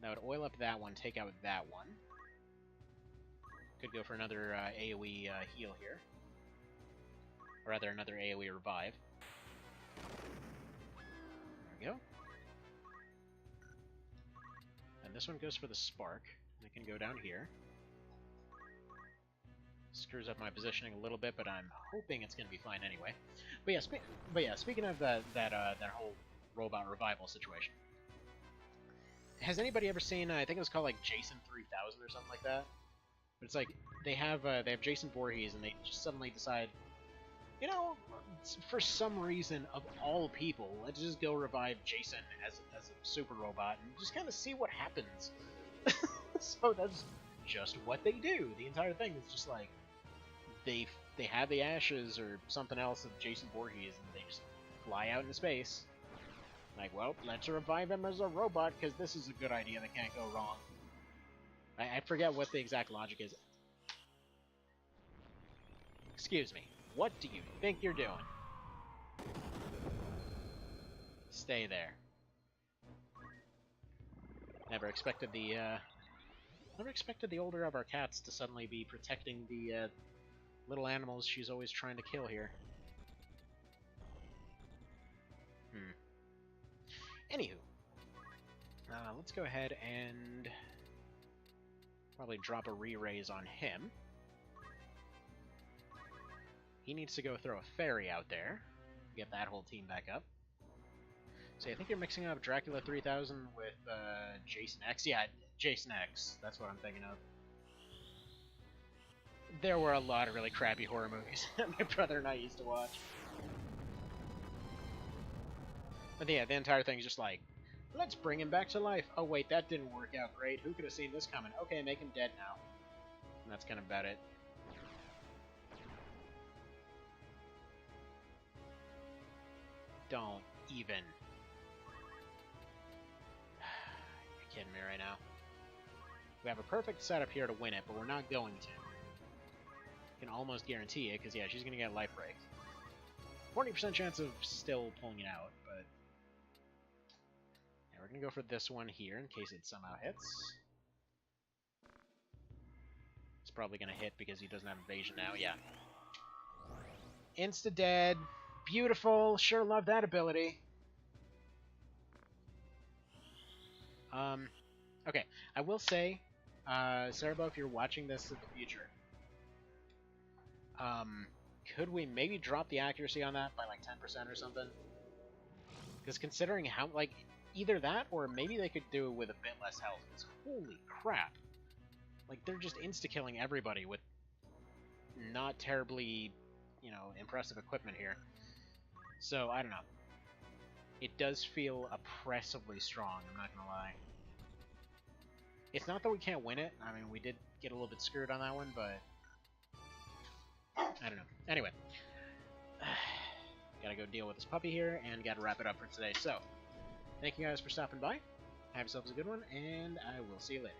That would oil up that one, take out that one. Could go for another AoE heal here. Or rather, another AoE revive. There we go. And this one goes for the spark. And it can go down here. screws up my positioning a little bit, but I'm hoping it's going to be fine anyway. But yeah, speaking of that whole robot revival situation, has anybody ever seen? I think it was called like Jason 3000 or something like that. But it's like they have Jason Voorhees, and they just suddenly decide, you know, for some reason of all people, let's just go revive Jason as a super robot and just kind of see what happens. So that's just what they do. The entire thing is just like they have the ashes or something else of Jason Voorhees, and they just fly out into space. Like, well, let's revive him as a robot because this is a good idea that can't go wrong. I forget what the exact logic is. Excuse me. What do you think you're doing? Stay there. Never expected the older of our cats to suddenly be protecting the little animals she's always trying to kill here. Anywho, let's go ahead and probably drop a re-raise on him. He needs to go throw a fairy out there, get that whole team back up. So I think you're mixing up Dracula 3000 with Jason X. Yeah, Jason X. That's what I'm thinking of. There were a lot of really crappy horror movies that my brother and I used to watch. But yeah, the entire thing is just like, let's bring him back to life. Oh wait, that didn't work out great. Who could have seen this coming? Okay, make him dead now. And that's kind of about it. Don't even. You're kidding me right now. We have a perfect setup here to win it, but we're not going to. Can almost guarantee it, because yeah, she's going to get life break. 40% chance of still pulling it out, but... yeah, we're going to go for this one here, in case it somehow hits. It's probably going to hit because he doesn't have evasion now, yeah. Insta-dead. Beautiful. Sure love that ability. Okay, I will say, Cerabow, if you're watching this in the future, could we maybe drop the accuracy on that by like 10% or something? Because considering how, like, either that or maybe they could do it with a bit less health. Because holy crap. Like, they're just insta-killing everybody with not terribly, you know, impressive equipment here. So, I don't know. It does feel oppressively strong, I'm not gonna lie. It's not that we can't win it. I mean, we did get a little bit screwed on that one, but... I don't know. Anyway. Gotta go deal with this puppy here, and gotta wrap it up for today. So, thank you guys for stopping by. Have yourselves a good one, and I will see you later.